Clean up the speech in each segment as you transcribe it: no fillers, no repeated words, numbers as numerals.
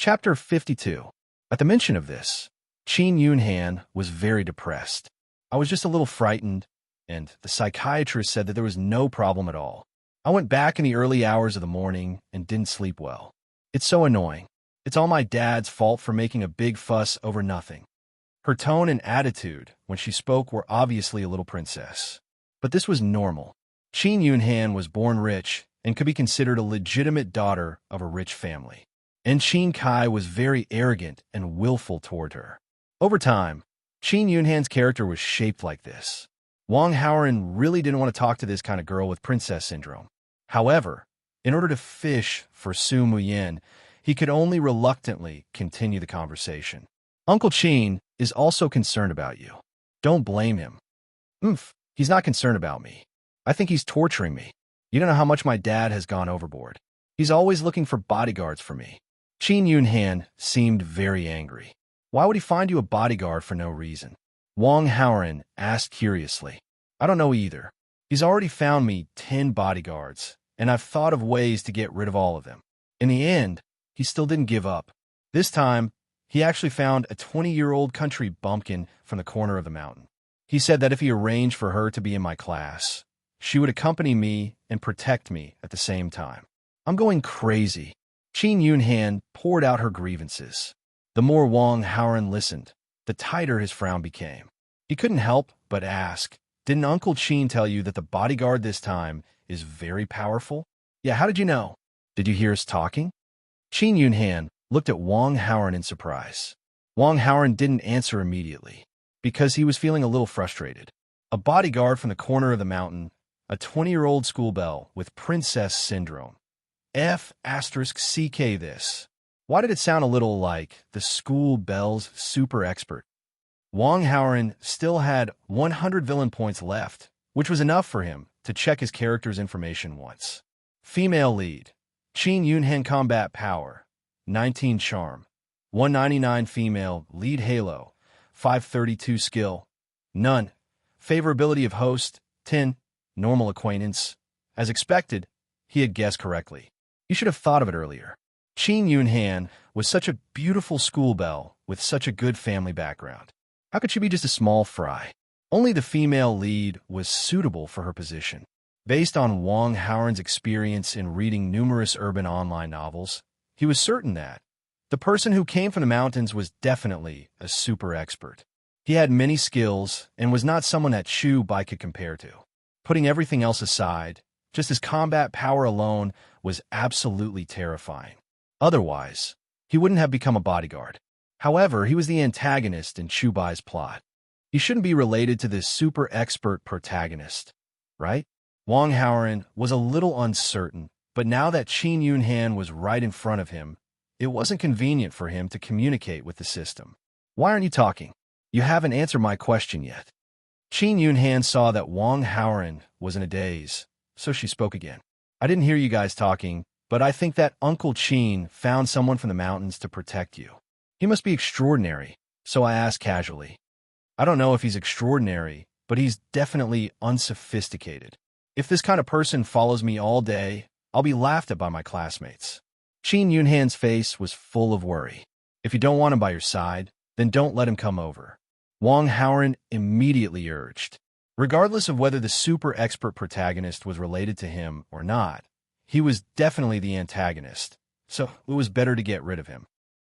Chapter 52. At the mention of this, Qin Yunhan was very depressed. I was just a little frightened, and the psychiatrist said that there was no problem at all. I went back in the early hours of the morning and didn't sleep well. It's so annoying. It's all my dad's fault for making a big fuss over nothing. Her tone and attitude when she spoke were obviously a little princess. But this was normal. Qin Yunhan was born rich and could be considered a legitimate daughter of a rich family. And Qin Kai was very arrogant and willful toward her. Over time, Qin Yunhan's character was shaped like this. Wang Haoran really didn't want to talk to this kind of girl with princess syndrome. However, in order to fish for Su Muyin, he could only reluctantly continue the conversation. Uncle Qin is also concerned about you. Don't blame him. He's not concerned about me. I think he's torturing me. You don't know how much my dad has gone overboard. He's always looking for bodyguards for me. Qin Yunhan seemed very angry. Why would he find you a bodyguard for no reason? Wang Haoran asked curiously. I don't know either. He's already found me 10 bodyguards, and I've thought of ways to get rid of all of them. In the end, he still didn't give up. This time, he actually found a 20-year-old country bumpkin from the corner of the mountain. He said that if he arranged for her to be in my class, she would accompany me and protect me at the same time. I'm going crazy. Qin Yunhan poured out her grievances. The more Wang Haoran listened, the tighter his frown became. He couldn't help but ask, didn't Uncle Qin tell you that the bodyguard this time is very powerful? Yeah, how did you know? Did you hear us talking? Qin Yunhan looked at Wang Haoran in surprise. Wang Haoran didn't answer immediately, because he was feeling a little frustrated. A bodyguard from the corner of the mountain, a 20-year-old schoolbelle with princess syndrome. F***CK this. Why did it sound a little like the school belle's super expert? Wang Haoran still had 100 villain points left, which was enough for him to check his character's information once. Female lead. Qin Yunhan combat power. 19 charm. 199 female lead halo. 532 skill. None. Favorability of host. 10. Normal acquaintance. As expected, he had guessed correctly. You should have thought of it earlier. Qin Yunhan was such a beautiful schoolbelle with such a good family background. How could she be just a small fry? Only the female lead was suitable for her position. Based on Wang Haoran's experience in reading numerous urban online novels, he was certain that the person who came from the mountains was definitely a super expert. He had many skills and was not someone that Chu Bai could compare to. Putting everything else aside, just his combat power alone was absolutely terrifying. Otherwise, he wouldn't have become a bodyguard. However, he was the antagonist in Chu Bai's plot. He shouldn't be related to this super expert protagonist, right? Wang Haoran was a little uncertain, but now that Qin Yunhan was right in front of him, it wasn't convenient for him to communicate with the system. Why aren't you talking? You haven't answered my question yet. Qin Yunhan saw that Wang Haoran was in a daze, so she spoke again. I didn't hear you guys talking, but I think that Uncle Qin found someone from the mountains to protect you. He must be extraordinary, so I asked casually. I don't know if he's extraordinary, but he's definitely unsophisticated. If this kind of person follows me all day, I'll be laughed at by my classmates. Qin Yunhan's face was full of worry. If you don't want him by your side, then don't let him come over. Wang Haoran immediately urged. Regardless of whether the super expert protagonist was related to him or not, he was definitely the antagonist, so it was better to get rid of him.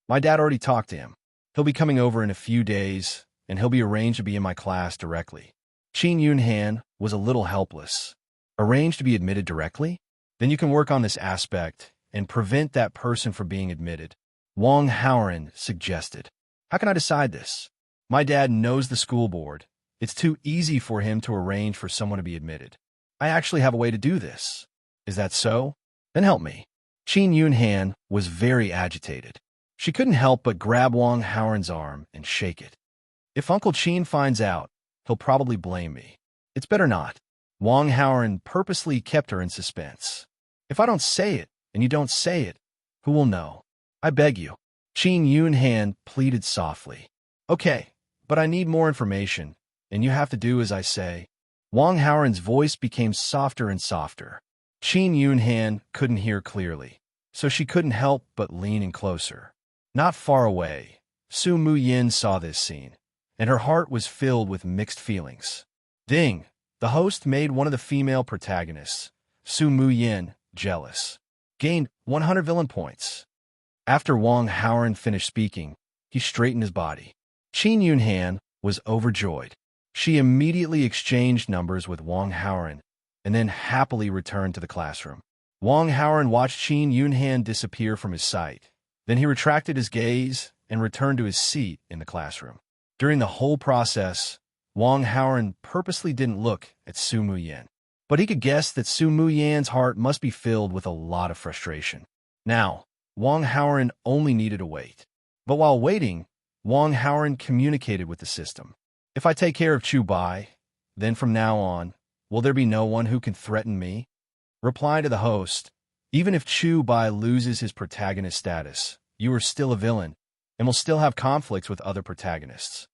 My dad already talked to him. He'll be coming over in a few days, and he'll be arranged to be in my class directly. Qin Yunhan was a little helpless. Arranged to be admitted directly? Then you can work on this aspect and prevent that person from being admitted. Wang Haoran suggested. How can I decide this? My dad knows the school board. It's too easy for him to arrange for someone to be admitted. I actually have a way to do this. Is that so? Then help me. Qin Yunhan was very agitated. She couldn't help but grab Wang Haoran's arm and shake it. If Uncle Qin finds out, he'll probably blame me. It's better not. Wang Haoran purposely kept her in suspense. If I don't say it, and you don't say it, who will know? I beg you. Qin Yunhan pleaded softly. Okay, but I need more information, and you have to do as I say. Wang Haoran's voice became softer and softer. Qin Yunhan couldn't hear clearly, so she couldn't help but lean in closer. Not far away, Su Muyin saw this scene, and her heart was filled with mixed feelings. Ding! The host made one of the female protagonists, Su Muyin, jealous. Gained 100 villain points. After Wang Haoran finished speaking, he straightened his body. Qin Yunhan was overjoyed. She immediately exchanged numbers with Wang Haoran and then happily returned to the classroom. Wang Haoran watched Qin Yunhan disappear from his sight. Then he retracted his gaze and returned to his seat in the classroom. During the whole process, Wang Haoran purposely didn't look at Su Muyin, but he could guess that Su Muyin's heart must be filled with a lot of frustration. Now, Wang Haoran only needed to wait. But while waiting, Wang Haoran communicated with the system. If I take care of Chu Bai, then from now on, will there be no one who can threaten me? Reply to the host, even if Chu Bai loses his protagonist status, you are still a villain and will still have conflicts with other protagonists.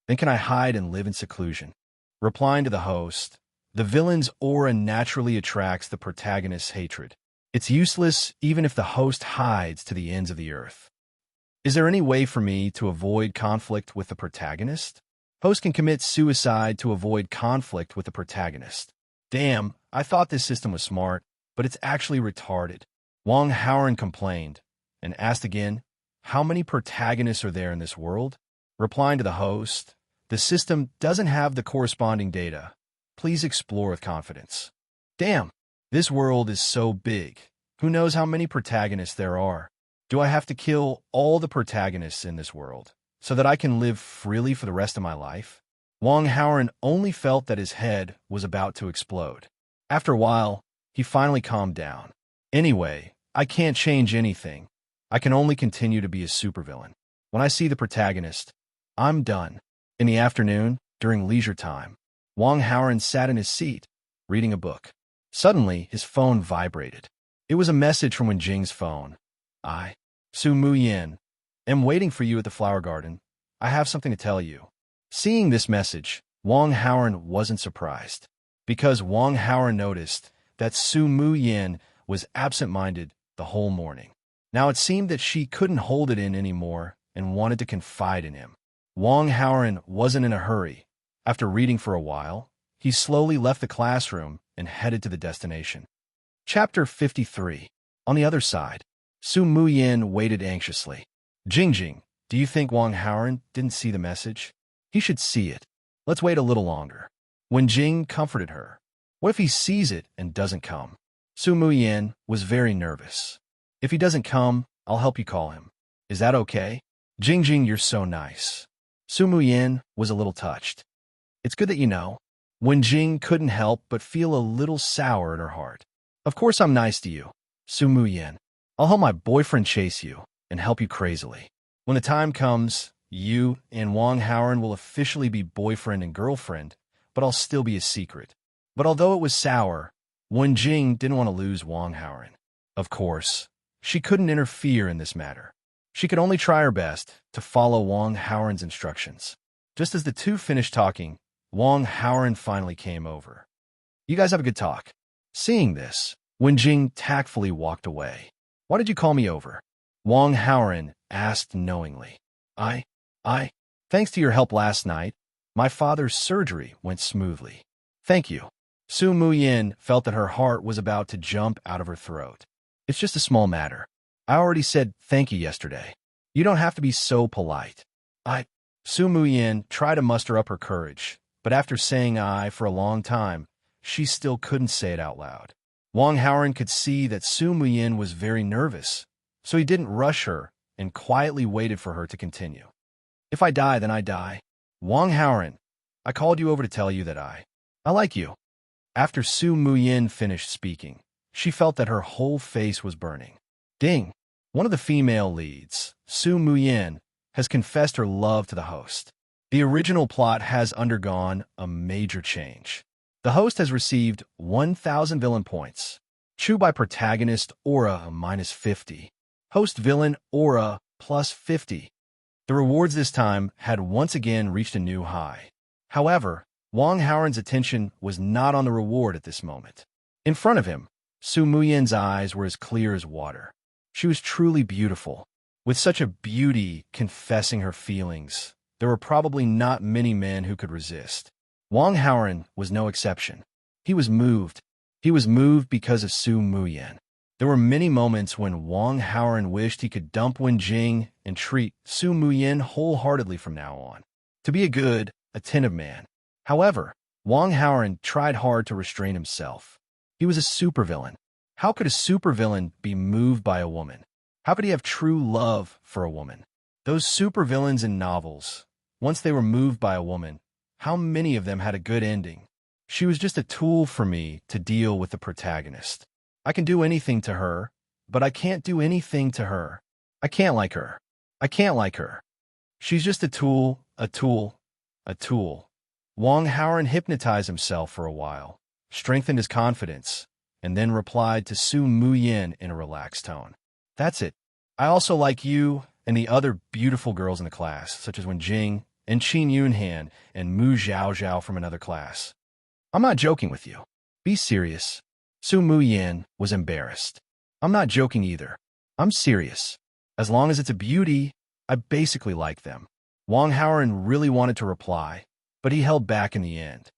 Then can I hide and live in seclusion? Replying to the host, the villain's aura naturally attracts the protagonist's hatred. It's useless even if the host hides to the ends of the earth. Is there any way for me to avoid conflict with the protagonist? Host can commit suicide to avoid conflict with the protagonist. Damn, I thought this system was smart, but it's actually retarded. Wang Haoran complained and asked again, how many protagonists are there in this world? Replying to the host, the system doesn't have the corresponding data. Please explore with confidence. Damn, this world is so big. Who knows how many protagonists there are? Do I have to kill all the protagonists in this world so that I can live freely for the rest of my life? Wang Haoran only felt that his head was about to explode. After a while, he finally calmed down. Anyway, I can't change anything. I can only continue to be a supervillain. When I see the protagonist, I'm done. In the afternoon, during leisure time, Wang Haoran sat in his seat, reading a book. Suddenly, his phone vibrated. It was a message from Wenjing's phone. I, Su Muyin, am waiting for you at the flower garden. I have something to tell you. Seeing this message, Wang Haoran wasn't surprised, because Wang Haoran noticed that Su Muyin was absent-minded the whole morning. Now it seemed that she couldn't hold it in anymore and wanted to confide in him. Wang Haoran wasn't in a hurry. After reading for a while, he slowly left the classroom and headed to the destination. Chapter 53. On the other side, Su Muyin waited anxiously. Jingjing, do you think Wang Haoran didn't see the message? He should see it. Let's wait a little longer. Wenjing comforted her. What if he sees it and doesn't come? Su Muyin was very nervous. If he doesn't come, I'll help you call him. Is that okay? Jingjing, you're so nice. Su Muyin was a little touched. It's good that you know. Wenjing couldn't help but feel a little sour in her heart. Of course I'm nice to you, Su Muyin. I'll help my boyfriend chase you and help you crazily. When the time comes, you and Wang Haoran will officially be boyfriend and girlfriend, but I'll still be a secret. But although it was sour, Wenjing didn't want to lose Wang Haoran. Of course, she couldn't interfere in this matter. She could only try her best to follow Wang Haoran's instructions. Just as the two finished talking, Wang Haoran finally came over. You guys have a good talk. Seeing this, Wenjing tactfully walked away. Why did you call me over? Wang Haoran asked knowingly. Thanks to your help last night, my father's surgery went smoothly. Thank you. Su Muyin felt that her heart was about to jump out of her throat. It's just a small matter. I already said thank you yesterday. You don't have to be so polite. Su Muyin tried to muster up her courage, but after saying I for a long time, she still couldn't say it out loud. Wang Haoran could see that Su Muyin was very nervous, so he didn't rush her and quietly waited for her to continue. If I die, then I die. Wang Haoran, I called you over to tell you that I like you. After Su Muyin finished speaking, she felt that her whole face was burning. Ding! One of the female leads, Su Muyin, has confessed her love to the host. The original plot has undergone a major change. The host has received 1,000 villain points. Chu by protagonist aura -50. Host villain aura +50. The rewards this time had once again reached a new high. However, Wang Haoran's attention was not on the reward at this moment. In front of him, Su Muyin's eyes were as clear as water. She was truly beautiful. With such a beauty confessing her feelings, there were probably not many men who could resist. Wang Haoran was no exception. He was moved. He was moved because of Su Muyan. There were many moments when Wang Haoran wished he could dump Wen Jing and treat Su Muyan wholeheartedly from now on, to be a good, attentive man. However, Wang Haoran tried hard to restrain himself. He was a supervillain. How could a supervillain be moved by a woman? How could he have true love for a woman? Those supervillains in novels, once they were moved by a woman, how many of them had a good ending? She was just a tool for me to deal with the protagonist. I can do anything to her, but I can't do anything to her. I can't like her. I can't like her. She's just a tool, a tool, a tool. Wang Haoran hypnotized himself for a while, strengthened his confidence, and then replied to Su Muyan in a relaxed tone. That's it. I also like you and the other beautiful girls in the class, such as Wen Jing and Qin Yunhan and Mu Zhaozhao from another class. I'm not joking with you. Be serious. Su Muyan was embarrassed. I'm not joking either. I'm serious. As long as it's a beauty, I basically like them. Wang Haoran really wanted to reply, but he held back in the end.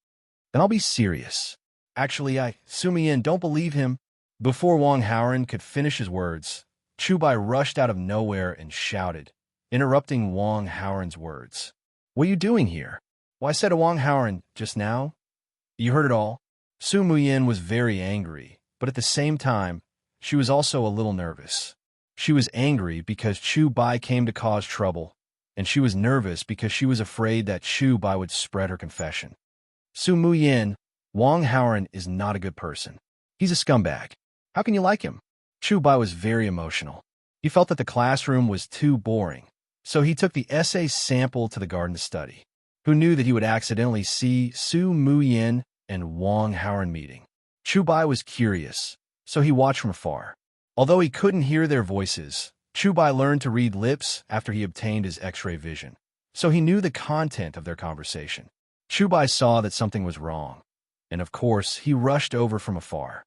Then I'll be serious. Actually, Su Muyan, don't believe him. Before Wang Haoran could finish his words, Chu Bai rushed out of nowhere and shouted, interrupting Wang Haoran's words. What are you doing here? Well, I said to Wang Haoran just now. You heard it all. Su Muyan was very angry, but at the same time, she was also a little nervous. She was angry because Chu Bai came to cause trouble, and she was nervous because she was afraid that Chu Bai would spread her confession. Su Muyan, Wang Haoran is not a good person. He's a scumbag. How can you like him? Chu Bai was very emotional. He felt that the classroom was too boring, so he took the essay sample to the garden to study. Who knew that he would accidentally see Su Muyan and Wang Haoran meeting? Chu Bai was curious, so he watched from afar. Although he couldn't hear their voices, Chu Bai learned to read lips after he obtained his X-ray vision, so he knew the content of their conversation. Chu Bai saw that something was wrong, and of course, he rushed over from afar.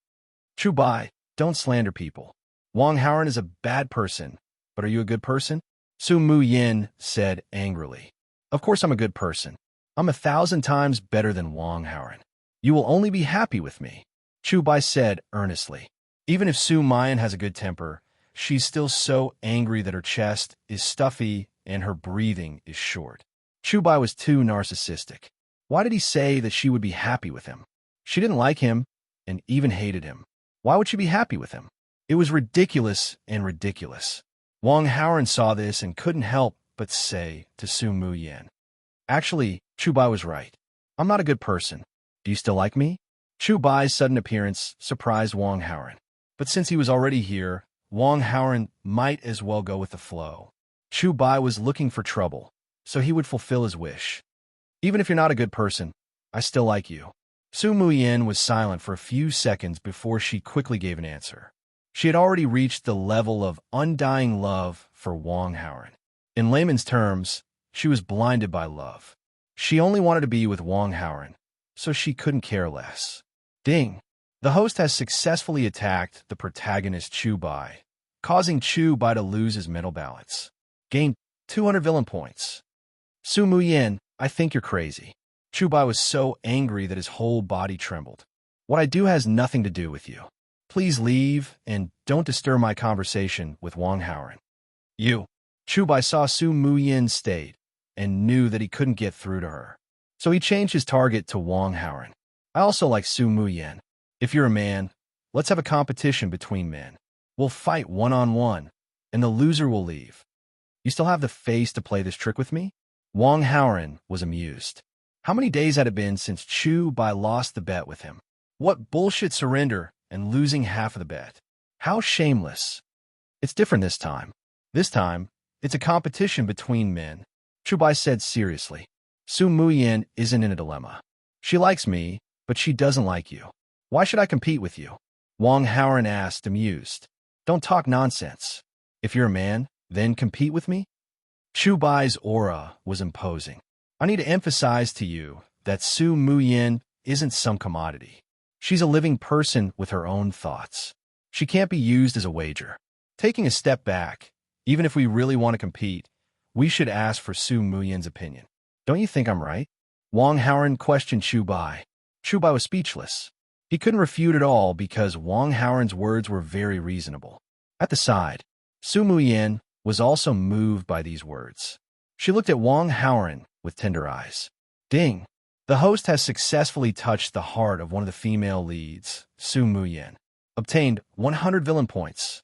Chu Bai, don't slander people. Wang Haoran is a bad person, but are you a good person? Su Muyan said angrily. Of course I'm a good person. I'm 1,000 times better than Wang Haoran. You will only be happy with me, Chu Bai said earnestly. Even if Su Muyan has a good temper, she's still so angry that her chest is stuffy and her breathing is short. Chu Bai was too narcissistic. Why did he say that she would be happy with him? She didn't like him and even hated him. Why would she be happy with him? It was ridiculous and ridiculous. Wang Haoran saw this and couldn't help but say to Su Muyan, actually, Chu Bai was right. I'm not a good person. Do you still like me? Chu Bai's sudden appearance surprised Wang Haoran. But since he was already here, Wang Haoran might as well go with the flow. Chu Bai was looking for trouble, so he would fulfill his wish. Even if you're not a good person, I still like you. Su Muyan was silent for a few seconds before she quickly gave an answer. She had already reached the level of undying love for Wang Haoran. In layman's terms, she was blinded by love. She only wanted to be with Wang Haoran, so she couldn't care less. Ding! The host has successfully attacked the protagonist Chu Bai, causing Chu Bai to lose his mental balance. Gained 200 villain points. Su Muyan, I think you're crazy. Chu Bai was so angry that his whole body trembled. What I do has nothing to do with you. Please leave and don't disturb my conversation with Wang Haoran. You. Chu Bai saw Su Muyan's state and knew that he couldn't get through to her. So he changed his target to Wang Haoran. I also like Su Muyan. If you're a man, let's have a competition between men. We'll fight one-on-one, and the loser will leave. You still have the face to play this trick with me? Wang Haoran was amused. How many days had it been since Chu Bai lost the bet with him? What bullshit surrender and losing half of the bet. How shameless. It's different this time. This time, it's a competition between men. Chu Bai said seriously. Su Muyan isn't in a dilemma. She likes me, but she doesn't like you. Why should I compete with you? Wang Haoran asked, amused. Don't talk nonsense. If you're a man, then compete with me? Chu Bai's aura was imposing. I need to emphasize to you that Su Muyan isn't some commodity. She's a living person with her own thoughts. She can't be used as a wager. Taking a step back, Even if we really want to compete, we should ask for Su Muyen's opinion. Don't you think I'm right? Wang Haoren questioned Chu Bai. Chu Bai was speechless. He couldn't refute at all because Wang Haoren's words were very reasonable. At the side, Su Muyen was also moved by these words. She looked at Wang Haoren with tender eyes. Ding! The host has successfully touched the heart of one of the female leads, Su Muyen. Obtained 100 villain points.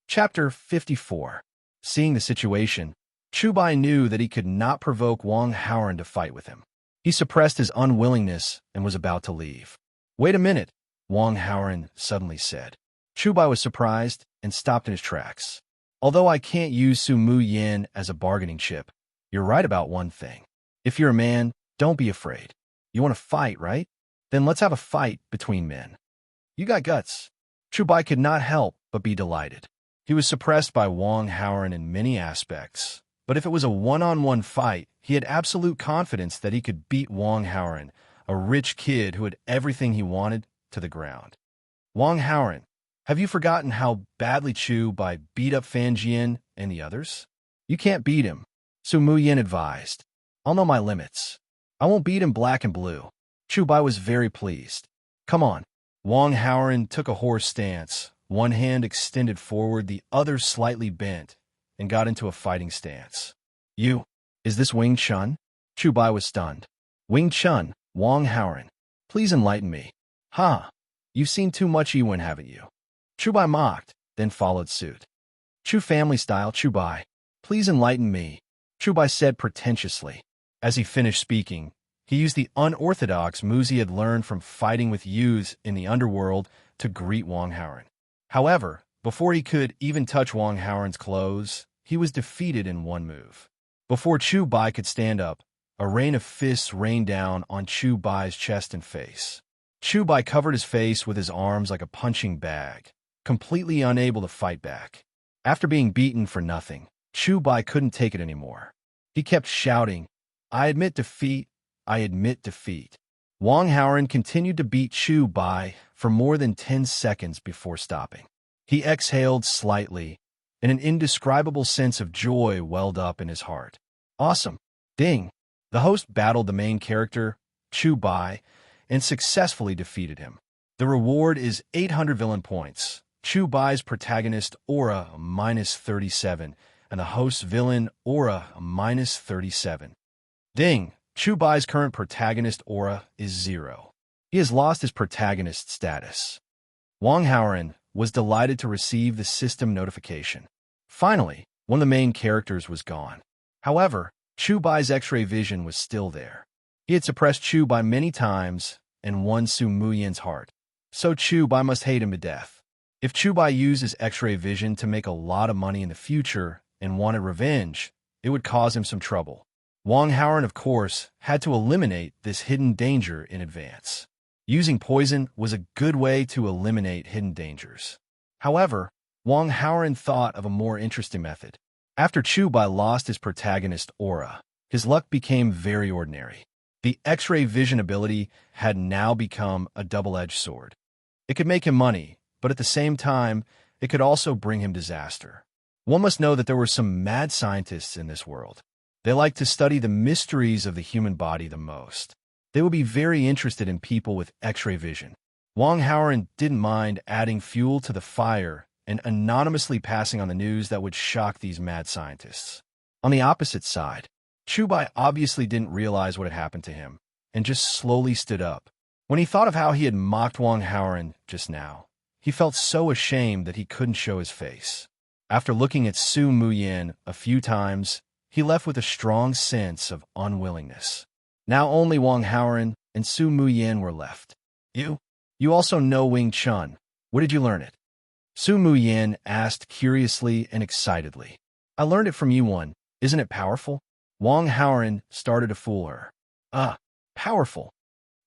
Chapter 54. Seeing the situation, Chu Bai knew that he could not provoke Wang Haoren to fight with him. He suppressed his unwillingness and was about to leave. Wait a minute, Wang Haoren suddenly said. Chu Bai was surprised and stopped in his tracks. Although I can't use Su Muyen as a bargaining chip, you're right about one thing. If you're a man, don't be afraid. You want to fight, right? Then let's have a fight between men. You got guts. Chu Bai could not help but be delighted. He was suppressed by Wang Haoren in many aspects, but if it was a one-on-one fight, he had absolute confidence that he could beat Wang Haoren, a rich kid who had everything he wanted, to the ground. Wang Haoren, have you forgotten how badly Chu Bai beat up Fan Jian and the others? You can't beat him, Su Muyen advised. I'll know my limits. I won't beat him black and blue. Chu Bai was very pleased. Come on. Wang Haoren took a horse stance, one hand extended forward, the other slightly bent, and got into a fighting stance. You, is this Wing Chun? Chu Bai was stunned. Wing Chun, Wang Haoren. Please enlighten me. Ha! You've seen too much Yiwen, haven't you? Chu Bai mocked, then followed suit. Chu family style, Chu Bai. Please enlighten me, Chu Bai said pretentiously. As he finished speaking, he used the unorthodox moves he had learned from fighting with youths in the underworld to greet Wang Haoren. However, before he could even touch Wang Haoren's clothes, he was defeated in one move. Before Chu Bai could stand up, a rain of fists rained down on Chu Bai's chest and face. Chu Bai covered his face with his arms like a punching bag, completely unable to fight back. After being beaten for nothing, Chu Bai couldn't take it anymore. He kept shouting, I admit defeat, I admit defeat. Wang Haoren continued to beat Chu Bai for more than 10 seconds before stopping. He exhaled slightly, and an indescribable sense of joy welled up in his heart. Awesome! Ding! The host battled the main character, Chu Bai, and successfully defeated him. The reward is 800 villain points, Chu Bai's protagonist aura -37, and the host's villain aura -37. Ding! Chu Bai's current protagonist aura is 0. He has lost his protagonist status. Wang Haoren was delighted to receive the system notification. Finally, one of the main characters was gone. However, Chu Bai's X-ray vision was still there. He had suppressed Chu Bai many times and won Su Muyen's heart. So Chu Bai must hate him to death. If Chu Bai used his X-ray vision to make a lot of money in the future and wanted revenge, it would cause him some trouble. Wang Haoren, of course, had to eliminate this hidden danger in advance. Using poison was a good way to eliminate hidden dangers. However, Wang Haoren thought of a more interesting method. After Chu Bai lost his protagonist aura, his luck became very ordinary. The X-ray vision ability had now become a double-edged sword. It could make him money, but at the same time, it could also bring him disaster. One must know that there were some mad scientists in this world. They like to study the mysteries of the human body the most. They would be very interested in people with X-ray vision. Wang Haoren didn't mind adding fuel to the fire and anonymously passing on the news that would shock these mad scientists. On the opposite side, Chu Bai obviously didn't realize what had happened to him and just slowly stood up. When he thought of how he had mocked Wang Haoren just now, he felt so ashamed that he couldn't show his face. After looking at Su Muyen a few times, he left with a strong sense of unwillingness. Now only Wang Haoren and Su Muyen were left. You also know Wing Chun. Where did you learn it? Su Muyen asked curiously and excitedly. I learned it from Yuan. Isn't it powerful? Wang Haoren started to fool her. Powerful.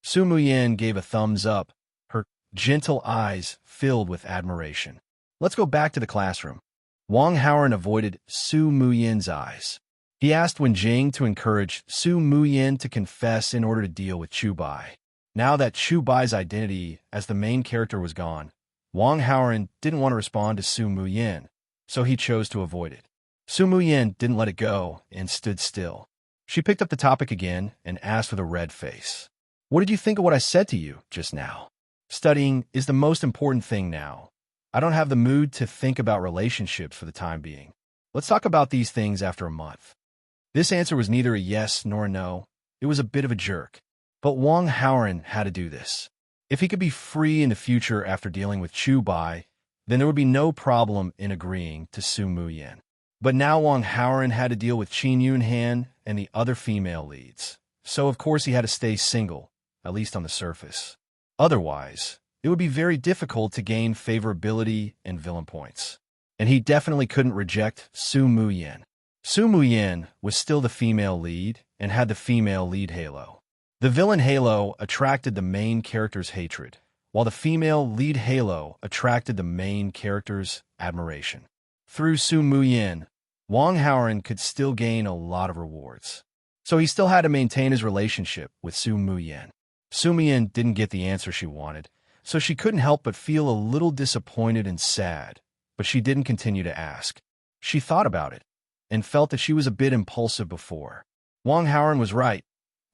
Su Muyen gave a thumbs up, her gentle eyes filled with admiration. Let's go back to the classroom. Wang Haoren avoided Su Muyen's eyes. He asked Wen Jing to encourage Su Muyen to confess in order to deal with Chu Bai. Now that Chu Bai's identity as the main character was gone, Wang Haoren didn't want to respond to Su Muyen, so he chose to avoid it. Su Muyin didn't let it go and stood still. She picked up the topic again and asked with a red face, "What did you think of what I said to you just now? Studying is the most important thing now. I don't have the mood to think about relationships for the time being. Let's talk about these things after a month." This answer was neither a yes nor a no. It was a bit of a jerk. But Wang Haoran had to do this. If he could be free in the future after dealing with Chu Bai, then there would be no problem in agreeing to Su Muyin. But now Wang Haoran had to deal with Qin Yunhan and the other female leads. So of course he had to stay single, at least on the surface. Otherwise, it would be very difficult to gain favorability and villain points. And he definitely couldn't reject Su Muyin. Su Muyin was still the female lead and had the female lead halo. The villain halo attracted the main character's hatred, while the female lead halo attracted the main character's admiration. Through Su Muyin, Wang Haoran could still gain a lot of rewards. So he still had to maintain his relationship with Su Muyin. Su Muyin didn't get the answer she wanted, so she couldn't help but feel a little disappointed and sad, but she didn't continue to ask. She thought about it and felt that she was a bit impulsive before. Wang Haoran was right.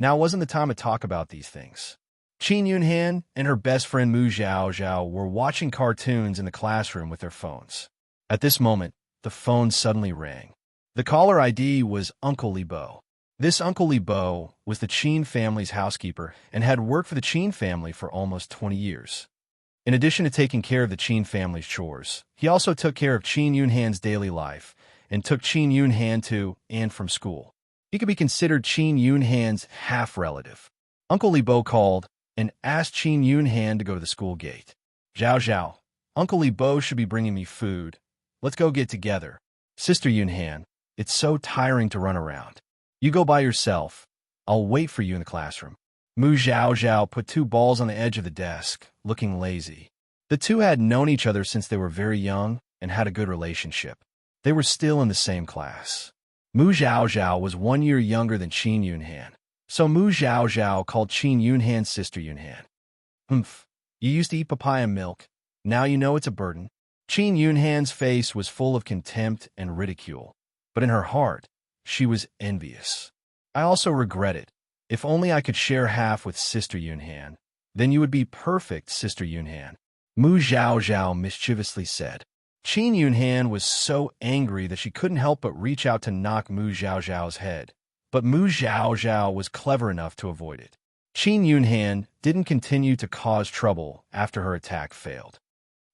Now wasn't the time to talk about these things. Qin Yunhan and her best friend Mu Zhaozhao were watching cartoons in the classroom with their phones. At this moment, the phone suddenly rang. The caller ID was Uncle Li Bo. This Uncle Li Bo was the Qin family's housekeeper and had worked for the Qin family for almost 20 years. In addition to taking care of the Qin family's chores, he also took care of Qin Yunhan's daily life and took Qin Yunhan to and from school. He could be considered Qin Yunhan's half-relative. Uncle Li Bo called and asked Qin Yunhan to go to the school gate. "Zhao Zhao, Uncle Li Bo should be bringing me food. Let's go get together. Sister Yunhan, it's so tiring to run around. You go by yourself. I'll wait for you in the classroom." Mu Zhaozhao put two balls on the edge of the desk, looking lazy. The two had known each other since they were very young and had a good relationship. They were still in the same class. Mu Zhaozhao was 1 year younger than Qin Yunhan, so Mu Zhaozhao called Qin Yunhan's sister Yunhan. "Humph, you used to eat papaya milk. Now you know it's a burden." Qin Yunhan's face was full of contempt and ridicule, but in her heart, she was envious. "I also regret it. If only I could share half with Sister Yunhan. Then you would be perfect, Sister Yunhan," Mu Zhaozhao mischievously said. Qin Yunhan was so angry that she couldn't help but reach out to knock Mu Zhaozhao's head, but Mu Zhaozhao was clever enough to avoid it. Qin Yunhan didn't continue to cause trouble after her attack failed.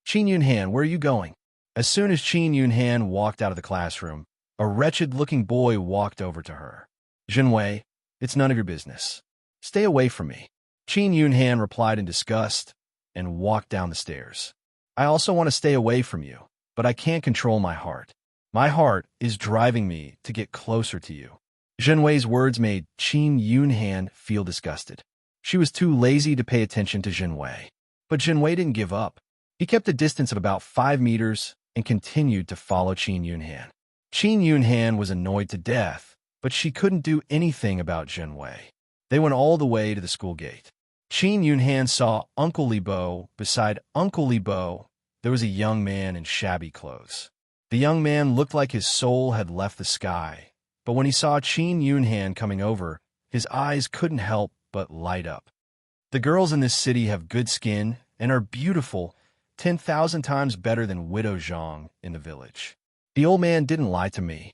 "Qin Yunhan, where are you going?" As soon as Qin Yunhan walked out of the classroom, a wretched-looking boy walked over to her. "Zhenwei, it's none of your business. Stay away from me." Qin Yunhan replied in disgust and walked down the stairs. "I also want to stay away from you, but I can't control my heart. My heart is driving me to get closer to you." Zhenwei's words made Qin Yunhan feel disgusted. She was too lazy to pay attention to Zhenwei. But Zhenwei didn't give up. He kept a distance of about 5 meters and continued to follow Qin Yunhan. Qin Yunhan was annoyed to death, but she couldn't do anything about Zhenwei. They went all the way to the school gate. Qin Yunhan saw Uncle Li Bo. Beside Uncle Li Bo, there was a young man in shabby clothes. The young man looked like his soul had left the sky, but when he saw Qin Yunhan coming over, his eyes couldn't help but light up. The girls in this city have good skin and are beautiful, 10,000 times better than Widow Zhang in the village. The old man didn't lie to me.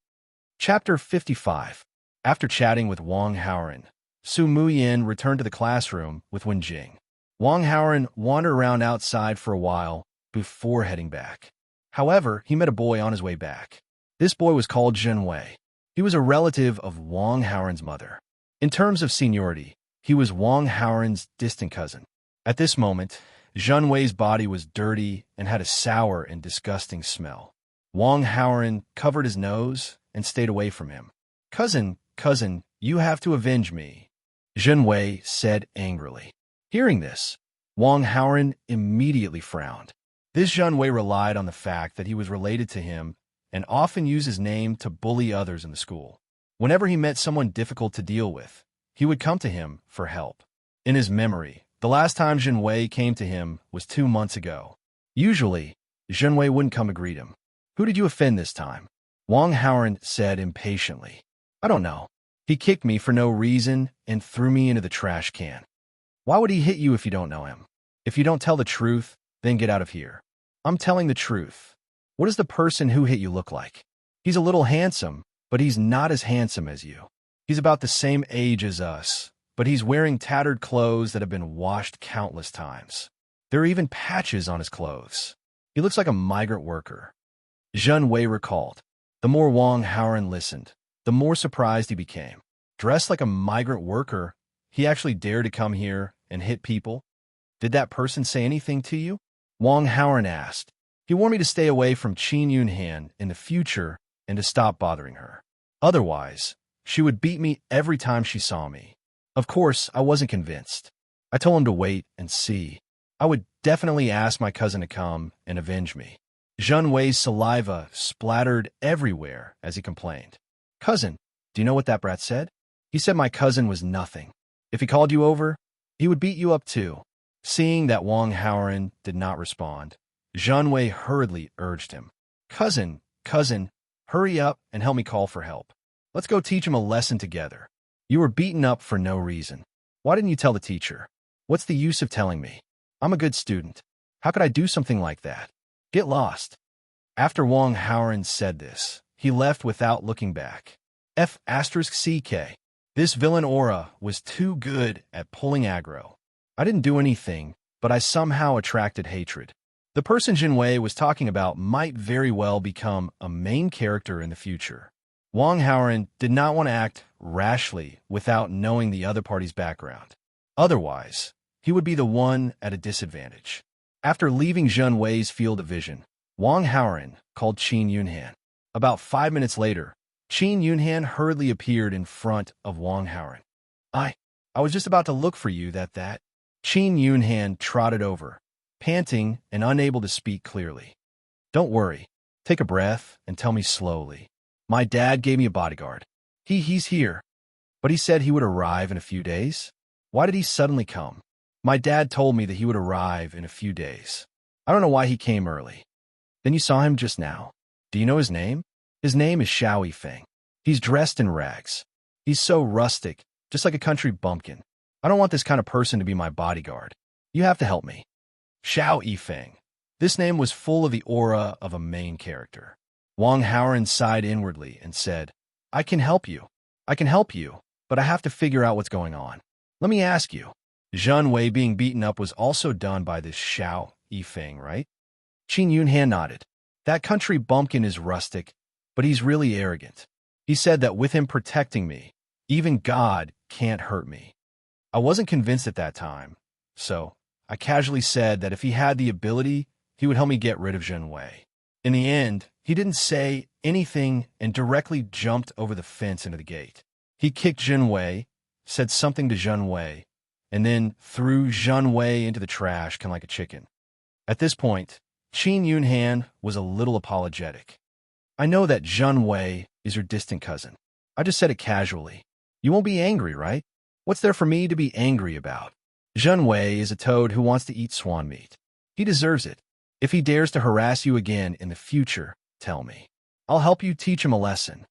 Chapter 55. After chatting with Wang Haoran, Su Muyin returned to the classroom with Wen Jing. Wang Haoran wandered around outside for a while before heading back. However, he met a boy on his way back. This boy was called Zhenwei. He was a relative of Wang Haoran's mother. In terms of seniority, he was Wang Haoran's distant cousin. At this moment, Zhenwei's body was dirty and had a sour and disgusting smell. Wang Haoran covered his nose and stayed away from him. Cousin, you have to avenge me," Zhenwei said angrily. Hearing this, Wang Haoran immediately frowned. This Zhenwei relied on the fact that he was related to him and often used his name to bully others in the school. Whenever he met someone difficult to deal with, he would come to him for help. In his memory, the last time Zhenwei came to him was 2 months ago. Usually, Zhenwei wouldn't come to greet him. "Who did you offend this time?" Wang Haoran said impatiently. I don't know. He kicked me for no reason and threw me into the trash can. Why would he hit you if you don't know him? If you don't tell the truth, then get out of here. I'm telling the truth. What does the person who hit you look like? He's a little handsome, but he's not as handsome as you. He's about the same age as us, but he's wearing tattered clothes that have been washed countless times. There are even patches on his clothes. He looks like a migrant worker. Zhen Wei recalled. The more Wang Haoran listened, the more surprised he became. Dressed like a migrant worker, he actually dared to come here and hit people? Did that person say anything to you? Wang Haoran asked. He warned me to stay away from Qin Yunhan in the future and to stop bothering her. Otherwise, she would beat me every time she saw me. Of course, I wasn't convinced. I told him to wait and see. I would definitely ask my cousin to come and avenge me. Zhen Wei's saliva splattered everywhere as he complained. Cousin, do you know what that brat said? He said my cousin was nothing. If he called you over, he would beat you up too. Seeing that Wang Haoran did not respond, Zhen Wei hurriedly urged him. Cousin, hurry up and help me call for help. Let's go teach him a lesson together. You were beaten up for no reason. Why didn't you tell the teacher? What's the use of telling me? I'm a good student. How could I do something like that? Get lost. After Wang Haoran said this, he left without looking back. F***CK. This villain aura was too good at pulling aggro. I didn't do anything, but I somehow attracted hatred. The person Zhen Wei was talking about might very well become a main character in the future. Wang Haoran did not want to act rashly without knowing the other party's background. Otherwise, he would be the one at a disadvantage. After leaving Zhen Wei's field of vision, Wang Haoran called Qin Yunhan. About 5 minutes later, Qin Yunhan hurriedly appeared in front of Wang Haoran. I was just about to look for you, that. Qin Yunhan trotted over, panting and unable to speak clearly. Don't worry. Take a breath and tell me slowly. My dad gave me a bodyguard. He's here. But he said he would arrive in a few days? Why did he suddenly come? My dad told me that he would arrive in a few days. I don't know why he came early. Then you saw him just now. Do you know his name? His name is Xiao Yifeng. He's dressed in rags. He's so rustic, just like a country bumpkin. I don't want this kind of person to be my bodyguard. You have to help me. Xiao Yifeng. This name was full of the aura of a main character. Wang Haoran sighed inwardly and said, I can help you, but I have to figure out what's going on. Let me ask you. Zhen Wei being beaten up was also done by this Xiao Yifeng, right? Qin Yunhan nodded. That country bumpkin is rustic, but he's really arrogant. He said that with him protecting me, even God can't hurt me. I wasn't convinced at that time, so I casually said that if he had the ability, he would help me get rid of Zhen Wei. In the end, he didn't say anything and directly jumped over the fence into the gate. He kicked Zhen Wei, said something to Zhen Wei, and then threw Zhen Wei into the trash can like a chicken. At this point, Qin Yunhan was a little apologetic. I know that Zhen Wei is your distant cousin. I just said it casually. You won't be angry, right? What's there for me to be angry about? Zhen Wei is a toad who wants to eat swan meat. He deserves it. If he dares to harass you again in the future, tell me. I'll help you teach him a lesson.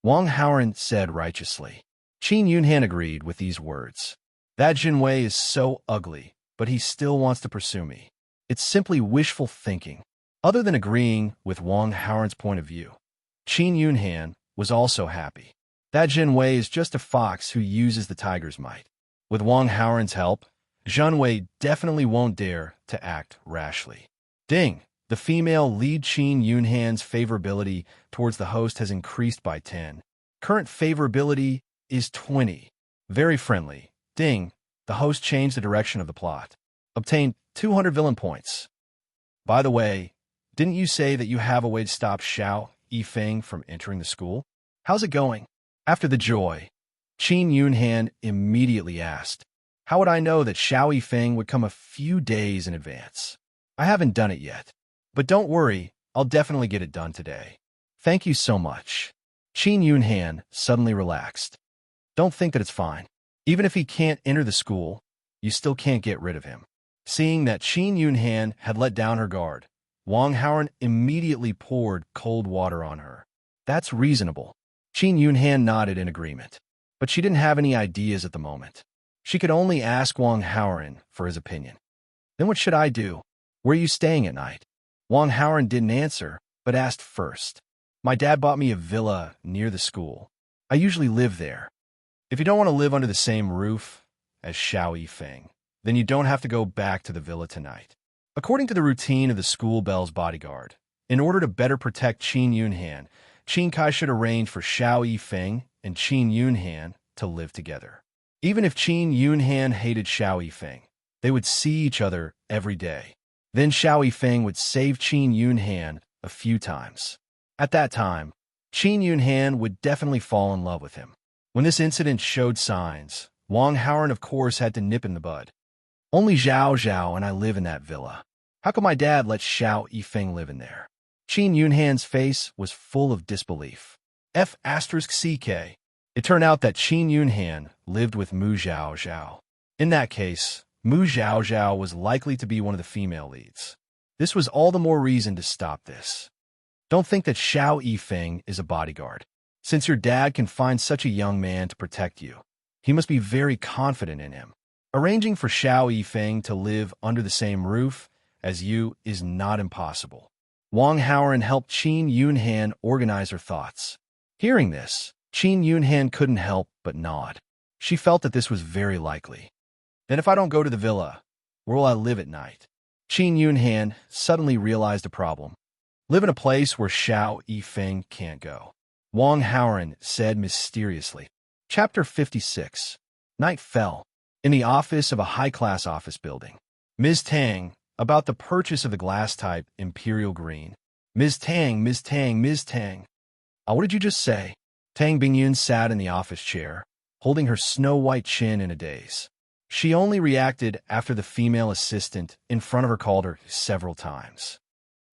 Wang Haoran said righteously. Qin Yunhan agreed with these words. That Zhen Wei is so ugly, but he still wants to pursue me. It's simply wishful thinking. Other than agreeing with Wang Haoran's point of view, Qin Yunhan was also happy. That Zhen Wei is just a fox who uses the tiger's might. With Wang Haoran's help, Zhen Wei definitely won't dare to act rashly. Ding! The female lead Qin Yunhan's favorability towards the host has increased by 10. Current favorability is 20. Very friendly. Ding! The host changed the direction of the plot. Obtained 200 villain points. By the way, didn't you say that you have a way to stop Xiao Yifeng from entering the school? How's it going? After the joy, Qin Yunhan immediately asked, how would I know that Xiao Yifeng would come a few days in advance? I haven't done it yet. But don't worry, I'll definitely get it done today. Thank you so much. Qin Yunhan suddenly relaxed. Don't think that it's fine. Even if he can't enter the school, you still can't get rid of him. Seeing that Qin Yunhan had let down her guard, Wang Haoran immediately poured cold water on her. That's reasonable. Qin Yunhan nodded in agreement. But she didn't have any ideas at the moment. She could only ask Wang Haoran for his opinion. Then what should I do? Where are you staying at night? Wang Haoran didn't answer, but asked first. My dad bought me a villa near the school. I usually live there. If you don't want to live under the same roof as Xiao Yifeng, then you don't have to go back to the villa tonight. According to the routine of the school bell's bodyguard, in order to better protect Qin Yunhan, Qin Kai should arrange for Xiao Yifeng and Qin Yunhan to live together. Even if Qin Yunhan hated Xiao Yifeng, they would see each other every day. Then Xiao Yifeng would save Qin Yunhan a few times. At that time, Qin Yunhan would definitely fall in love with him. When this incident showed signs, Wang Haoran of course had to nip in the bud. Only Zhao Zhao and I live in that villa. How could my dad let Xiao Yifeng live in there? Qin Yunhan's face was full of disbelief. F***CK. It turned out that Qin Yunhan lived with Mu Zhao Zhao. In that case, Mu Zhao Zhao was likely to be one of the female leads. This was all the more reason to stop this. Don't think that Xiao Yifeng is a bodyguard. Since your dad can find such a young man to protect you, he must be very confident in him. Arranging for Xiao Yifeng to live under the same roof as you is not impossible. Wang Haoran helped Qin Yunhan organize her thoughts. Hearing this, Qin Yunhan couldn't help but nod. She felt that this was very likely. Then if I don't go to the villa, where will I live at night? Qin Yunhan suddenly realized a problem. Live in a place where Xiao Yifeng can't go. Wang Haoran said mysteriously. Chapter 56. Night fell. In the office of a high-class office building. Ms. Tang, about the purchase of the glass-type Imperial Green. Ms. Tang. What did you just say? Tang Bingyun sat in the office chair, holding her snow-white chin in a daze. She only reacted after the female assistant in front of her called her several times.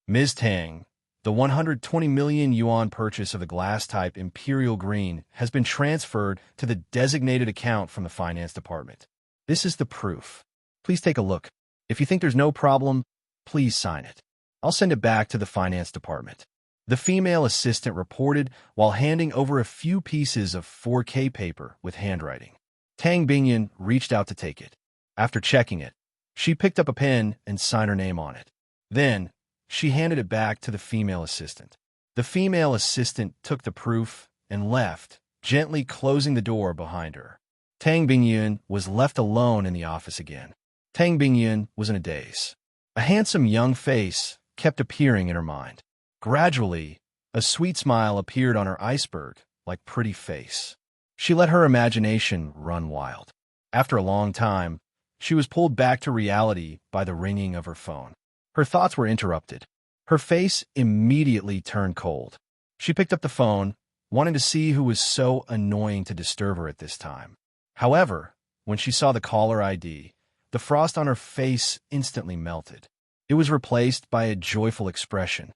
Ms. Tang, the 120 million yuan purchase of the glass-type Imperial Green has been transferred to the designated account from the finance department. This is the proof. Please take a look. If you think there's no problem, please sign it. I'll send it back to the finance department. The female assistant reported while handing over a few pieces of 4K paper with handwriting. Tang Bingyun reached out to take it. After checking it, she picked up a pen and signed her name on it. Then, she handed it back to the female assistant. The female assistant took the proof and left, gently closing the door behind her. Tang Bingyun was left alone in the office again. Tang Bingyun was in a daze. A handsome young face kept appearing in her mind. Gradually, a sweet smile appeared on her iceberg-like pretty face. She let her imagination run wild. After a long time, she was pulled back to reality by the ringing of her phone. Her thoughts were interrupted. Her face immediately turned cold. She picked up the phone, wanting to see who was so annoying to disturb her at this time. However, when she saw the caller ID, the frost on her face instantly melted. It was replaced by a joyful expression.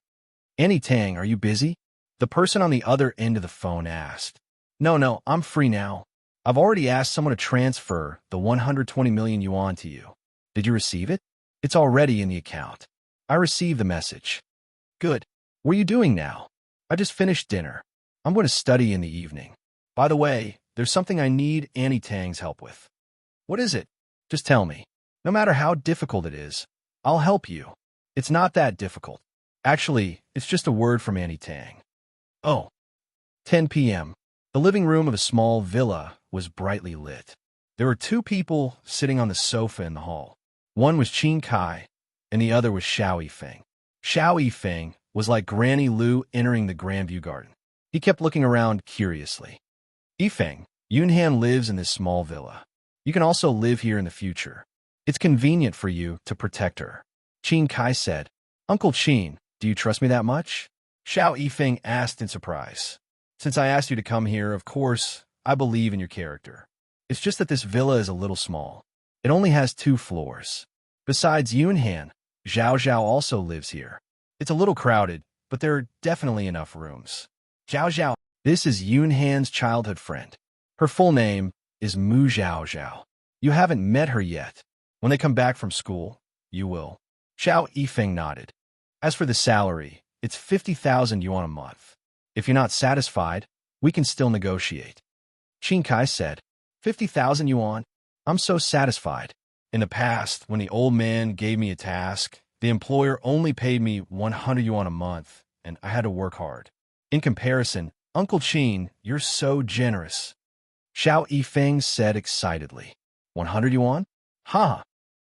Annie Tang, are you busy? The person on the other end of the phone asked. No, I'm free now. I've already asked someone to transfer the 120 million yuan to you. Did you receive it? It's already in the account. I received the message. Good. What are you doing now? I just finished dinner. I'm going to study in the evening. By the way, there's something I need Annie Tang's help with. What is it? Just tell me. No matter how difficult it is, I'll help you. It's not that difficult. Actually, it's just a word from Annie Tang. Oh. 10 p.m. The living room of a small villa was brightly lit. There were two people sitting on the sofa in the hall. One was Qin Kai, and the other was Xiao Yifeng. Xiao Yifeng was like Granny Lu entering the Grandview Garden. He kept looking around curiously. Yifeng, Yunhan lives in this small villa. You can also live here in the future. It's convenient for you to protect her. Qin Kai said, Uncle Qin, do you trust me that much? Xiao Yifeng asked in surprise. Since I asked you to come here, of course, I believe in your character. It's just that this villa is a little small. It only has 2 floors. Besides Yunhan, Zhao Zhao also lives here. It's a little crowded, but there are definitely enough rooms. Zhao Zhao, this is Yunhan's childhood friend. Her full name is Mu Zhao Zhao. You haven't met her yet. When they come back from school, you will. Xiao Yifeng nodded. As for the salary, it's 50,000 yuan a month. If you're not satisfied, we can still negotiate. Qin Kai said, 50,000 yuan? I'm so satisfied. In the past, when the old man gave me a task, the employer only paid me 100 yuan a month, and I had to work hard. In comparison, Uncle Qin, you're so generous. Xiao Yifeng said excitedly. 100 yuan? Ha!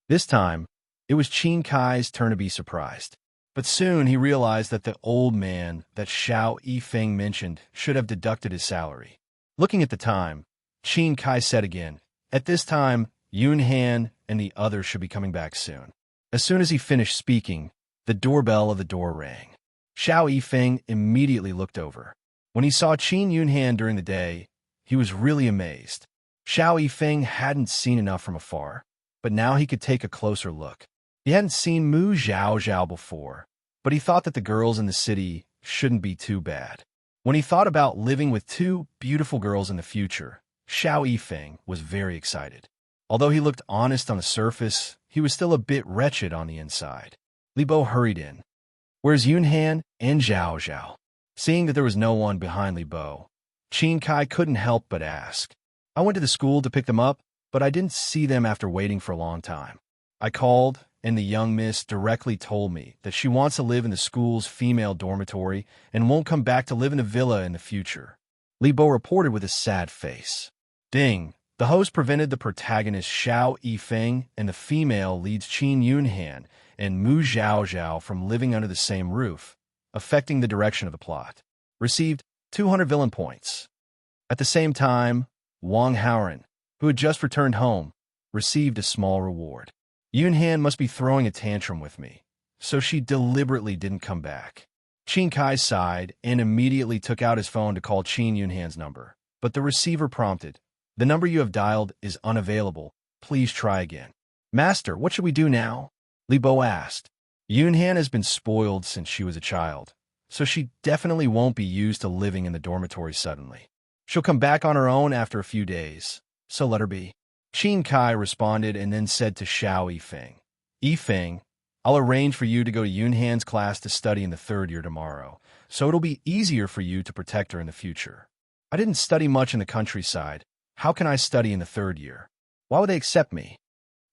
This time, it was Qin Kai's turn to be surprised. But soon he realized that the old man that Xiao Yifeng mentioned should have deducted his salary. Looking at the time, Qin Kai said again, at this time, Yun Han and the others should be coming back soon. As soon as he finished speaking, the doorbell of the door rang. Xiao Yifeng immediately looked over. When he saw Qin Yun Han during the day, he was really amazed. Xiao Yifeng hadn't seen enough from afar, but now he could take a closer look. He hadn't seen Mu Zhao Zhao before, but he thought that the girls in the city shouldn't be too bad. When he thought about living with two beautiful girls in the future, Xiao Yifeng was very excited. Although he looked honest on the surface, he was still a bit wretched on the inside. Li Bo hurried in. Where's Yun Han and Zhao Zhao? Seeing that there was no one behind Li Bo, Qin Kai couldn't help but ask. I went to the school to pick them up, but I didn't see them after waiting for a long time. I called, and the young miss directly told me that she wants to live in the school's female dormitory and won't come back to live in the villa in the future. Li Bo reported with a sad face. Ding! The host prevented the protagonist Xiao Yifeng and the female leads Qin Yun Han and Mu Zhao Zhao from living under the same roof, affecting the direction of the plot. Received 200 villain points. At the same time, Wang Haoren, who had just returned home, received a small reward. Yun Han must be throwing a tantrum with me, so she deliberately didn't come back. Qin Kai sighed and immediately took out his phone to call Qin Yun Han's number, but the receiver prompted, the number you have dialed is unavailable. Please try again. Master, what should we do now? Li Bo asked. Yun Han has been spoiled since she was a child, so she definitely won't be used to living in the dormitory suddenly. She'll come back on her own after a few days, so let her be. Qin Kai responded and then said to Xiao Yifeng, Yifeng, I'll arrange for you to go to Yun Han's class to study in the 3rd year tomorrow, so it'll be easier for you to protect her in the future. I didn't study much in the countryside. How can I study in the 3rd year? Why would they accept me?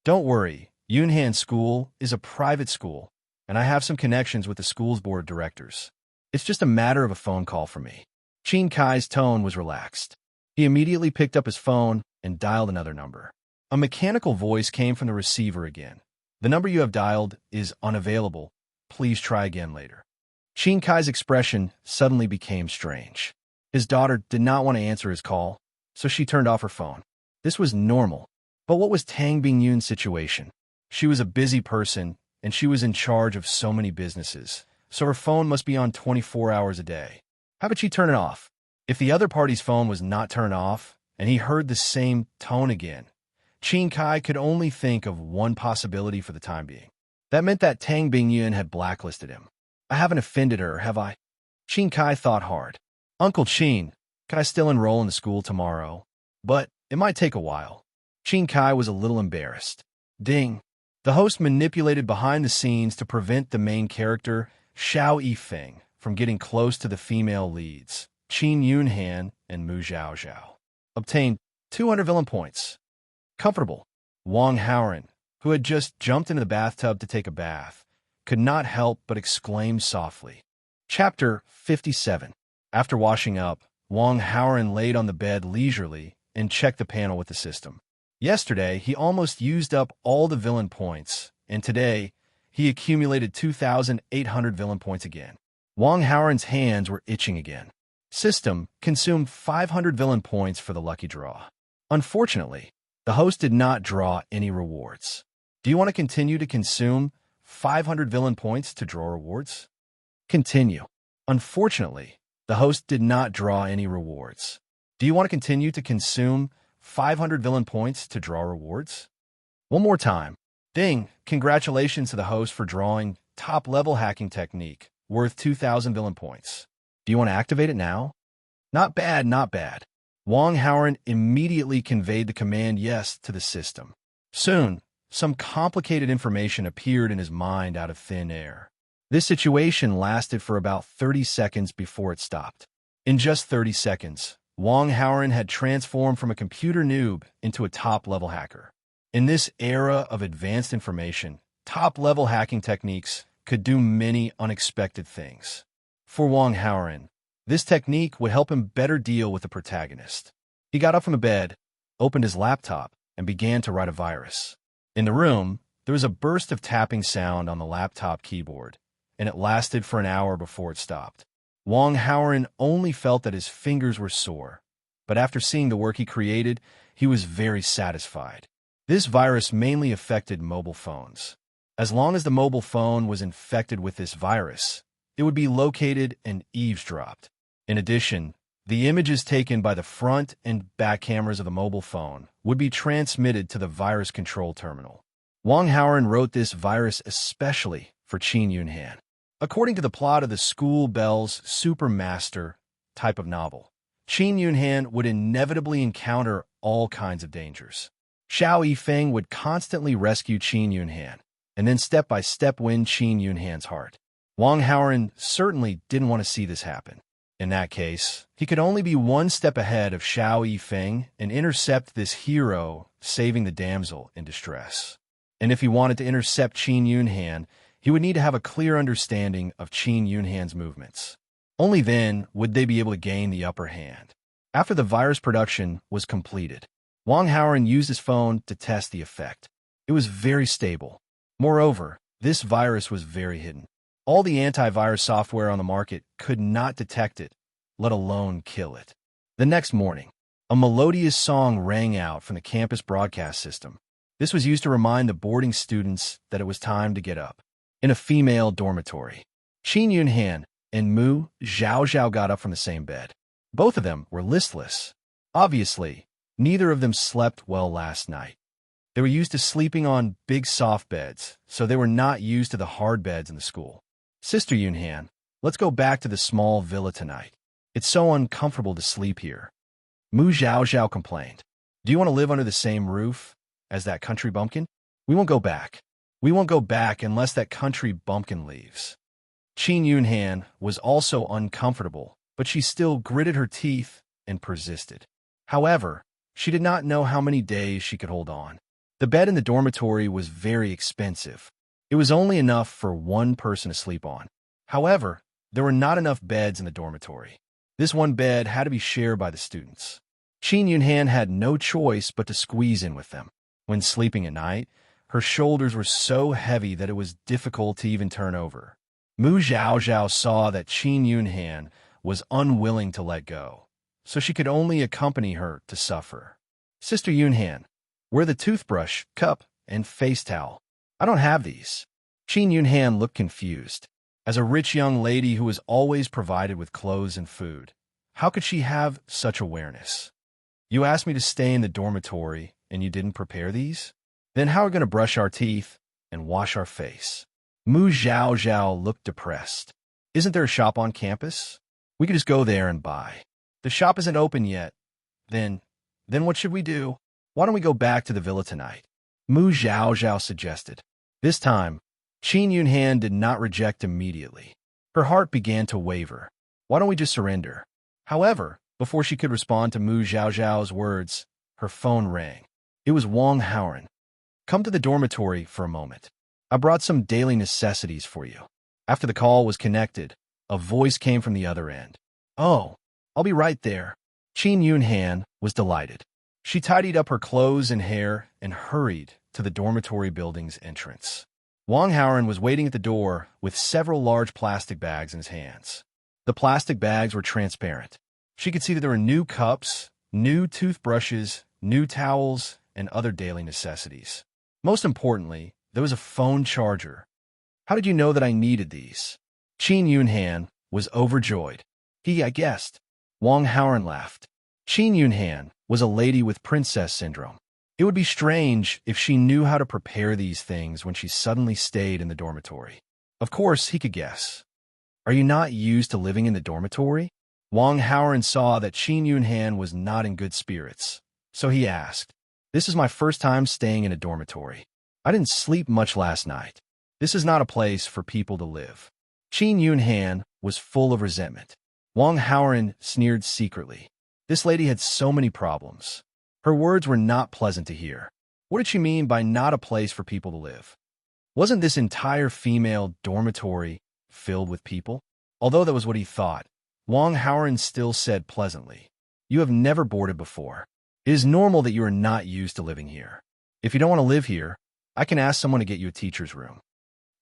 Don't worry, Yun Han School is a private school, and I have some connections with the school's board of directors. It's just a matter of a phone call for me. Qin Kai's tone was relaxed. He immediately picked up his phone and dialed another number. A mechanical voice came from the receiver again. The number you have dialed is unavailable. Please try again later. Qin Kai's expression suddenly became strange. His daughter did not want to answer his call, so she turned off her phone. This was normal. But what was Tang Bingyun's situation? She was a busy person, and she was in charge of so many businesses, so her phone must be on 24 hours a day. How about she turn it off? If the other party's phone was not turned off, and he heard the same tone again, Qin Kai could only think of one possibility for the time being. That meant that Tang Bingyun had blacklisted him. I haven't offended her, have I? Qin Kai thought hard. Uncle Qin, can I still enroll in the school tomorrow? But it might take a while. Qin Kai was a little embarrassed. Ding. The host manipulated behind the scenes to prevent the main character, Xiao Yifeng, from getting close to the female leads, Qin Yun Han and Mu Zhao Zhao. Obtained 200 villain points. Comfortable. Wang Haoren, who had just jumped into the bathtub to take a bath, could not help but exclaim softly. Chapter 57. After washing up, Wang Haoren laid on the bed leisurely and checked the panel with the system. Yesterday, he almost used up all the villain points, and today, he accumulated 2,800 villain points again. Wang Haoren's hands were itching again. System consumed 500 villain points for the lucky draw. Unfortunately, the host did not draw any rewards. Do you want to continue to consume 500 villain points to draw rewards? Continue. Unfortunately, the host did not draw any rewards. Do you want to continue to consume 500 villain points to draw rewards? One more time. Ding! Congratulations to the host for drawing top-level hacking technique worth 2,000 villain points. Do you want to activate it now? Not bad, not bad. Wang Haoren immediately conveyed the command yes to the system. Soon, some complicated information appeared in his mind out of thin air. This situation lasted for about 30 seconds before it stopped. In just 30 seconds, Wong Howren had transformed from a computer noob into a top-level hacker. In this era of advanced information, top-level hacking techniques could do many unexpected things. For Wong Howren, this technique would help him better deal with the protagonist. He got up from the bed, opened his laptop, and began to write a virus. In the room, there was a burst of tapping sound on the laptop keyboard, and it lasted for an hour before it stopped. Wong Howren only felt that his fingers were sore, but after seeing the work he created, he was very satisfied. This virus mainly affected mobile phones. As long as the mobile phone was infected with this virus, it would be located and eavesdropped. In addition, the images taken by the front and back cameras of the mobile phone would be transmitted to the virus control terminal. Wong Howren wrote this virus especially for Qin Yunhan. According to the plot of the School Bells Supermaster type of novel, Qin Yunhan would inevitably encounter all kinds of dangers. Xiao Yifeng would constantly rescue Qin Yunhan, and then step-by-step win Qin Yunhan's heart. Wong Howren certainly didn't want to see this happen. In that case, he could only be one step ahead of Xiao Yifeng and intercept this hero, saving the damsel in distress. And if he wanted to intercept Qin Yunhan, he would need to have a clear understanding of Qin Yunhan's movements. Only then would they be able to gain the upper hand. After the virus production was completed, Wong Howren used his phone to test the effect. It was very stable. Moreover, this virus was very hidden. All the antivirus software on the market could not detect it, let alone kill it. The next morning, a melodious song rang out from the campus broadcast system. This was used to remind the boarding students that it was time to get up. In a female dormitory, Qin Yunhan and Mu Zhaozhao got up from the same bed. Both of them were listless. Obviously, neither of them slept well last night. They were used to sleeping on big soft beds, so they were not used to the hard beds in the school. Sister Yunhan, let's go back to the small villa tonight. It's so uncomfortable to sleep here. Mu Zhaozhao complained. Do you want to live under the same roof as that country bumpkin? We won't go back. We won't go back unless that country bumpkin leaves. Qin Yunhan was also uncomfortable, but she still gritted her teeth and persisted. However, she did not know how many days she could hold on. The bed in the dormitory was very expensive. It was only enough for one person to sleep on. However, there were not enough beds in the dormitory. This one bed had to be shared by the students. Qin Yunhan had no choice but to squeeze in with them. When sleeping at night, her shoulders were so heavy that it was difficult to even turn over. Mu Zhaozhao saw that Qin Yunhan was unwilling to let go, so she could only accompany her to suffer. Sister Yunhan, where the toothbrush, cup, and face towel? I don't have these. Qin Yunhan looked confused. As a rich young lady who was always provided with clothes and food, how could she have such awareness? You asked me to stay in the dormitory, and you didn't prepare these? Then how are we going to brush our teeth and wash our face? Mu Zhaozhao looked depressed. Isn't there a shop on campus? We could just go there and buy. The shop isn't open yet. Then what should we do? Why don't we go back to the villa tonight? Mu Zhaozhao suggested. This time, Qin Yunhan did not reject immediately. Her heart began to waver. Why don't we just surrender? However, before she could respond to Mu Zhaozhao's words, her phone rang. It was Wong Howren. Come to the dormitory for a moment. I brought some daily necessities for you. After the call was connected, a voice came from the other end. Oh, I'll be right there. Qin Yunhan was delighted. She tidied up her clothes and hair and hurried to the dormitory building's entrance. Wong Howren was waiting at the door with several large plastic bags in his hands. The plastic bags were transparent. She could see that there were new cups, new toothbrushes, new towels, and other daily necessities. Most importantly, there was a phone charger. How did you know that I needed these? Qin Yunhan was overjoyed. I guessed. Wong Howren laughed. Qin Yunhan was a lady with princess syndrome. It would be strange if she knew how to prepare these things when she suddenly stayed in the dormitory. Of course, he could guess. Are you not used to living in the dormitory? Wong Howren saw that Qin Yunhan was not in good spirits, so he asked, This is my first time staying in a dormitory. I didn't sleep much last night. This is not a place for people to live. Qin Yunhan was full of resentment. Wang Haoran sneered secretly. This lady had so many problems. Her words were not pleasant to hear. What did she mean by not a place for people to live? Wasn't this entire female dormitory filled with people? Although that was what he thought, Wang Haoran still said pleasantly, "You have never boarded before. It is normal that you are not used to living here. If you don't want to live here, I can ask someone to get you a teacher's room."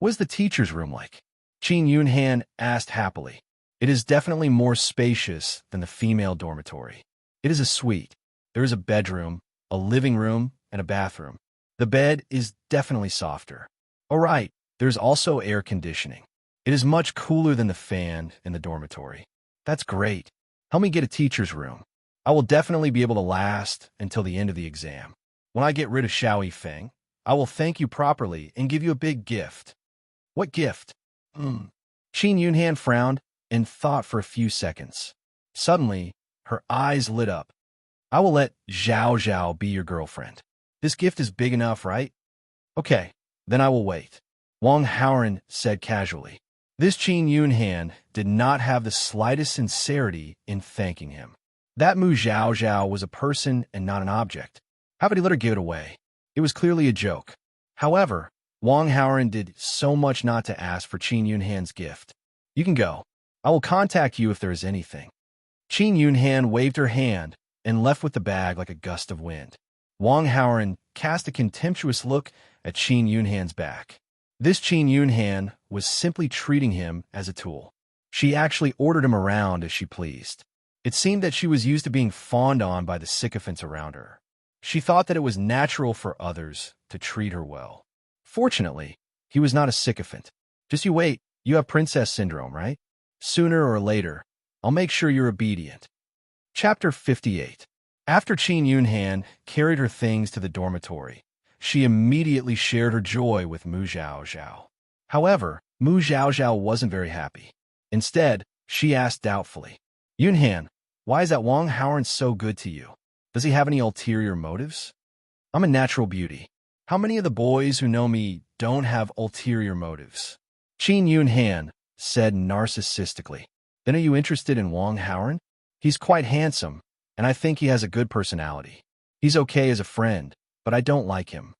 "What is the teacher's room like?" Qin Yunhan asked happily. "It is definitely more spacious than the female dormitory. It is a suite. There is a bedroom, a living room, and a bathroom. The bed is definitely softer. All right, there's also air conditioning. It is much cooler than the fan in the dormitory. That's great. Help me get a teacher's room. I will definitely be able to last until the end of the exam. When I get rid of Xiao Yifeng, I will thank you properly and give you a big gift." "What gift?" Qin Yunhan frowned and thought for a few seconds. Suddenly, her eyes lit up. "I will let Zhao Zhao be your girlfriend. This gift is big enough, right?" "Okay, then I will wait," Wang Haoran said casually. This Qin Yunhan did not have the slightest sincerity in thanking him. That Mu Zhao Zhao was a person and not an object. How could he let her give it away? It was clearly a joke. However, Wang Haoran did so much not to ask for Qin Yunhan's gift. "You can go. I will contact you if there is anything." Qin Yunhan waved her hand and left with the bag like a gust of wind. Wang Haoran cast a contemptuous look at Qin Yunhan's back. This Qin Yunhan was simply treating him as a tool. She actually ordered him around as she pleased. It seemed that she was used to being fawned on by the sycophants around her. She thought that it was natural for others to treat her well. Fortunately, he was not a sycophant. "Just you wait, you have princess syndrome, right? Sooner or later, I'll make sure you're obedient." Chapter 58. After Qin Yunhan carried her things to the dormitory, she immediately shared her joy with Mu Zhao Zhao. However, Mu Zhao Zhao wasn't very happy. Instead, she asked doubtfully, "Yunhan, why is that Wang Haoran so good to you? Does he have any ulterior motives? I'm a natural beauty. How many of the boys who know me don't have ulterior motives?" Qin Yunhan said narcissistically. "Then are you interested in Wang Haoran? He's quite handsome, and I think he has a good personality. He's okay as a friend, but I don't like him."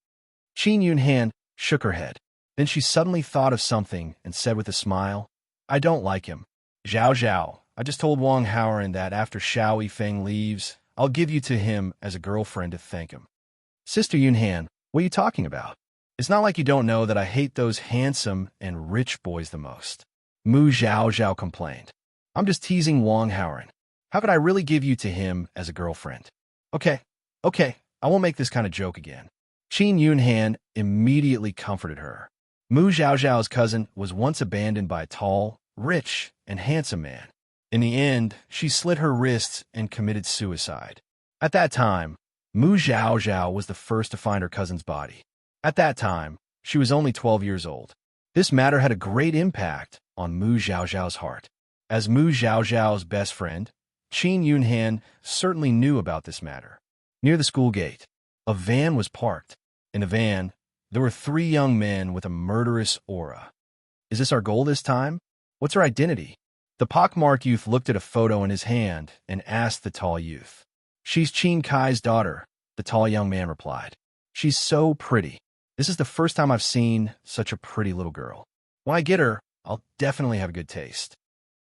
Qin Yunhan shook her head. Then she suddenly thought of something and said with a smile, "I don't like him. Zhao Zhao, I just told Wang Haoran that after Xiao Yifeng leaves, I'll give you to him as a girlfriend to thank him." "Sister Yunhan, what are you talking about? It's not like you don't know that I hate those handsome and rich boys the most," Mu Zhao Zhao complained. "I'm just teasing Wang Haoran. How could I really give you to him as a girlfriend?" Okay, I won't make this kind of joke again." Qin Yunhan immediately comforted her. Mu Zhao Zhao's cousin was once abandoned by a tall, rich, and handsome man. In the end, she slit her wrists and committed suicide. At that time, Mu Zhao Zhao was the first to find her cousin's body. At that time, she was only 12 years old. This matter had a great impact on Mu Zhao Zhao's heart. As Mu Zhao Zhao's best friend, Qin Yunhan certainly knew about this matter. Near the school gate, a van was parked. In the van, there were 3 young men with a murderous aura. "Is this our goal this time? What's her identity?" The pockmarked youth looked at a photo in his hand and asked the tall youth. "She's Qin Kai's daughter," the tall young man replied. "She's so pretty. This is the first time I've seen such a pretty little girl. When I get her, I'll definitely have good taste."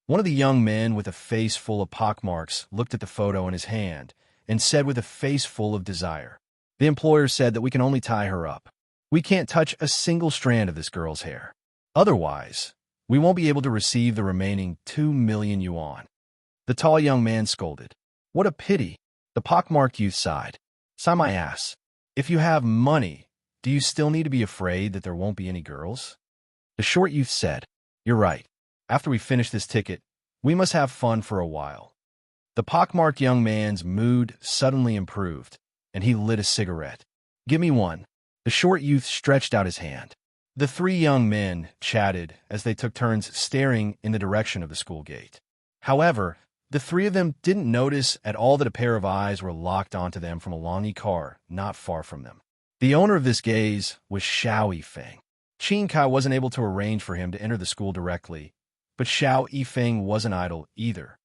One of the young men with a face full of pockmarks looked at the photo in his hand and said with a face full of desire, "The employer said that we can only tie her up. We can't touch a single strand of this girl's hair. Otherwise, we won't be able to receive the remaining 2 million yuan." The tall young man scolded. "What a pity." The pockmarked youth sighed. "Sign my ass. If you have money, do you still need to be afraid that there won't be any girls?" The short youth said, "You're right. After we finish this ticket, we must have fun for a while." The pockmarked young man's mood suddenly improved, and he lit a cigarette. "Give me one." The short youth stretched out his hand. The 3 young men chatted as they took turns staring in the direction of the school gate. However, the 3 of them didn't notice at all that a pair of eyes were locked onto them from a longy car not far from them. The owner of this gaze was Xiao Yifeng. Qin Kai wasn't able to arrange for him to enter the school directly, but Xiao Yifeng wasn't idle either.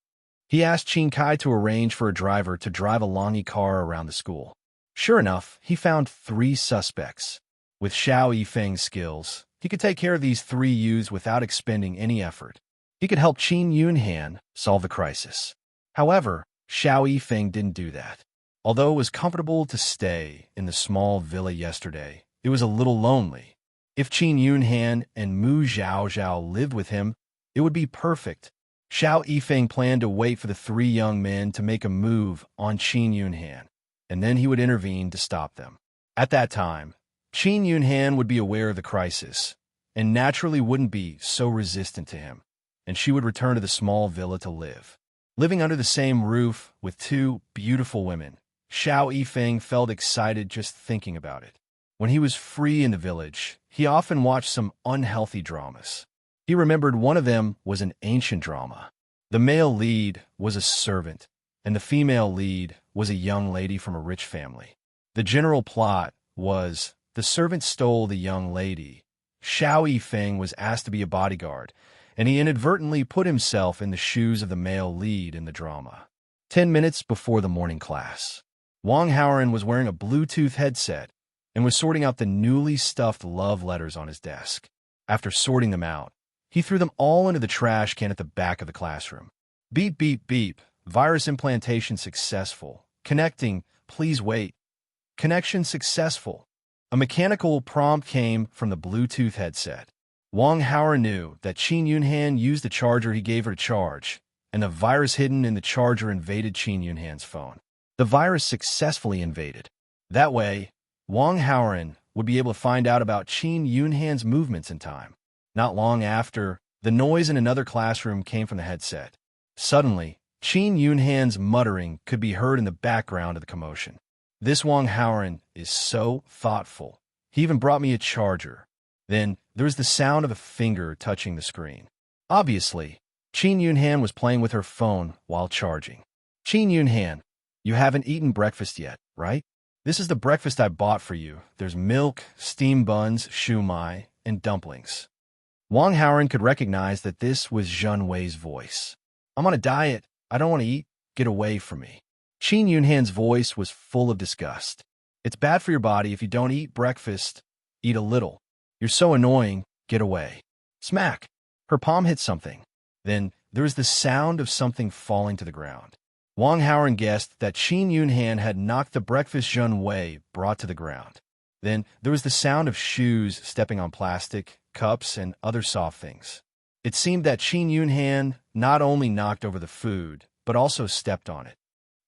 He asked Qin Kai to arrange for a driver to drive a Longy car around the school. Sure enough, he found 3 suspects. With Xiao Yifeng's skills, he could take care of these 3 youths without expending any effort. He could help Qin Yunhan solve the crisis. However, Xiao Yifeng didn't do that. Although it was comfortable to stay in the small villa yesterday, it was a little lonely. If Qin Yunhan and Mu Zhaozhao lived with him, it would be perfect. Xiao Yifeng planned to wait for the 3 young men to make a move on Qin Yunhan, and then he would intervene to stop them. At that time, Qin Yunhan would be aware of the crisis, and naturally wouldn't be so resistant to him, and she would return to the small villa to live. Living under the same roof with 2 beautiful women, Xiao Yifeng felt excited just thinking about it. When he was free in the village, he often watched some unhealthy dramas. He remembered one of them was an ancient drama. The male lead was a servant, and the female lead was a young lady from a rich family. The general plot was the servant stole the young lady. Xiao Yifeng was asked to be a bodyguard, and he inadvertently put himself in the shoes of the male lead in the drama. 10 minutes before the morning class, Wang Haoren was wearing a Bluetooth headset and was sorting out the newly stuffed love letters on his desk. After sorting them out, he threw them all into the trash can at the back of the classroom. Beep, beep, beep. Virus implantation successful. Connecting. Please wait. Connection successful. A mechanical prompt came from the Bluetooth headset. Wang Haoren knew that Qin Yunhan used the charger he gave her to charge, and the virus hidden in the charger invaded Qin Yunhan's phone. The virus successfully invaded. That way, Wang Haoren would be able to find out about Qin Yunhan's movements in time. Not long after, the noise in another classroom came from the headset. Suddenly, Qin Yunhan's muttering could be heard in the background of the commotion. This Wang Haoren is so thoughtful. He even brought me a charger. Then, there was the sound of a finger touching the screen. Obviously, Qin Yunhan was playing with her phone while charging. Qin Yunhan, you haven't eaten breakfast yet, right? This is the breakfast I bought for you. There's milk, steamed buns, shumai, and dumplings. Wang Haoren could recognize that this was Zhen Wei's voice. I'm on a diet. I don't want to eat. Get away from me. Qin Yunhan's voice was full of disgust. It's bad for your body if you don't eat breakfast. Eat a little. You're so annoying. Get away. Smack. Her palm hit something. Then there was the sound of something falling to the ground. Wang Haoren guessed that Qin Yunhan had knocked the breakfast Zhen Wei brought to the ground. Then there was the sound of shoes stepping on plastic, cups, and other soft things. It seemed that Qin Yunhan not only knocked over the food, but also stepped on it.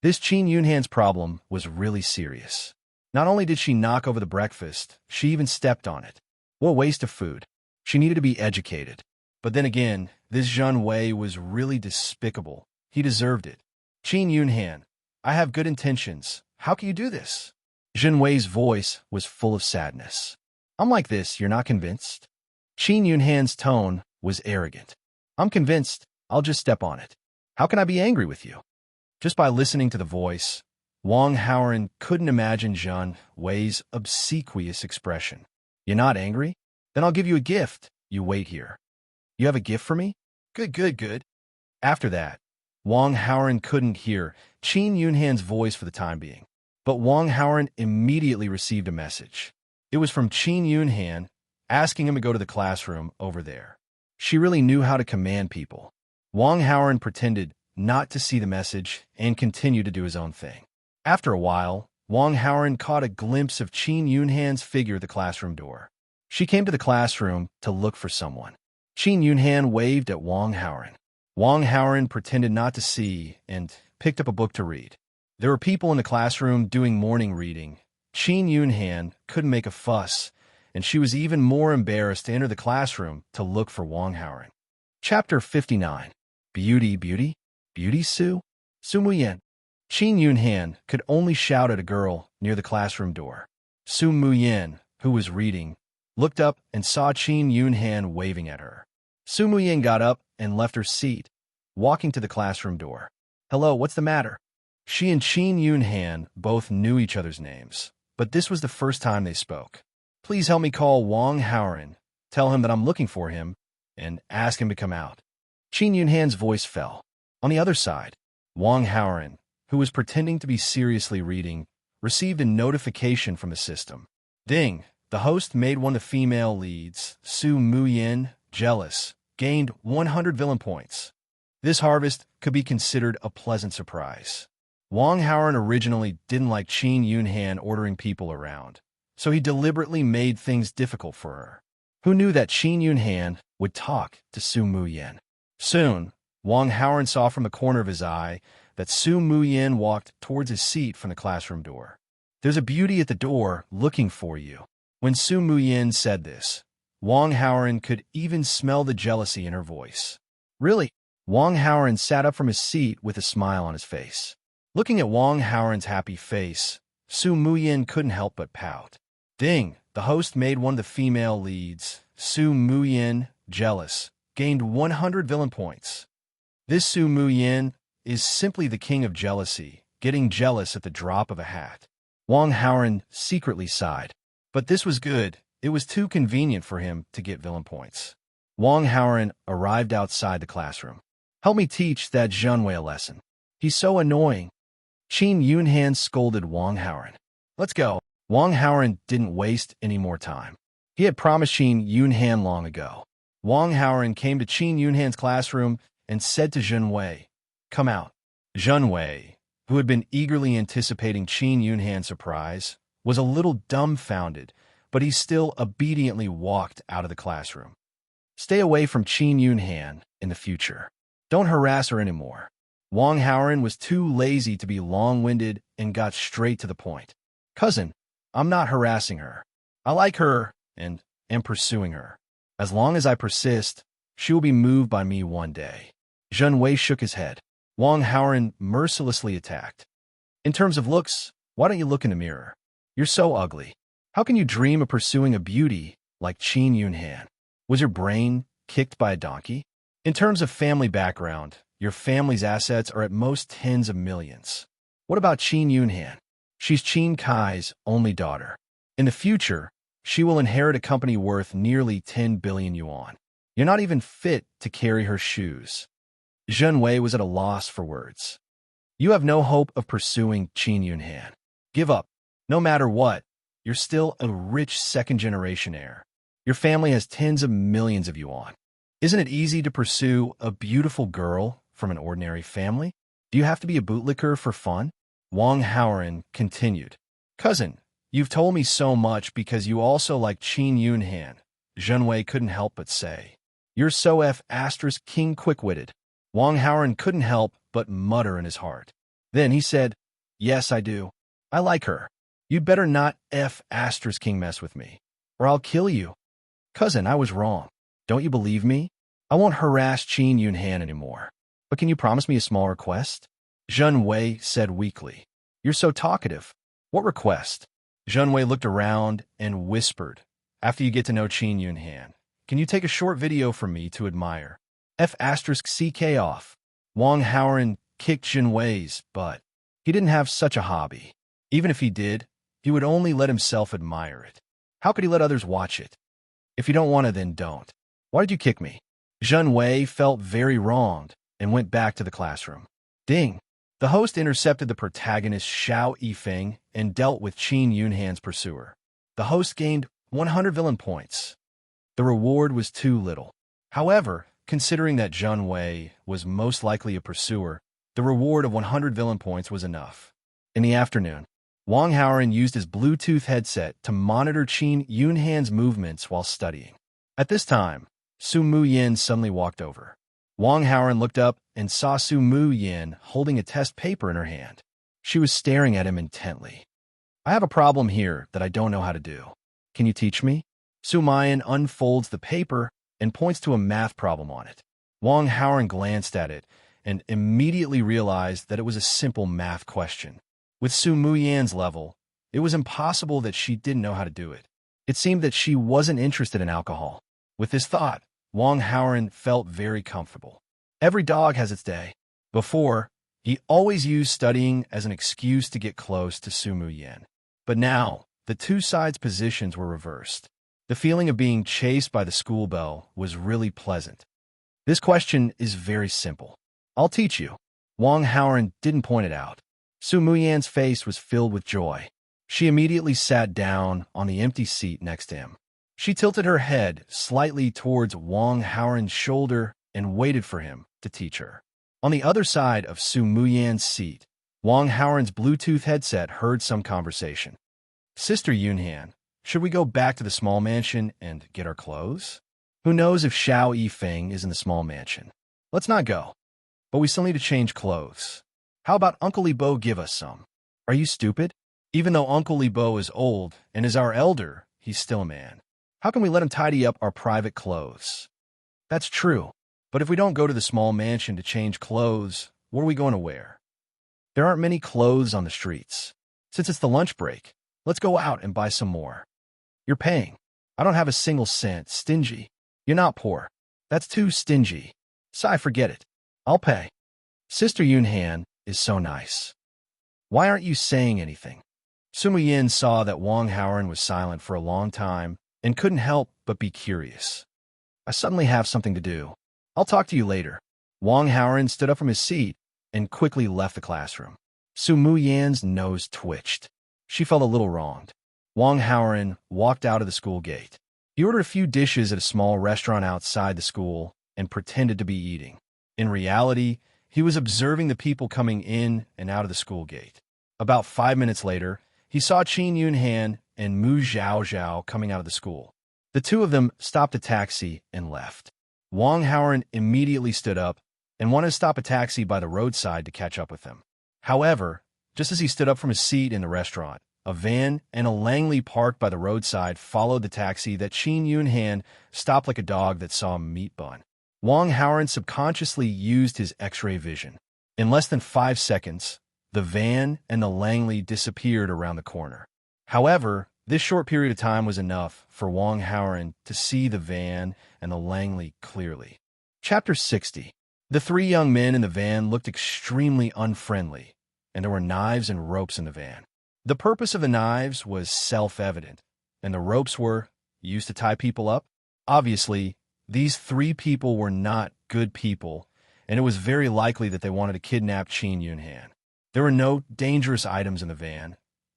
This Qin Yunhan's problem was really serious. Not only did she knock over the breakfast, she even stepped on it. What a waste of food. She needed to be educated. But then again, this Zhen Wei was really despicable. He deserved it. Qin Yunhan, I have good intentions. How can you do this? Zhen Wei's voice was full of sadness. I'm like this, you're not convinced? Qin Yunhan's tone was arrogant. I'm convinced. I'll just step on it. How can I be angry with you? Just by listening to the voice, Wang Haoren couldn't imagine Zhen Wei's obsequious expression. You're not angry? Then I'll give you a gift. You wait here. You have a gift for me? Good, good, good. After that, Wang Haoren couldn't hear Qin Yunhan's voice for the time being. But Wang Haoren immediately received a message. It was from Qin Yunhan, asking him to go to the classroom over there. She really knew how to command people. Wang Haoren pretended not to see the message and continued to do his own thing. After a while, Wang Haoren caught a glimpse of Qin Yunhan's figure at the classroom door. She came to the classroom to look for someone. Qin Yunhan waved at Wang Haoren. Wang Haoren pretended not to see and picked up a book to read. There were people in the classroom doing morning reading. Qin Yunhan couldn't make a fuss, and she was even more embarrassed to enter the classroom to look for Wang Haoren. Chapter 59. Beauty, beauty? Beauty, Su? Su Muyan. Qin Yunhan could only shout at a girl near the classroom door. Su Muyan, who was reading, looked up and saw Qin Yunhan waving at her. Su Muyan got up and left her seat, walking to the classroom door. Hello, what's the matter? She and Qin Yunhan both knew each other's names, but this was the first time they spoke. Please help me call Wang Haoren, tell him that I'm looking for him, and ask him to come out. Qin Yunhan's voice fell. On the other side, Wang Haoran, who was pretending to be seriously reading, received a notification from the system. Ding! The host made one of the female leads, Su Muyin, jealous, gained 100 villain points. This harvest could be considered a pleasant surprise. Wang Haoran originally didn't like Qin Yunhan ordering people around, so he deliberately made things difficult for her. Who knew that Qin Yunhan would talk to Su Muyin? Soon, Wang Haoran saw from the corner of his eye that Su Muyin walked towards his seat from the classroom door. "There's a beauty at the door looking for you." When Su Muyin said this, Wang Haoran could even smell the jealousy in her voice. "Really?" Wang Haoran sat up from his seat with a smile on his face. Looking at Wang Haoran's happy face, Su Muyin couldn't help but pout. Ding! The host made one of the female leads, Su Muyin, jealous, gained 100 villain points. This Su Muyin is simply the king of jealousy, getting jealous at the drop of a hat. Wang Haoran secretly sighed. But this was good. It was too convenient for him to get villain points. Wang Haoran arrived outside the classroom. "Help me teach that Zhenwei a lesson. He's so annoying." Qin Yunhan scolded Wang Haoran. "Let's go." Wang Haoran didn't waste any more time. He had promised Qin Yunhan long ago. Wang Haoran came to Qin Yunhan's classroom and said to Zhenwei, "Come out." Zhenwei, who had been eagerly anticipating Qin Yunhan's surprise, was a little dumbfounded, but he still obediently walked out of the classroom. "Stay away from Qin Yunhan in the future. Don't harass her anymore." Wang Haoran was too lazy to be long-winded and got straight to the point. "Cousin, I'm not harassing her. I like her and am pursuing her. As long as I persist, she will be moved by me one day." Zhenwei shook his head. Wang Haoran mercilessly attacked. "In terms of looks, why don't you look in the mirror? You're so ugly. How can you dream of pursuing a beauty like Qin Yunhan? Was your brain kicked by a donkey? In terms of family background, your family's assets are at most tens of millions. What about Qin Yunhan? She's Qin Kai's only daughter. In the future, she will inherit a company worth nearly 10 billion yuan. You're not even fit to carry her shoes." Zhenwei was at a loss for words. "You have no hope of pursuing Qin Yunhan. Give up. No matter what, you're still a rich second-generation heir. Your family has tens of millions of yuan. Isn't it easy to pursue a beautiful girl from an ordinary family? Do you have to be a bootlicker for fun?" Wang Haoran continued. "Cousin, you've told me so much because you also like Qin Yunhan." Zhenwei couldn't help but say. "You're so king quick-witted." Wang Haoran couldn't help but mutter in his heart. Then he said, "Yes, I do. I like her. You'd better not king mess with me, or I'll kill you." "Cousin, I was wrong. Don't you believe me? I won't harass Qin Yunhan anymore. But can you promise me a small request?" Zhenwei said weakly. "You're so talkative. What request?" Zhenwei looked around and whispered, "After you get to know Qin Yunhan, can you take a short video for me to admire? CK off." Wang Haoran kicked Zhenwei's butt. He didn't have such a hobby. Even if he did, he would only let himself admire it. How could he let others watch it? "If you don't want to, then don't. Why did you kick me?" Zhenwei felt very wronged and went back to the classroom. Ding! The host intercepted the protagonist Xiao Yifeng and dealt with Qin Yunhan's pursuer. The host gained 100 villain points. The reward was too little. However, considering that Zhenwei was most likely a pursuer, the reward of 100 villain points was enough. In the afternoon, Wang Haoran used his Bluetooth headset to monitor Qin Yunhan's movements while studying. At this time, Su Muyin suddenly walked over. Wang Haoran looked up and saw Su Muyin holding a test paper in her hand. She was staring at him intently. "I have a problem here that I don't know how to do. Can you teach me?" Su Muyin unfolds the paper and points to a math problem on it. Wang Haoran glanced at it and immediately realized that it was a simple math question. With Su Muyin's level, it was impossible that she didn't know how to do it. It seemed that she wasn't interested in alcohol. With this thought, Wang Haoran felt very comfortable. Every dog has its day. Before, he always used studying as an excuse to get close to Su Muyin. But now, the two sides' positions were reversed. The feeling of being chased by the school bell was really pleasant. "This question is very simple. I'll teach you. Wang Haoran didn't point it out. Su Muyan's face was filled with joy. She immediately sat down on the empty seat next to him. She tilted her head slightly towards Wang Haoran's shoulder and waited for him to teach her. On the other side of Su Muyan's seat, Wang Haoran's Bluetooth headset heard some conversation. Sister Yunhan, should we go back to the small mansion and get our clothes? Who knows if Xiao Yifeng is in the small mansion? Let's not go. But we still need to change clothes. How about Uncle Libo give us some? Are you stupid? Even though Uncle Libo is old and is our elder, he's still a man. How can we let him tidy up our private clothes? That's true. But if we don't go to the small mansion to change clothes, what are we going to wear? There aren't many clothes on the streets. Since it's the lunch break, let's go out and buy some more. You're paying. I don't have a single cent. Stingy. You're not poor. That's too stingy. Sai, forget it. I'll pay. Sister Yunhan is so nice. Why aren't you saying anything? Sima Yin saw that Wang Haoran was silent for a long time and couldn't help but be curious. I suddenly have something to do. I'll talk to you later. Wang Haoran stood up from his seat and quickly left the classroom. Su Muyan's nose twitched. She felt a little wronged. Wang Haoran walked out of the school gate. He ordered a few dishes at a small restaurant outside the school and pretended to be eating. In reality, he was observing the people coming in and out of the school gate. About 5 minutes later, he saw Qin Yunhan and Mu Zhaozhao coming out of the school. The two of them stopped a taxi and left. Wang Haoran immediately stood up and wanted to stop a taxi by the roadside to catch up with them. However, just as he stood up from his seat in the restaurant, a van and a Langley parked by the roadside followed the taxi that Qin Yunhan stopped like a dog that saw a meat bun. Wang Haoran subconsciously used his X-ray vision. In less than 5 seconds, the van and the Langley disappeared around the corner. However, this short period of time was enough for Wang Haoran to see the van and the Langley clearly. Chapter 60. The three young men in the van looked extremely unfriendly, and there were knives and ropes in the van. The purpose of the knives was self-evident, and the ropes were used to tie people up. Obviously, these three people were not good people, and it was very likely that they wanted to kidnap Qin Yunhan. There were no dangerous items in the van,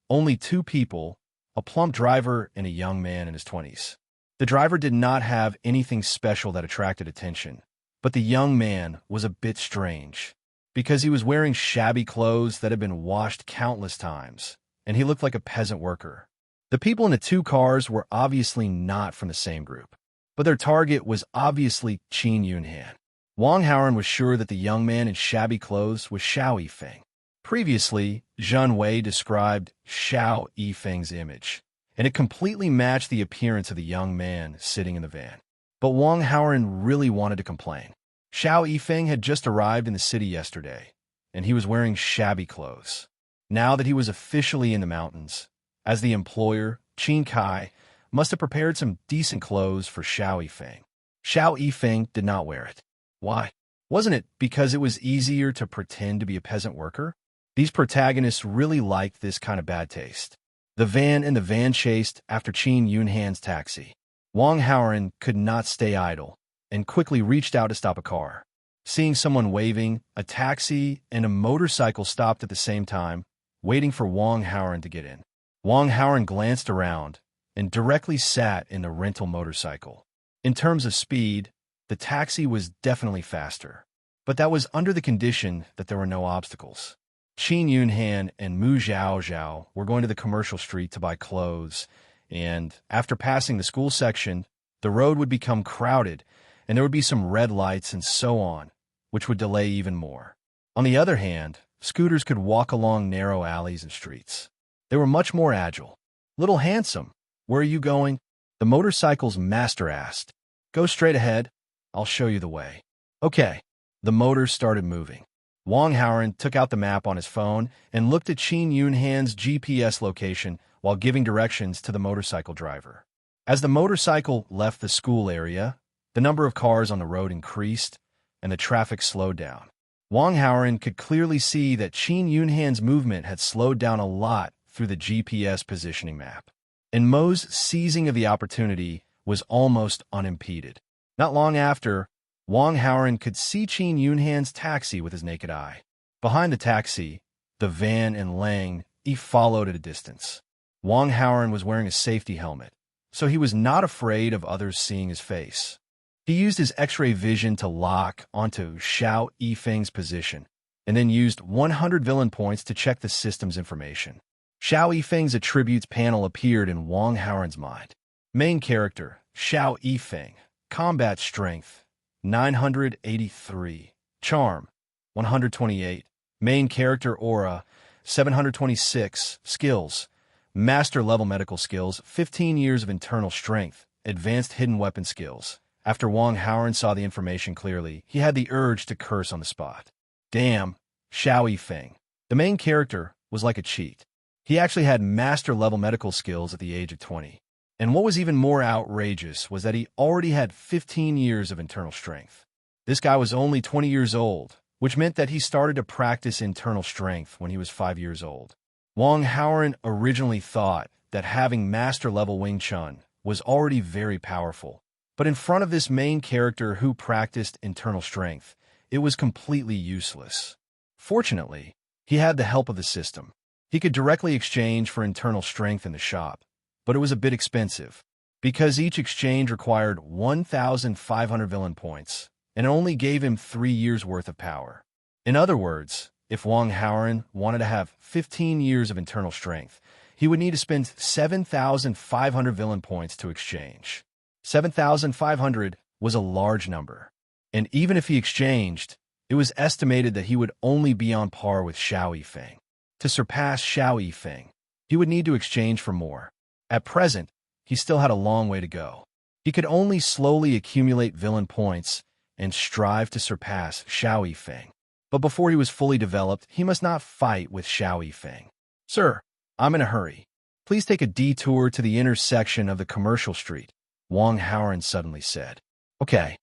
only 2 people, a plump driver and a young man in his 20s. The driver did not have anything special that attracted attention, but the young man was a bit strange, because he was wearing shabby clothes that had been washed countless times, and he looked like a peasant worker. The people in the 2 cars were obviously not from the same group, but their target was obviously Qin Yunhan. Wang Haoran was sure that the young man in shabby clothes was Xiao Yifeng. Previously, Zhang Wei described Xiao Yifeng's image, and it completely matched the appearance of the young man sitting in the van. But Wang Haoran really wanted to complain. Xiao Yifeng had just arrived in the city yesterday, and he was wearing shabby clothes. Now that he was officially in the mountains, as the employer, Qin Kai, must have prepared some decent clothes for Xiao Yifeng. Xiao Yifeng did not wear it. Why? Wasn't it because it was easier to pretend to be a peasant worker? These protagonists really liked this kind of bad taste. The van chased after Qin Yunhan's taxi. Wang Haoran could not stay idle and quickly reached out to stop a car. Seeing someone waving, a taxi and a motorcycle stopped at the same time, waiting for Wang Haoran to get in. Wang Haoran glanced around and directly sat in the rental motorcycle. In terms of speed, the taxi was definitely faster, but that was under the condition that there were no obstacles. Qin Yunhan and Mu Zhaozhao were going to the commercial street to buy clothes, and after passing the school section, the road would become crowded, and there would be some red lights and so on, which would delay even more. On the other hand, scooters could walk along narrow alleys and streets. They were much more agile. Little Handsome, where are you going? The motorcycle's master asked. Go straight ahead. I'll show you the way. Okay. The motor started moving. Wang Haoran took out the map on his phone and looked at Qin Yunhan's GPS location while giving directions to the motorcycle driver. As the motorcycle left the school area, the number of cars on the road increased and the traffic slowed down. Wang Haoran could clearly see that Qin Yunhan's movement had slowed down a lot through the GPS positioning map, and Mo's seizing of the opportunity was almost unimpeded. Not long after, Wang Haoran could see Qin Yunhan's taxi with his naked eye. Behind the taxi, the van and Lang Yi followed at a distance. Wang Howren was wearing a safety helmet, so he was not afraid of others seeing his face. He used his X-ray vision to lock onto Xiao Yifeng's position, and then used 100 villain points to check the system's information. Xiao Yifeng's attributes panel appeared in Wang Howren's mind. Main character, Xiao Yifeng. Combat strength, 983. Charm, 128. Main character aura, 726. Skills, master level medical skills, 15 years of internal strength, advanced hidden weapon skills. After Wang Howren saw the information clearly, he had the urge to curse on the spot. Damn, Xiao Yifeng. The main character was like a cheat. He actually had master level medical skills at the age of 20. And what was even more outrageous was that he already had 15 years of internal strength. This guy was only 20 years old, which meant that he started to practice internal strength when he was 5 years old. Wang Howren originally thought that having master-level Wing Chun was already very powerful, but in front of this main character who practiced internal strength, it was completely useless. Fortunately, he had the help of the system. He could directly exchange for internal strength in the shop, but it was a bit expensive, because each exchange required 1,500 villain points, and it only gave him 3 years' worth of power. In other words, if Wang Howren wanted to have 15 years of internal strength, he would need to spend 7,500 villain points to exchange. 7,500 was a large number, and even if he exchanged, it was estimated that he would only be on par with Xiao Yifeng. To surpass Xiao Yifeng, he would need to exchange for more. At present, he still had a long way to go. He could only slowly accumulate villain points and strive to surpass Xiao Yifeng. But before he was fully developed, he must not fight with Xiao Yifeng. Sir, I'm in a hurry. Please take a detour to the intersection of the commercial street, Wang Howren suddenly said. Okay.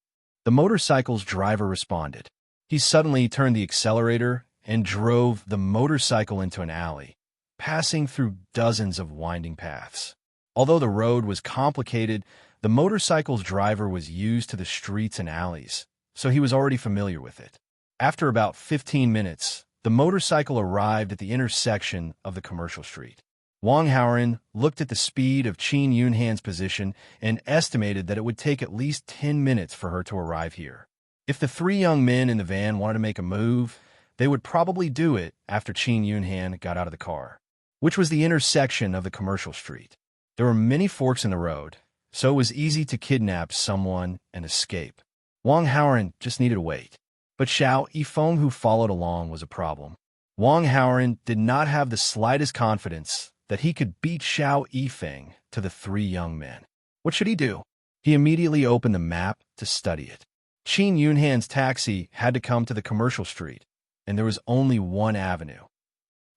The motorcycle's driver responded. He suddenly turned the accelerator and drove the motorcycle into an alley, passing through dozens of winding paths. Although the road was complicated, the motorcycle's driver was used to the streets and alleys, so he was already familiar with it. After about 15 minutes, the motorcycle arrived at the intersection of the commercial street. Wang Howren looked at the speed of Qin Yunhan's position and estimated that it would take at least 10 minutes for her to arrive here. If the 3 young men in the van wanted to make a move, they would probably do it after Qin Yunhan got out of the car, which was the intersection of the commercial street. There were many forks in the road, so it was easy to kidnap someone and escape. Wang Howren just needed to wait. But Xiao Yifeng, who followed along, was a problem. Wang Howren did not have the slightest confidence that he could beat Xiao Yifeng to the 3 young men. What should he do? He immediately opened the map to study it. Qin Yunhan's taxi had to come to the commercial street, and there was only one avenue.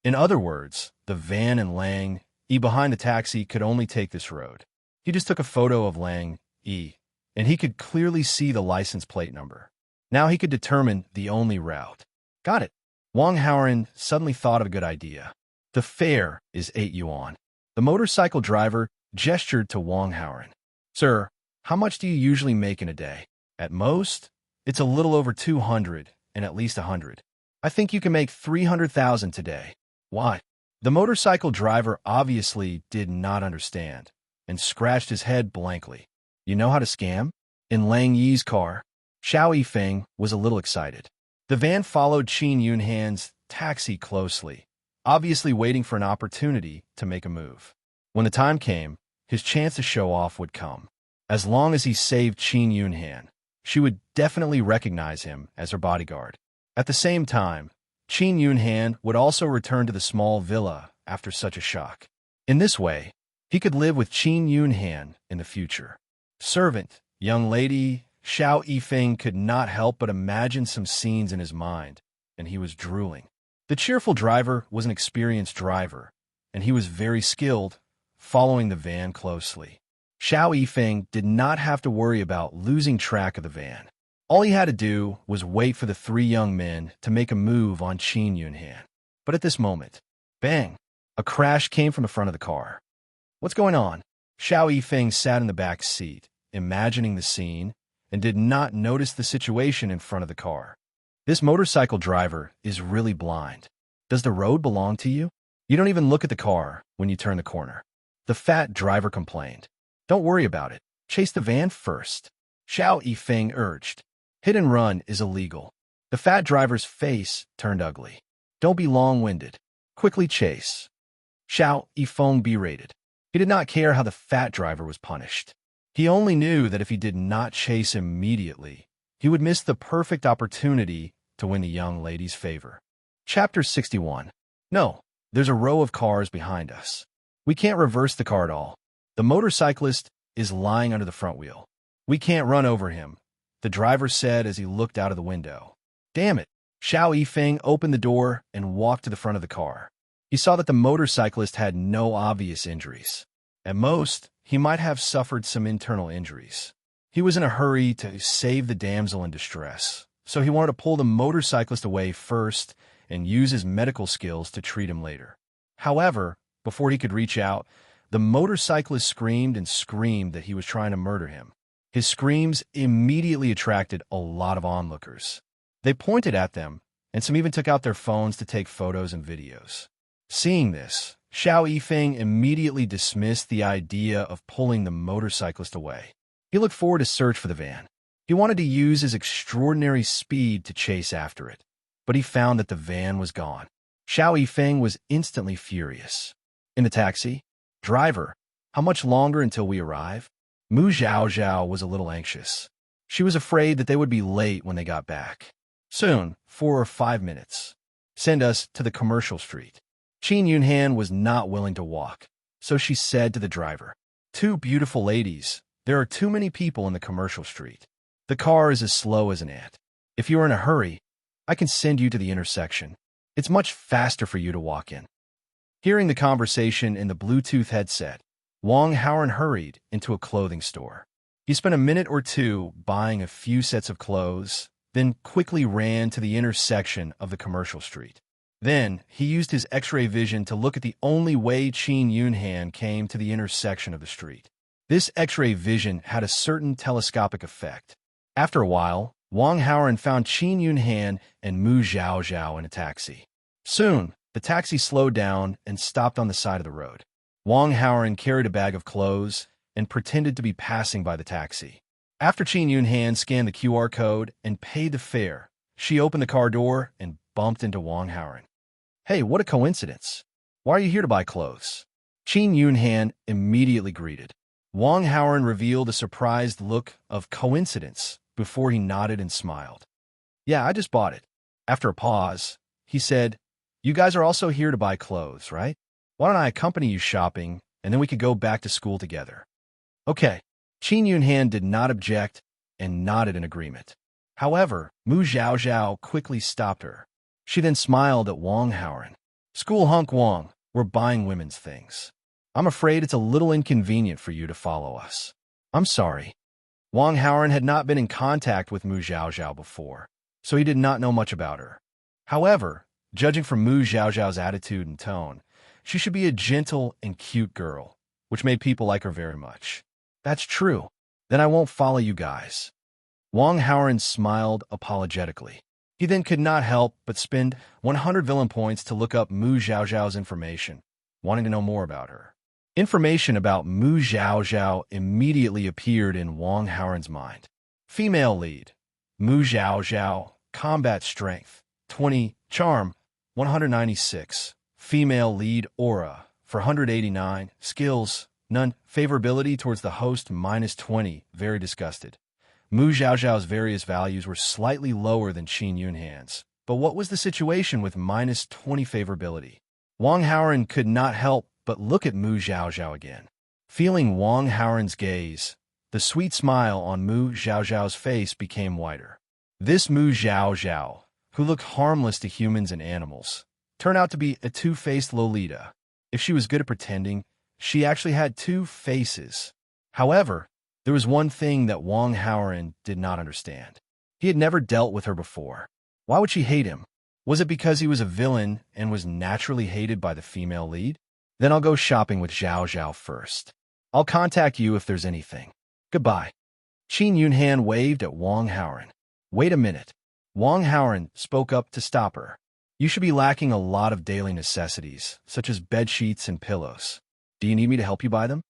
In other words, the van and Lang Yi behind the taxi could only take this road. He just took a photo of Lang Yi, and he could clearly see the license plate number. Now he could determine the only route. Got it. Wang Howren suddenly thought of a good idea. The fare is 8 yuan. The motorcycle driver gestured to Wang Howren. Sir, how much do you usually make in a day? At most, it's a little over 200 and at least 100. I think you can make 300,000 today. Why? The motorcycle driver obviously did not understand and scratched his head blankly. You know how to scam? In Lang Yi's car, Xiao Yifeng was a little excited. The van followed Qin Yunhan's taxi closely, obviously waiting for an opportunity to make a move. When the time came, his chance to show off would come. As long as he saved Qin Yunhan, she would definitely recognize him as her bodyguard. At the same time, Qin Yunhan would also return to the small villa after such a shock. In this way, he could live with Qin Yunhan in the future. Servant, young lady, Xiao Yifeng could not help but imagine some scenes in his mind, and he was drooling. The cheerful driver was an experienced driver, and he was very skilled, following the van closely. Xiao Yifeng did not have to worry about losing track of the van. All he had to do was wait for the 3 young men to make a move on Qin Yunhan. But at this moment, bang! A crash came from the front of the car. What's going on? Xiao Yifeng sat in the back seat, imagining the scene, and did not notice the situation in front of the car. This motorcycle driver is really blind. Does the road belong to you? You don't even look at the car when you turn the corner. The fat driver complained. Don't worry about it. Chase the van first. Xiao Yifeng urged. Hit and run is illegal. The fat driver's face turned ugly. Don't be long-winded. Quickly chase. Xiao Yifeng berated. He did not care how the fat driver was punished. He only knew that if he did not chase immediately, he would miss the perfect opportunity to win the young lady's favor. Chapter 61. No, there's a row of cars behind us. We can't reverse the car at all. The motorcyclist is lying under the front wheel. We can't run over him, the driver said as he looked out of the window. Damn it. Xiao Yifeng opened the door and walked to the front of the car. He saw that the motorcyclist had no obvious injuries. At most, he might have suffered some internal injuries. He was in a hurry to save the damsel in distress, so he wanted to pull the motorcyclist away first and use his medical skills to treat him later. However, before he could reach out, the motorcyclist screamed and screamed that he was trying to murder him. His screams immediately attracted a lot of onlookers. They pointed at them, and some even took out their phones to take photos and videos. Seeing this, Xiao Yifeng immediately dismissed the idea of pulling the motorcyclist away. He looked forward to search for the van. He wanted to use his extraordinary speed to chase after it, but he found that the van was gone. Xiao Yifeng was instantly furious. In the taxi, driver, how much longer until we arrive? Mu Zhaozhao was a little anxious. She was afraid that they would be late when they got back. Soon, 4 or 5 minutes. Send us to the commercial street. Qin Yunhan was not willing to walk, so she said to the driver, 2 beautiful ladies, there are too many people in the commercial street. The car is as slow as an ant. If you are in a hurry, I can send you to the intersection. It's much faster for you to walk in. Hearing the conversation in the Bluetooth headset, Wang Haoren hurried into a clothing store. He spent a minute or two buying a few sets of clothes, then quickly ran to the intersection of the commercial street. Then, he used his X-ray vision to look at the only way Qin Yunhan came to the intersection of the street. This X-ray vision had a certain telescopic effect. After a while, Wang Haoren found Qin Yunhan and Mu Zhaozhao in a taxi. Soon, the taxi slowed down and stopped on the side of the road. Wang Haoren carried a bag of clothes and pretended to be passing by the taxi. After Qin Yunhan scanned the QR code and paid the fare, she opened the car door and bumped into Wang Haoren. Hey, what a coincidence. Why are you here to buy clothes? Qin Yunhan immediately greeted. Wang Haoren revealed a surprised look of coincidence before he nodded and smiled. Yeah, I just bought it. After a pause, he said, you guys are also here to buy clothes, right? Why don't I accompany you shopping, and then we could go back to school together? Okay. Qin Yunhan did not object and nodded in agreement. However, Mu Zhaozhao quickly stopped her. She then smiled at Wang Haoren. School hunk Wang, we're buying women's things. I'm afraid it's a little inconvenient for you to follow us. I'm sorry. Wang Haoren had not been in contact with Mu Zhaozhao before, so he did not know much about her. However, judging from Mu Zhaozhao's attitude and tone, she should be a gentle and cute girl, which made people like her very much. That's true. Then I won't follow you guys. Wang Haoren smiled apologetically. He then could not help but spend 100 villain points to look up Mu Zhaozhao's information, wanting to know more about her. Information about Mu Zhaozhao immediately appeared in Wang Haoren's mind. Female lead, Mu Zhaozhao, combat strength, 20, charm, 196. Female lead aura, for 189, skills, none, favorability towards the host, -20, very disgusted. Mu Zhaozhao's various values were slightly lower than Qin Yunhan's, but what was the situation with -20 favorability? Wang Haoren could not help but look at Mu Zhaozhao again. Feeling Wang Haoren's gaze, the sweet smile on Mu Zhaozhao's face became wider. This Mu Zhaozhao, who looked harmless to humans and animals, turned out to be a two-faced Lolita. If she was good at pretending, she actually had 2 faces. However, there was one thing that Wang Haoren did not understand. He had never dealt with her before. Why would she hate him? Was it because he was a villain and was naturally hated by the female lead? Then I'll go shopping with Zhaozhao first. I'll contact you if there's anything. Goodbye. Qin Yunhan waved at Wang Haoren. Wait a minute. Wang Haoren spoke up to stop her. You should be lacking a lot of daily necessities, such as bed sheets and pillows. Do you need me to help you buy them?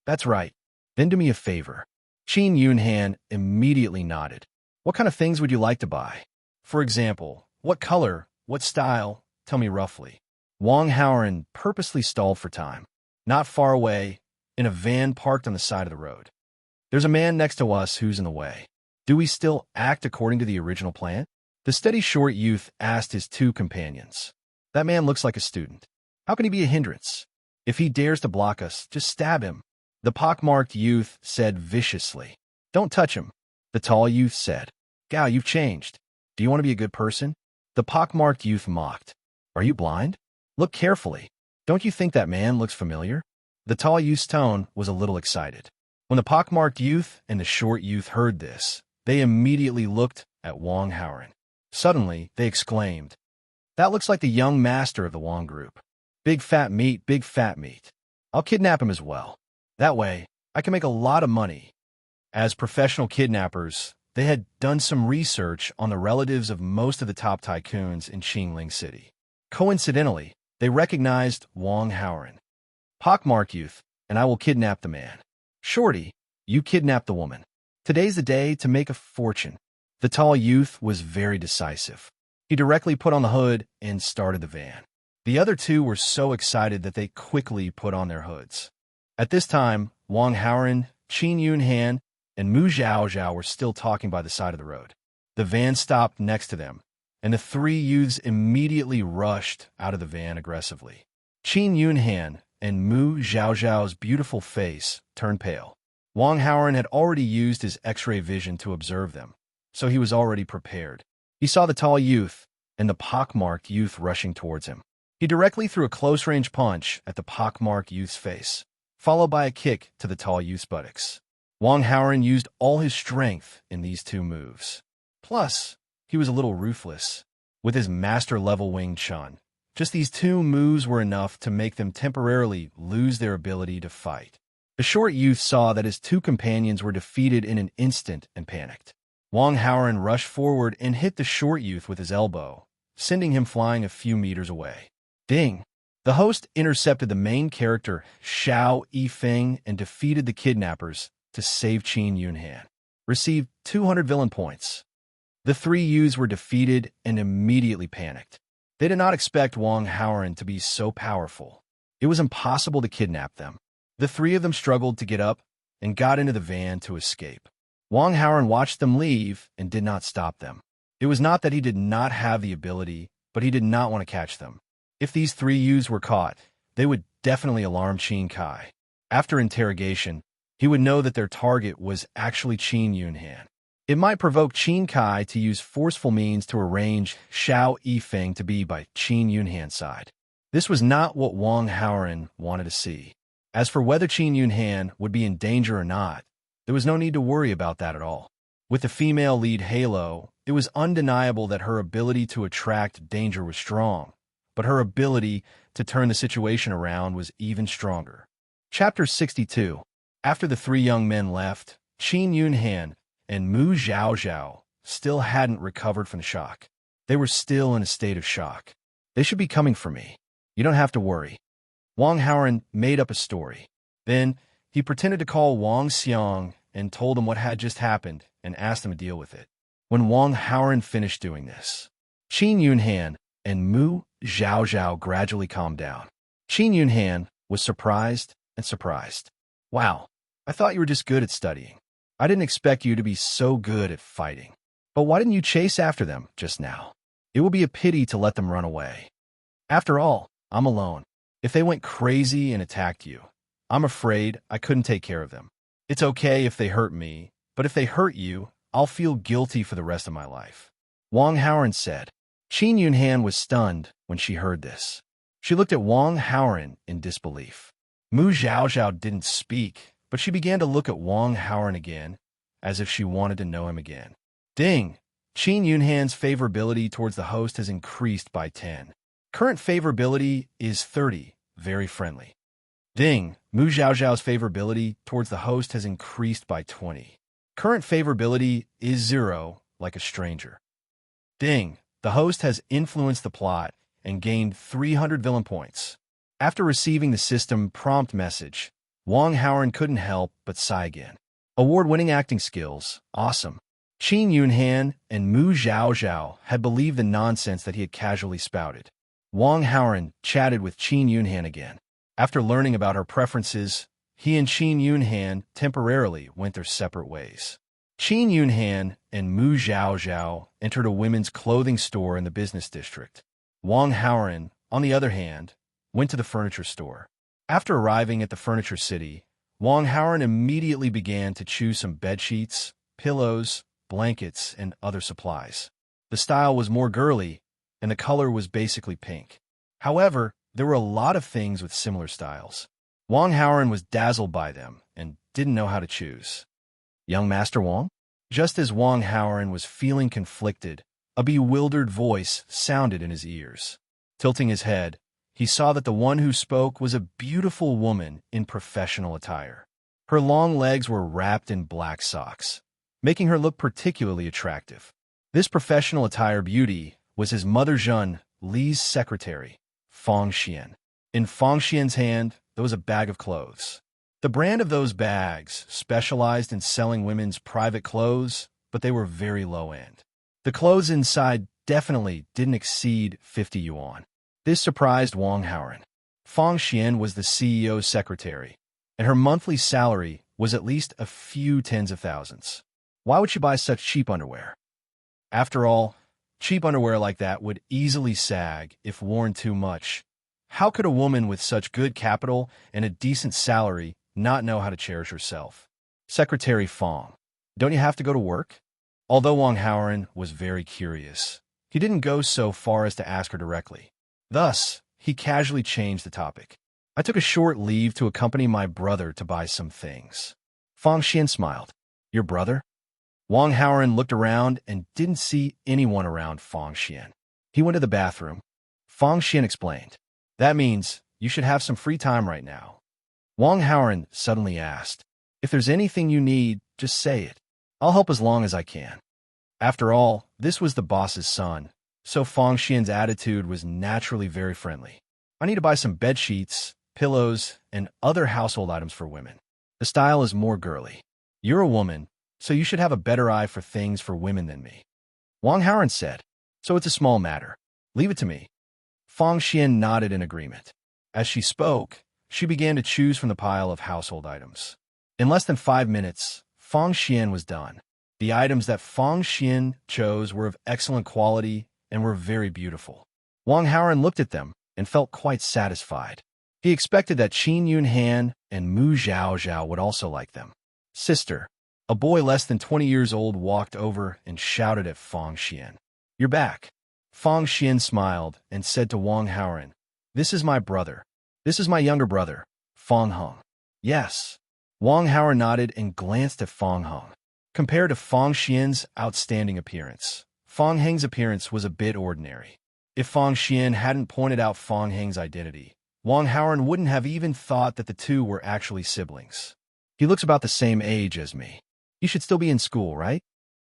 That's right. Then do me a favor. Qin Yunhan immediately nodded. What kind of things would you like to buy? For example, what color, what style? Tell me roughly. Wang Haoren purposely stalled for time. Not far away, in a van parked on the side of the road. There's a man next to us who's in the way. Do we still act according to the original plan? The steady short youth asked his two companions. That man looks like a student. How can he be a hindrance? If he dares to block us, just stab him. The pockmarked youth said viciously. Don't touch him. The tall youth said. Gao, you've changed. Do you want to be a good person? The pockmarked youth mocked. Are you blind? Look carefully. Don't you think that man looks familiar? The tall youth's tone was a little excited. When the pockmarked youth and the short youth heard this, they immediately looked at Wang Haoren. Suddenly, they exclaimed, That looks like the young master of the Wang group. Big fat meat, big fat meat. I'll kidnap him as well. That way, I can make a lot of money. As professional kidnappers, they had done some research on the relatives of most of the top tycoons in Qingling City. Coincidentally, they recognized Wang Haoren. Pockmark youth, and I will kidnap the man. Shorty, you kidnap the woman. Today's the day to make a fortune. The tall youth was very decisive. He directly put on the hood and started the van. The other two were so excited that they quickly put on their hoods. At this time, Wang Haoren, Qin Yunhan, and Mu Zhaozhao were still talking by the side of the road. The van stopped next to them, and the three youths immediately rushed out of the van aggressively. Qin Yunhan and Mu Zhaozhao's beautiful face turned pale. Wang Haoren had already used his X-ray vision to observe them, so he was already prepared. He saw the tall youth and the pockmarked youth rushing towards him. He directly threw a close-range punch at the pockmarked youth's face, followed by a kick to the tall youth's buttocks. Wang Haoren used all his strength in these two moves. Plus, he was a little ruthless. With his master-level Wing Chun, just these two moves were enough to make them temporarily lose their ability to fight. The short youth saw that his two companions were defeated in an instant and panicked. Wang Haoren rushed forward and hit the short youth with his elbow, sending him flying a few meters away. Ding! The host intercepted the main character, Xiao Yifeng, and defeated the kidnappers to save Qin Yunhan. Received 200 villain points. The three youths were defeated and immediately panicked. They did not expect Wang Haoren to be so powerful. It was impossible to kidnap them. The three of them struggled to get up and got into the van to escape. Wang Haoren watched them leave and did not stop them. It was not that he did not have the ability, but he did not want to catch them. If these three youths were caught, they would definitely alarm Qin Kai. After interrogation, he would know that their target was actually Qin Yunhan. It might provoke Qin Kai to use forceful means to arrange Xiao Yifeng to be by Qin Yunhan's side. This was not what Wang Haoren wanted to see. As for whether Qin Yunhan would be in danger or not, there was no need to worry about that at all. With the female lead Halo, it was undeniable that her ability to attract danger was strong, but her ability to turn the situation around was even stronger. Chapter 62. After the three young men left, Qin Yunhan and Mu Zhaozhao still hadn't recovered from the shock. They were still in a state of shock. They should be coming for me. You don't have to worry. Wang Haoren made up a story. Then, he pretended to call Wang Xiang and told him what had just happened and asked him to deal with it. When Wang Haoren finished doing this, Qin Yunhan and Mu Zhaozhao gradually calmed down. Qin Yunhan was surprised and surprised. Wow, I thought you were just good at studying. I didn't expect you to be so good at fighting. But why didn't you chase after them just now? It would be a pity to let them run away. After all, I'm alone. If they went crazy and attacked you, I'm afraid I couldn't take care of them. It's okay if they hurt me, but if they hurt you, I'll feel guilty for the rest of my life. Wang Haoren said. Qin Yunhan was stunned when she heard this. She looked at Wang Haoren in disbelief. Mu Zhaozhao didn't speak, but she began to look at Wang Haoren again, as if she wanted to know him again. Ding! Qin Yunhan's favorability towards the host has increased by 10. Current favorability is 30, very friendly. Ding! Mu Zhaozhao's favorability towards the host has increased by 20. Current favorability is 0, like a stranger. Ding! The host has influenced the plot and gained 300 villain points. After receiving the system prompt message, Wong Howren couldn't help but sigh again. Award-winning acting skills. Awesome. Qin Yunhan and Mu Zhaozhao had believed the nonsense that he had casually spouted. Wong Howren chatted with Qin Yunhan again. After learning about her preferences, he and Qin Yunhan temporarily went their separate ways. Qin Yunhan and Mu Zhaozhao entered a women's clothing store in the business district. Wong Howren, on the other hand, went to the furniture store. After arriving at the furniture city, Wong Howren immediately began to choose some bedsheets, pillows, blankets, and other supplies. The style was more girly, and the color was basically pink. However, there were a lot of things with similar styles. Wong Howren was dazzled by them and didn't know how to choose. Young Master Wong? Just as Wong Howren was feeling conflicted, a bewildered voice sounded in his ears. Tilting his head, he saw that the one who spoke was a beautiful woman in professional attire. Her long legs were wrapped in black socks, making her look particularly attractive. This professional attire beauty was his mother Zhun Li's secretary, Fong Xian. In Fong Xian's hand, there was a bag of clothes. The brand of those bags specialized in selling women's private clothes, but they were very low-end. The clothes inside definitely didn't exceed 50 yuan. This surprised Wong Howren. Fong Xian was the CEO's secretary, and her monthly salary was at least a few tens of thousands. Why would she buy such cheap underwear? After all, cheap underwear like that would easily sag if worn too much. How could a woman with such good capital and a decent salary not know how to cherish herself? Secretary Fong, don't you have to go to work? Although Wong Howren was very curious, he didn't go so far as to ask her directly. Thus, he casually changed the topic. I took a short leave to accompany my brother to buy some things. Fong Xian smiled. Your brother? Wong Howren looked around and didn't see anyone around Fong Xian. He went to the bathroom. Fong Xian explained. That means you should have some free time right now. Wong Howren suddenly asked, if there's anything you need, just say it. I'll help as long as I can. After all, this was the boss's son, so Fong Xian's attitude was naturally very friendly. I need to buy some bed sheets, pillows, and other household items for women. The style is more girly. You're a woman, so you should have a better eye for things for women than me. Wong Howren said, so it's a small matter. Leave it to me. Fong Xian nodded in agreement. As she spoke, she began to choose from the pile of household items. In less than 5 minutes, Fong Xian was done. The items that Fong Xian chose were of excellent quality and were very beautiful. Wong Howren looked at them and felt quite satisfied. He expected that Qin Yunhan and Mu Zhaozhao would also like them. Sister, a boy less than 20 years old walked over and shouted at Fong Xian. You're back. Fong Xian smiled and said to Wong Howren, this is my brother. This is my younger brother, Fong Hung. Yes. Wong Howren nodded and glanced at Fong Hung. Compared to Fong Xian's outstanding appearance, Fong Heng's appearance was a bit ordinary. If Fong Xian hadn't pointed out Fong Heng's identity, Wong Howren wouldn't have even thought that the two were actually siblings. He looks about the same age as me. You should still be in school, right?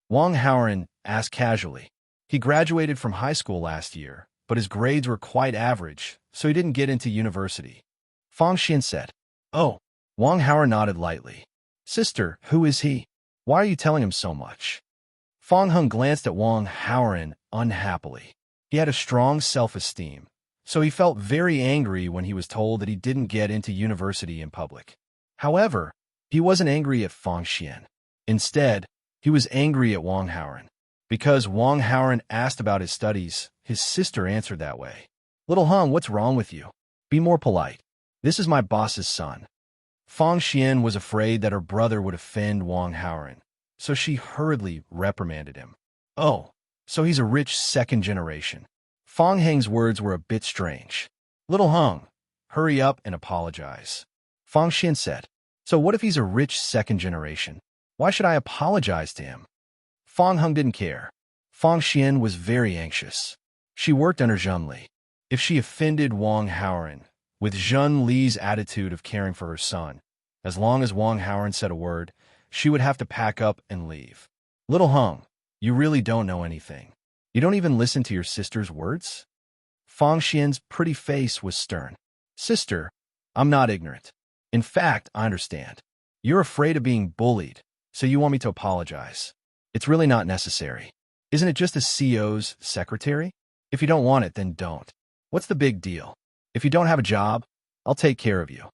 Wong Howren asked casually. He graduated from high school last year, but his grades were quite average, so he didn't get into university. Fong Xian said. Oh. Wong Howren nodded lightly. Sister, who is he? Why are you telling him so much? Fong Hung glanced at Wong Howren unhappily. He had a strong self-esteem, so he felt very angry when he was told that he didn't get into university in public. However, he wasn't angry at Fong Xian. Instead, he was angry at Wong Howren. Because Wong Howren asked about his studies, his sister answered that way. Little Hung, what's wrong with you? Be more polite. This is my boss's son. Fong Xian was afraid that her brother would offend Wong Howren, so she hurriedly reprimanded him. Oh, so he's a rich second generation. Fong Heng's words were a bit strange. Little Hung, hurry up and apologize. Fong Xian said. So what if he's a rich second generation? Why should I apologize to him? Fong Hung didn't care. Fong Xian was very anxious. She worked under Zhun Li. If she offended Wong Howren, with Zhun Li's attitude of caring for her son, as long as Wong Howren said a word, she would have to pack up and leave. Little Hung, you really don't know anything. You don't even listen to your sister's words? Fang Xian's pretty face was stern. Sister, I'm not ignorant. In fact, I understand. You're afraid of being bullied, so you want me to apologize. It's really not necessary. Isn't it just a CEO's secretary? If you don't want it, then don't. What's the big deal? If you don't have a job, I'll take care of you.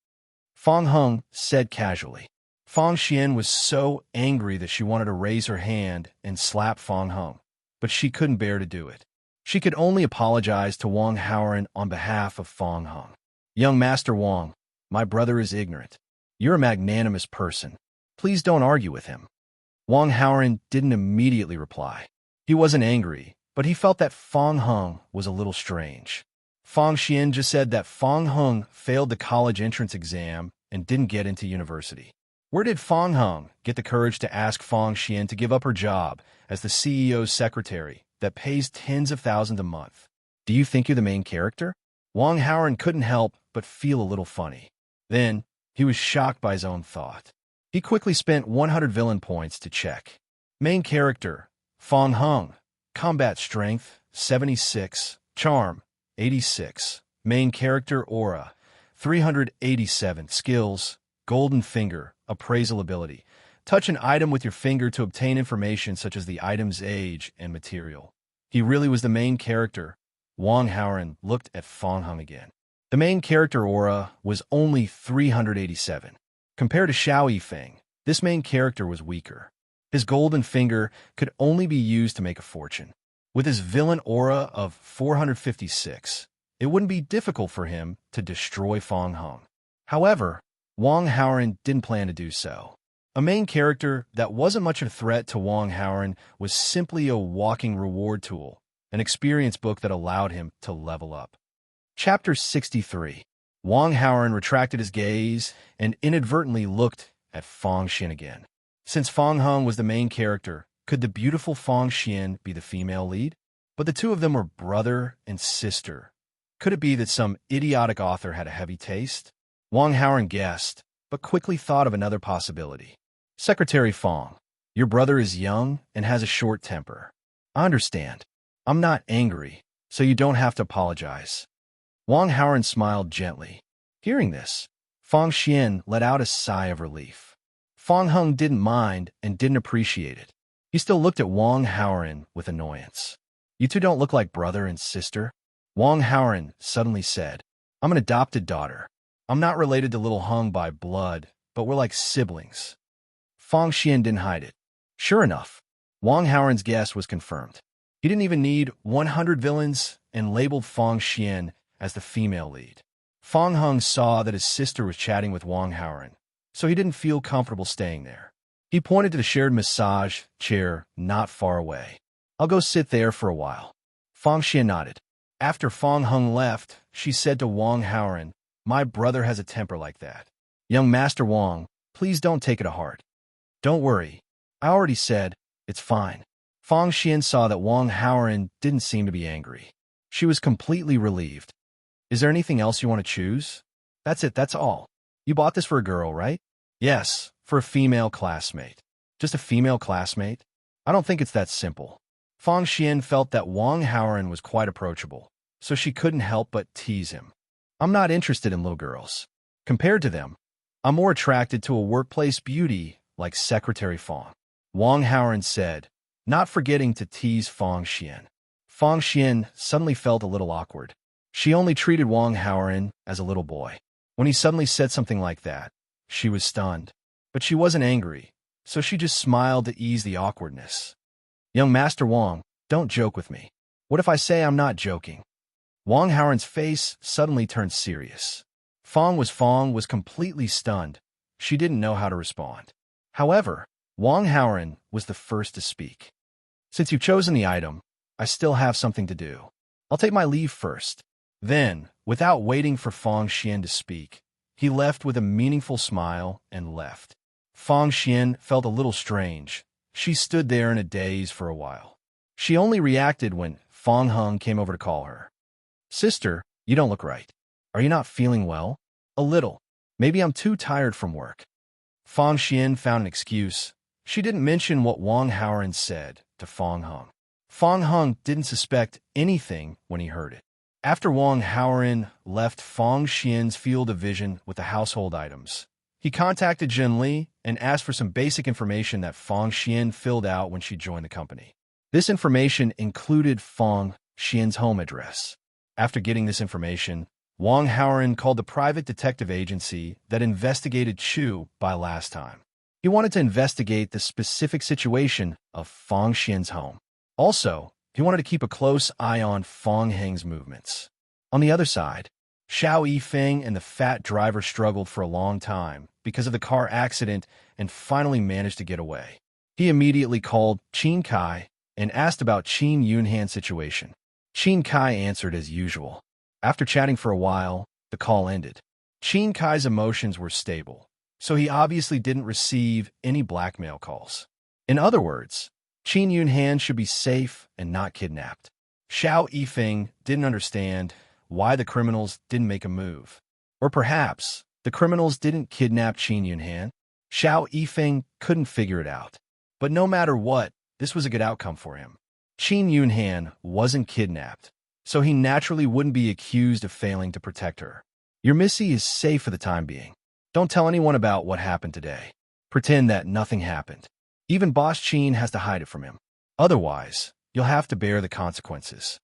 Fang Heng said casually. Fang Xian was so angry that she wanted to raise her hand and slap Fang Heng, but she couldn't bear to do it. She could only apologize to Wang Haoran on behalf of Fang Heng. Young Master Wang, my brother is ignorant. You're a magnanimous person. Please don't argue with him. Wang Haoran didn't immediately reply. He wasn't angry, but he felt that Fang Heng was a little strange. Fang Xian just said that Fang Heng failed the college entrance exam and didn't get into university. Where did Fang Heng get the courage to ask Fang Xian to give up her job as the CEO's secretary that pays tens of thousands a month? Do you think you're the main character? Wang Haoran couldn't help but feel a little funny. Then, he was shocked by his own thought. He quickly spent 100 villain points to check. Main character, Fang Heng. Combat strength, 76. Charm, 86. Main character aura, 387. Skills, golden finger, appraisal ability. Touch an item with your finger to obtain information such as the item's age and material. He really was the main character. Wang Haoran looked at Fang Heng again. The main character aura was only 387. Compared to Xiao Yifeng, this main character was weaker. His golden finger could only be used to make a fortune. With his villain aura of 456, it wouldn't be difficult for him to destroy Fang Heng. However, Wang Haoran didn't plan to do so. A main character that wasn't much of a threat to Wang Haoran was simply a walking reward tool, an experience book that allowed him to level up. Chapter 63. Wang Haoran retracted his gaze and inadvertently looked at Fang Xian again. Since Fang Heng was the main character, could the beautiful Fang Xian be the female lead? But the two of them were brother and sister. Could it be that some idiotic author had a heavy taste? Wang Haoran guessed, but quickly thought of another possibility. Secretary Fang, your brother is young and has a short temper. I understand. I'm not angry, so you don't have to apologize. Wang Haoran smiled gently. Hearing this, Fang Xian let out a sigh of relief. Fang Heng didn't mind and didn't appreciate it. He still looked at Wang Haoran with annoyance. You two don't look like brother and sister. Wang Haoran suddenly said, I'm an adopted daughter. I'm not related to little Heng by blood, but we're like siblings. Fang Xian didn't hide it. Sure enough, Wang Haoran's guess was confirmed. He didn't even need 100 villains and labeled Fang Xian as the female lead. Fang Heng saw that his sister was chatting with Wang Haoran, so he didn't feel comfortable staying there. He pointed to the shared massage chair not far away. I'll go sit there for a while. Fang Xian nodded. After Fang Heng left, she said to Wang Haoran, my brother has a temper like that. Young Master Wang, please don't take it to heart. Don't worry. I already said, it's fine. Fang Xian saw that Wang Haoran didn't seem to be angry. She was completely relieved. Is there anything else you want to choose? That's it, that's all. You bought this for a girl, right? Yes, for a female classmate. Just a female classmate? I don't think it's that simple. Fang Xian felt that Wang Haoran was quite approachable, so she couldn't help but tease him. I'm not interested in little girls. Compared to them, I'm more attracted to a workplace beauty like Secretary Fang. Wang Haoran said, not forgetting to tease Fang Xian. Fang Xian suddenly felt a little awkward. She only treated Wang Haoran as a little boy. When he suddenly said something like that, she was stunned. But she wasn't angry, so she just smiled to ease the awkwardness. Young Master Wang, don't joke with me. What if I say I'm not joking? Wang Haoran's face suddenly turned serious. Fang was completely stunned. She didn't know how to respond. However, Wang Haoran was the first to speak. Since you've chosen the item, I still have something to do. I'll take my leave first. Then, without waiting for Fang Xian to speak, he left with a meaningful smile and left. Fang Xian felt a little strange. She stood there in a daze for a while. She only reacted when Fang Heng came over to call her. Sister, you don't look right. Are you not feeling well? A little. Maybe I'm too tired from work. Fang Xian found an excuse. She didn't mention what Wang Haoran said to Fang Heng. Fong Hung didn't suspect anything when he heard it. After Wang Haoren left Fong Xian's field of vision with the household items, he contacted Jin Li and asked for some basic information that Fong Xian filled out when she joined the company. This information included Fong Xian's home address. After getting this information, Wang Haoren called the private detective agency that investigated Chu by last time. He wanted to investigate the specific situation of Fong Xian's home. Also, he wanted to keep a close eye on Fong Heng's movements. On the other side, Xiao Yifeng and the fat driver struggled for a long time because of the car accident and finally managed to get away. He immediately called Qin Kai and asked about Qin Yunhan's situation. Qin Kai answered as usual. After chatting for a while, the call ended. Qin Kai's emotions were stable, so he obviously didn't receive any blackmail calls. In other words, Qin Yunhan should be safe and not kidnapped. Xiao Yifeng didn't understand why the criminals didn't make a move. Or perhaps the criminals didn't kidnap Qin Yunhan. Xiao Yifeng couldn't figure it out. But no matter what, this was a good outcome for him. Qin Yunhan wasn't kidnapped, so he naturally wouldn't be accused of failing to protect her. Your Missy is safe for the time being. Don't tell anyone about what happened today. Pretend that nothing happened. Even Boss Qin has to hide it from him. Otherwise, you'll have to bear the consequences.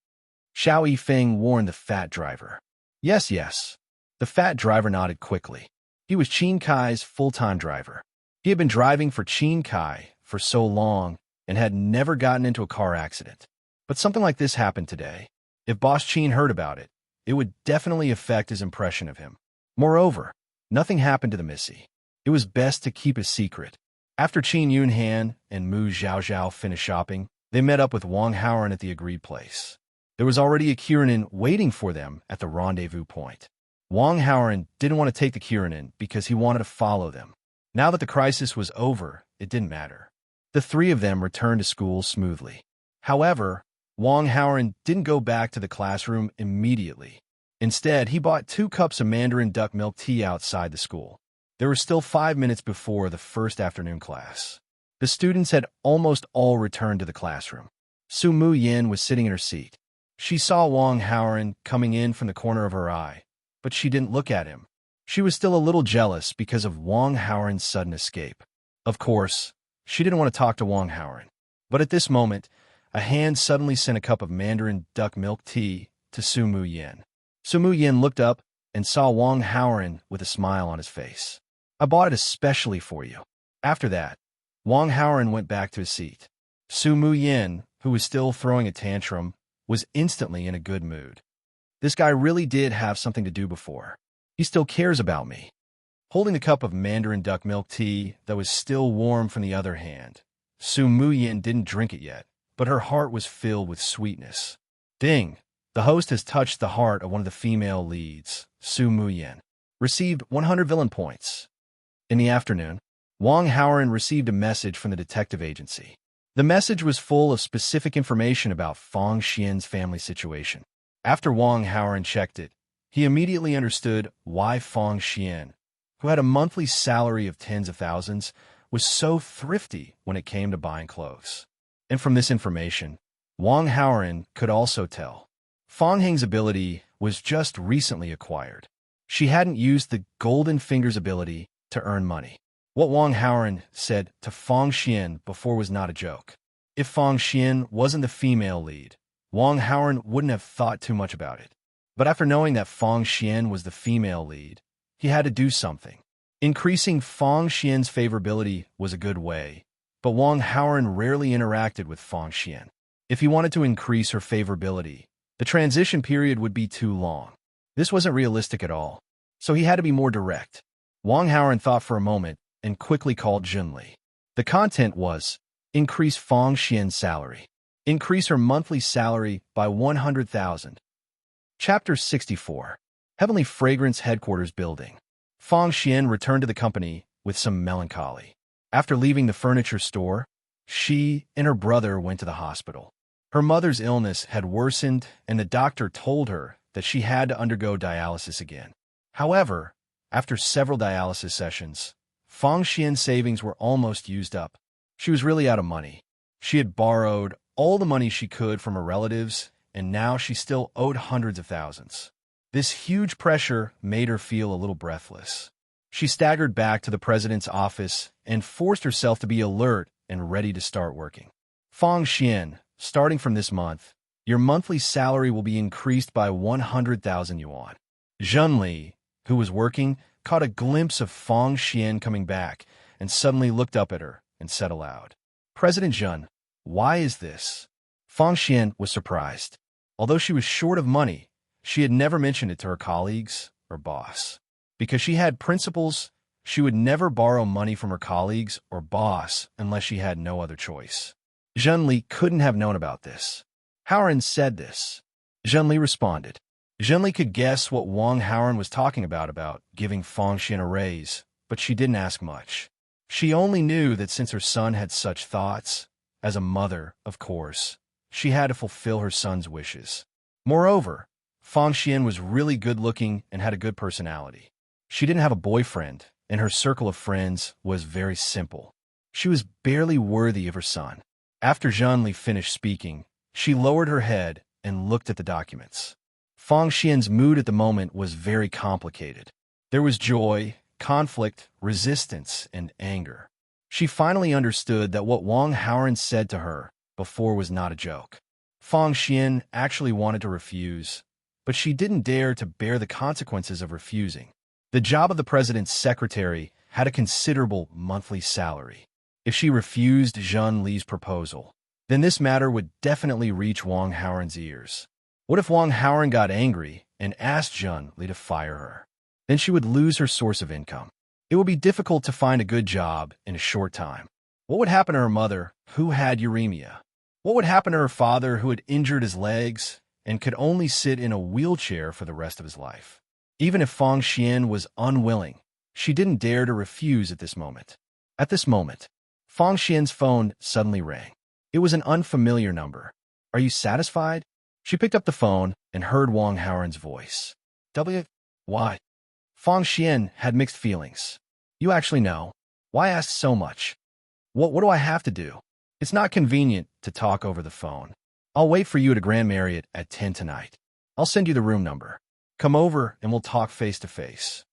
Xiao Yifeng warned the fat driver. Yes. The fat driver nodded quickly. He was Qin Kai's full-time driver. He had been driving for Qin Kai for so long and had never gotten into a car accident. But something like this happened today. If Boss Qin heard about it, it would definitely affect his impression of him. Moreover, nothing happened to the Missy. It was best to keep a secret. After Qin Yunhan and Mu Zhaozhao finished shopping, they met up with Wang Haoren at the agreed place. There was already a Kiranin waiting for them at the rendezvous point. Wang Haoren didn't want to take the Kiranin because he wanted to follow them. Now that the crisis was over, it didn't matter. The three of them returned to school smoothly. However, Wang Haoren didn't go back to the classroom immediately. Instead, he bought 2 cups of Mandarin duck milk tea outside the school. There were still 5 minutes before the first afternoon class. The students had almost all returned to the classroom. Su Mu Yin was sitting in her seat. She saw Wang Haoren coming in from the corner of her eye, but she didn't look at him. She was still a little jealous because of Wang Haoren's sudden escape. Of course, she didn't want to talk to Wang Haoren. But at this moment, a hand suddenly sent a cup of Mandarin duck milk tea to Su Mu Yin. Su Mu Yin looked up and saw Wang Haoren with a smile on his face. I bought it especially for you. After that, Wang Haoren went back to his seat. Su Mu Yin, who was still throwing a tantrum, was instantly in a good mood. This guy really did have something to do before. He still cares about me. Holding the cup of Mandarin duck milk tea that was still warm from the other hand, Su Mu Yin didn't drink it yet, but her heart was filled with sweetness. Ding! The host has touched the heart of one of the female leads, Su Mu Yin. Received 100 villain points. In the afternoon, Wang Haoren received a message from the detective agency. The message was full of specific information about Fong Xian's family situation. After Wang Haoren checked it, he immediately understood why Fong Xian, who had a monthly salary of tens of thousands, was so thrifty when it came to buying clothes. And from this information, Wang Haoren could also tell Fong Heng's ability was just recently acquired. She hadn't used the Golden Fingers ability to earn money. What Wang Haoren said to Fong Xian before was not a joke. If Fong Xian wasn't the female lead, Wang Haoren wouldn't have thought too much about it. But after knowing that Fong Xian was the female lead, he had to do something. Increasing Fong Xian's favorability was a good way, but Wang Haoren rarely interacted with Fong Xian. If he wanted to increase her favorability, the transition period would be too long. This wasn't realistic at all, so he had to be more direct. Wang Haoren thought for a moment and quickly called Jin Li. The content was, increase Fong Xian's salary. Increase her monthly salary by 100,000. Chapter 64. Heavenly Fragrance Headquarters Building. Fong Xian returned to the company with some melancholy. After leaving the furniture store, she and her brother went to the hospital. Her mother's illness had worsened, and the doctor told her that she had to undergo dialysis again. However, after several dialysis sessions, Fong Xian's savings were almost used up. She was really out of money. She had borrowed all the money she could from her relatives, and now she still owed hundreds of thousands. This huge pressure made her feel a little breathless. She staggered back to the president's office and forced herself to be alert and ready to start working. Fang Xian, starting from this month, your monthly salary will be increased by 100,000 yuan. Zheng Li, who was working, caught a glimpse of Fang Xian coming back and suddenly looked up at her and said aloud, "President Zheng, why is this?" Fang Xian was surprised. Although she was short of money, she had never mentioned it to her colleagues or boss. Because she had principles, she would never borrow money from her colleagues or boss unless she had no other choice. Zheng Li couldn't have known about this. Haoran said this. Zheng Li responded. Zheng Li could guess what Wang Haoran was talking about giving Fang Xian a raise, but she didn't ask much. She only knew that since her son had such thoughts, as a mother, of course, she had to fulfill her son's wishes. Moreover, Fang Xian was really good-looking and had a good personality. She didn't have a boyfriend, and her circle of friends was very simple. She was barely worthy of her son. After Zheng Li finished speaking, she lowered her head and looked at the documents. Fang Xian's mood at the moment was very complicated. There was joy, conflict, resistance, and anger. She finally understood that what Wang Haoran said to her before was not a joke. Fang Xian actually wanted to refuse, but she didn't dare to bear the consequences of refusing. The job of the president's secretary had a considerable monthly salary. If she refused Zheng Li's proposal, then this matter would definitely reach Wang Haoran's ears. What if Wang Haoran got angry and asked Zheng Li to fire her? Then she would lose her source of income. It would be difficult to find a good job in a short time. What would happen to her mother, who had uremia? What would happen to her father, who had injured his legs and could only sit in a wheelchair for the rest of his life? Even if Fang Xian was unwilling, she didn't dare to refuse at this moment. At this moment, Fang Xian's phone suddenly rang. It was an unfamiliar number. "Are you satisfied?" She picked up the phone and heard Wang Haoran's voice. Why? Fang Xian had mixed feelings. "You actually know. Why ask so much? What do I have to do? It's not convenient to talk over the phone. I'll wait for you at a Grand Marriott at 10 tonight. I'll send you the room number. Come over and we'll talk face to face."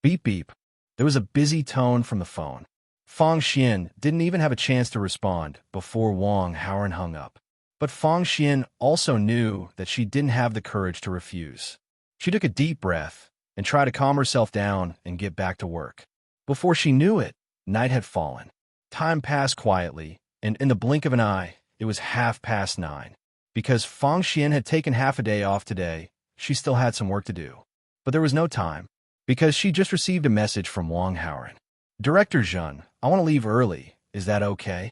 Beep beep. There was a busy tone from the phone. Fang Xian didn't even have a chance to respond before Wang Haoran hung up. But Fang Xian also knew that she didn't have the courage to refuse. She took a deep breath and tried to calm herself down and get back to work. Before she knew it, night had fallen. Time passed quietly, and in the blink of an eye, it was 9:30. Because Fang Xian had taken half a day off today, she still had some work to do. But there was no time, because she just received a message from Wang Haoran. "Director Zheng, I want to leave early. Is that okay?"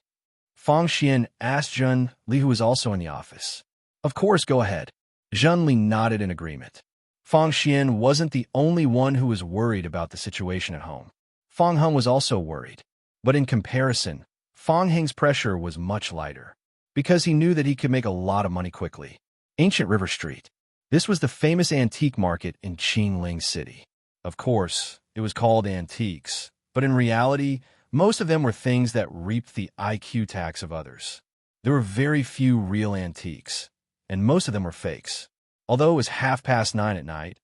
Fang Xian asked Zheng Li, who was also in the office. "Of course, go ahead." Zheng Li nodded in agreement. Fang Xian wasn't the only one who was worried about the situation at home. Fang Heng was also worried. But in comparison, Fang Heng's pressure was much lighter, because he knew that he could make a lot of money quickly. Ancient River Street. This was the famous antique market in Qingling City. Of course, it was called antiques, but in reality, most of them were things that reaped the IQ tax of others. There were very few real antiques, and most of them were fakes. Although it was 9:30 at night,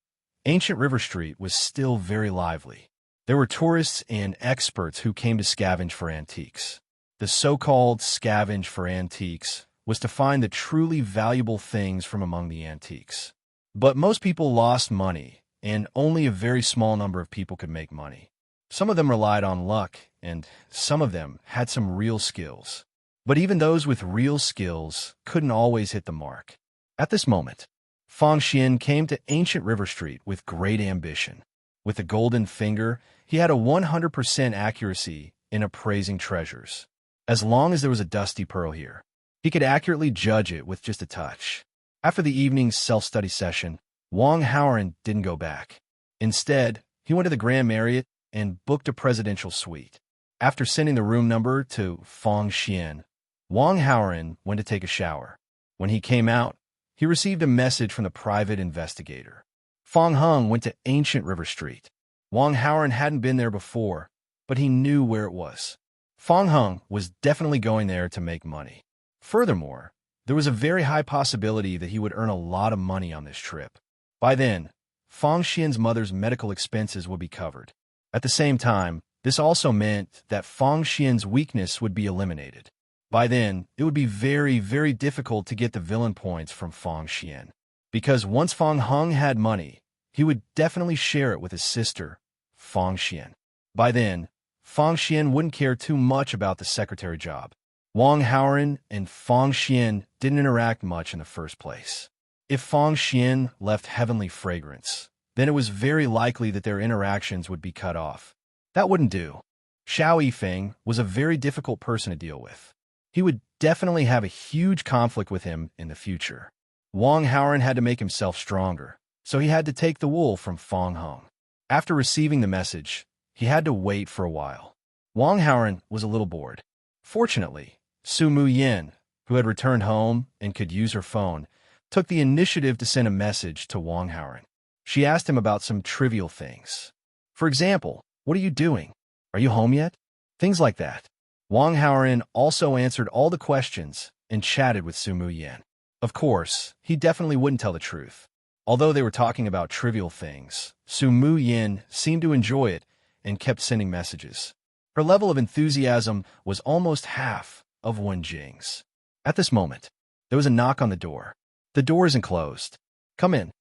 Ancient River Street was still very lively. There were tourists and experts who came to scavenge for antiques. The so-called scavenge for antiques was to find the truly valuable things from among the antiques. But most people lost money, and only a very small number of people could make money. Some of them relied on luck, and some of them had some real skills. But even those with real skills couldn't always hit the mark. At this moment, Fang Xian came to Ancient River Street with great ambition. With a golden finger, he had a 100% accuracy in appraising treasures. As long as there was a dusty pearl here, he could accurately judge it with just a touch. After the evening's self-study session, Wang Haoran didn't go back. Instead, he went to the Grand Marriott and booked a presidential suite. After sending the room number to Fang Xian, Wang Haoran went to take a shower. When he came out, he received a message from the private investigator. Fang Heng went to Ancient River Street. Wang Haoran hadn't been there before, but he knew where it was. Fang Heng was definitely going there to make money. Furthermore, there was a very high possibility that he would earn a lot of money on this trip. By then, Fang Xian's mother's medical expenses would be covered. At the same time, this also meant that Fang Xian's weakness would be eliminated. By then, it would be very, very difficult to get the villain points from Fang Xian. Because once Fang Heng had money, he would definitely share it with his sister, Fang Xian. By then, Fang Xian wouldn't care too much about the secretary job. Wang Haoren and Fang Xian didn't interact much in the first place. If Fang Xian left heavenly fragrance, then it was very likely that their interactions would be cut off. That wouldn't do. Xiao Yifeng was a very difficult person to deal with. He would definitely have a huge conflict with him in the future. Wang Haoren had to make himself stronger, so he had to take the wool from Fang Heng. After receiving the message, he had to wait for a while. Wang Haoren was a little bored. Fortunately, Su Muyin, who had returned home and could use her phone, took the initiative to send a message to Wang Haoren. She asked him about some trivial things. For example, "What are you doing? Are you home yet?" Things like that. Wang Haoren also answered all the questions and chatted with Su Muyin. Of course, he definitely wouldn't tell the truth. Although they were talking about trivial things, Su Muyin seemed to enjoy it and kept sending messages. Her level of enthusiasm was almost half of Wen Jing's. At this moment, there was a knock on the door. "The door isn't closed. Come in."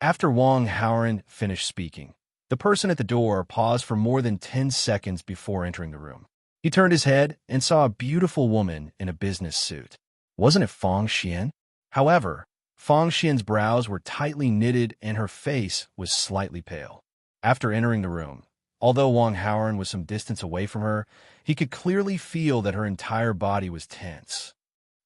After Wang Haoren finished speaking, the person at the door paused for more than 10 seconds before entering the room. He turned his head and saw a beautiful woman in a business suit. Wasn't it Fang Xian? However, Fang Xian's brows were tightly knitted and her face was slightly pale. After entering the room, although Wang Haoren was some distance away from her, he could clearly feel that her entire body was tense.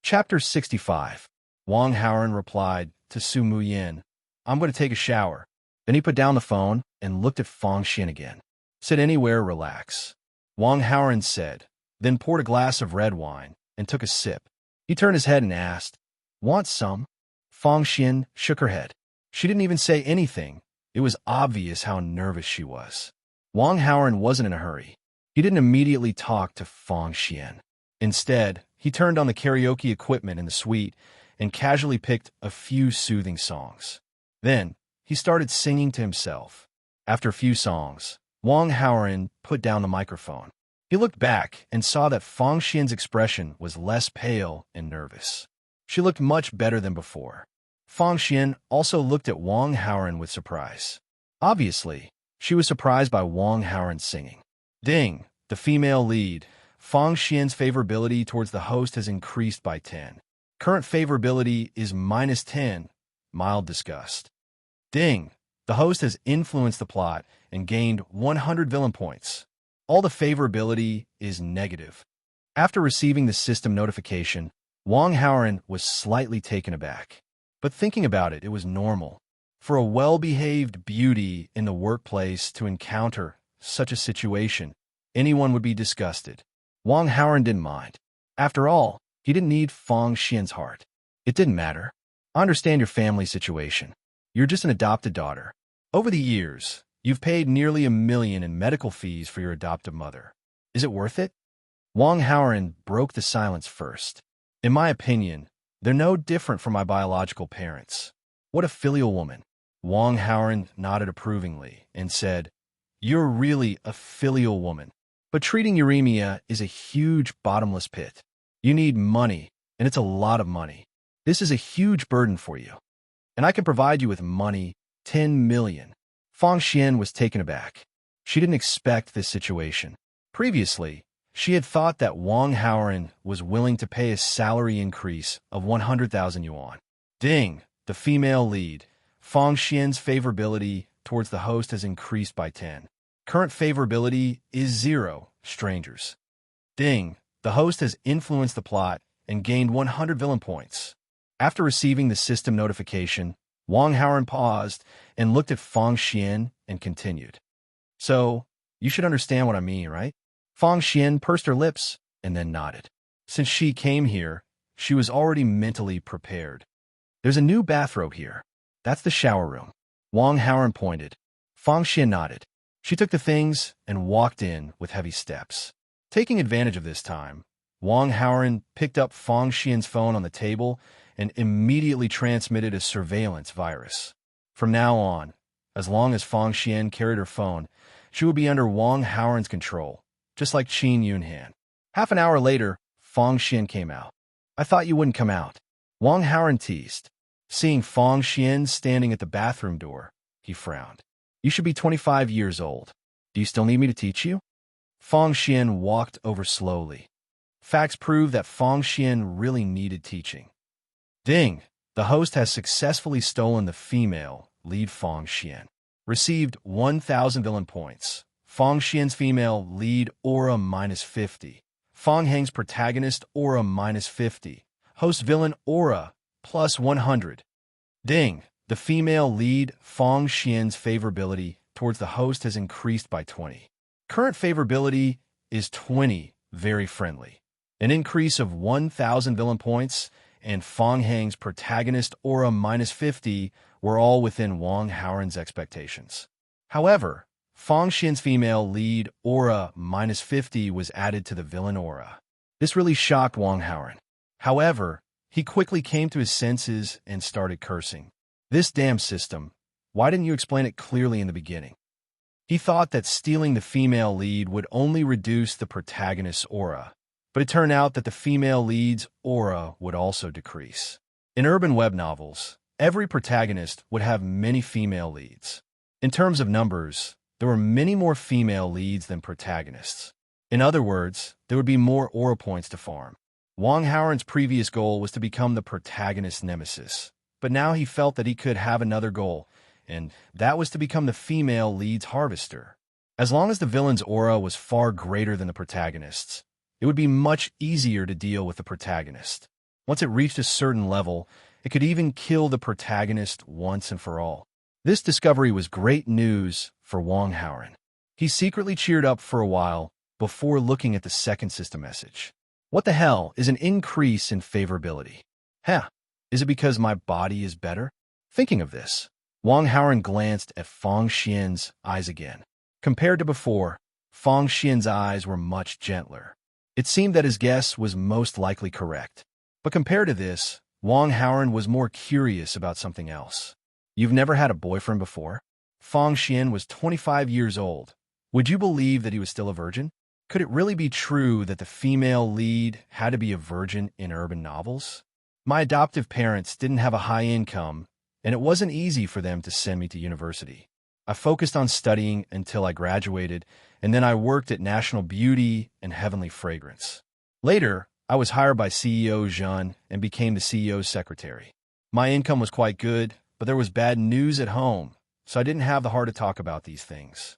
Chapter 65. Wang Haoren replied to Su Muyin, "I'm going to take a shower." Then he put down the phone and looked at Fang Xian again. "Sit anywhere, relax," Wang Haoren said, then poured a glass of red wine and took a sip. He turned his head and asked, "Want some?" Fang Xian shook her head. She didn't even say anything. It was obvious how nervous she was. Wang Haoren wasn't in a hurry. He didn't immediately talk to Fang Xian. Instead, he turned on the karaoke equipment in the suite and casually picked a few soothing songs. Then, he started singing to himself. After a few songs, Wang Haoren put down the microphone. He looked back and saw that Fang Xian's expression was less pale and nervous. She looked much better than before. Fang Xian also looked at Wang Haoren with surprise. Obviously, she was surprised by Wang Haoren's singing. Ding, the female lead. Fang Xian's favorability towards the host has increased by 10. Current favorability is -10, mild disgust. Ding, the host has influenced the plot and gained 100 villain points. All the favorability is negative. After receiving the system notification, Wang Haoren was slightly taken aback. But thinking about it, it was normal for a well-behaved beauty in the workplace to encounter such a situation. Anyone would be disgusted. Wang Haoren didn't mind. After all, he didn't need Fang Xian's heart. It didn't matter. I understand your family situation. You're just an adopted daughter. Over the years, you've paid nearly $1 million in medical fees for your adoptive mother. Is it worth it? Wang Haoren broke the silence first. In my opinion, they're no different from my biological parents. What a filial woman. Wang Haoren nodded approvingly and said, "You're really a filial woman. But treating uremia is a huge bottomless pit. You need money, and it's a lot of money. This is a huge burden for you. And I can provide you with money, 10 million. Fang Xian was taken aback. She didn't expect this situation. Previously, she had thought that Wang Haoren was willing to pay a salary increase of 100,000 yuan. Ding, the female lead. Fang Xian's favorability towards the host has increased by 10. Current favorability is 0, strangers. Ding, the host has influenced the plot and gained 100 villain points. After receiving the system notification, Wang Haoren paused and looked at Fang Xian and continued. "So, you should understand what I mean, right?" Fang Xian pursed her lips and then nodded. Since she came here, she was already mentally prepared. "There's a new bathrobe here. That's the shower room." Wang Haoren pointed. Fang Xian nodded. She took the things and walked in with heavy steps. Taking advantage of this time, Wang Haoren picked up Fang Xian's phone on the table and immediately transmitted a surveillance virus. From now on, as long as Fang Xian carried her phone, she would be under Wang Haoren's control, just like Qin Yunhan. Half an hour later, Fang Xian came out. "I thought you wouldn't come out," Wang Haoren teased. Seeing Fang Xian standing at the bathroom door, he frowned. "You should be 25 years old. Do you still need me to teach you?" Fang Xian walked over slowly. Facts prove that Fang Xian really needed teaching. Ding! The host has successfully stolen the female lead Fang Xian. Received 1,000 villain points. Fang Xian's female lead aura -50. Fang Heng's protagonist aura -50. Host villain aura +100. Ding! The female lead Fang Xian's favorability towards the host has increased by 20. Current favorability is 20, very friendly. An increase of 1,000 villain points and Fang Heng's protagonist aura -50 were all within Wang Haoren's expectations. However, Fang Xian's female lead aura -50 was added to the villain aura. This really shocked Wang Haoren. However, he quickly came to his senses and started cursing. "This damn system, why didn't you explain it clearly in the beginning?" He thought that stealing the female lead would only reduce the protagonist's aura, but it turned out that the female lead's aura would also decrease. In urban web novels, every protagonist would have many female leads. In terms of numbers, there were many more female leads than protagonists. In other words, there would be more aura points to farm. Wang Haoren's previous goal was to become the protagonist's nemesis, but now he felt that he could have another goal, and that was to become the female lead's harvester. As long as the villain's aura was far greater than the protagonist's, it would be much easier to deal with the protagonist. Once it reached a certain level, it could even kill the protagonist once and for all. This discovery was great news for Wang Haoren. He secretly cheered up for a while before looking at the second system message. What the hell is an increase in favorability? Is it because my body is better? Thinking of this, Wang Haoren glanced at Fang Xian's eyes again. Compared to before, Fang Xian's eyes were much gentler. It seemed that his guess was most likely correct. But compared to this, Wang Haoren was more curious about something else. "You've never had a boyfriend before?" Fang Xian was 25 years old. Would you believe that he was still a virgin? Could it really be true that the female lead had to be a virgin in urban novels? My adoptive parents didn't have a high income, and it wasn't easy for them to send me to university. I focused on studying until I graduated, and then I worked at National Beauty and Heavenly Fragrance. Later, I was hired by CEO Zhen and became the CEO's secretary. My income was quite good, but there was bad news at home, so I didn't have the heart to talk about these things.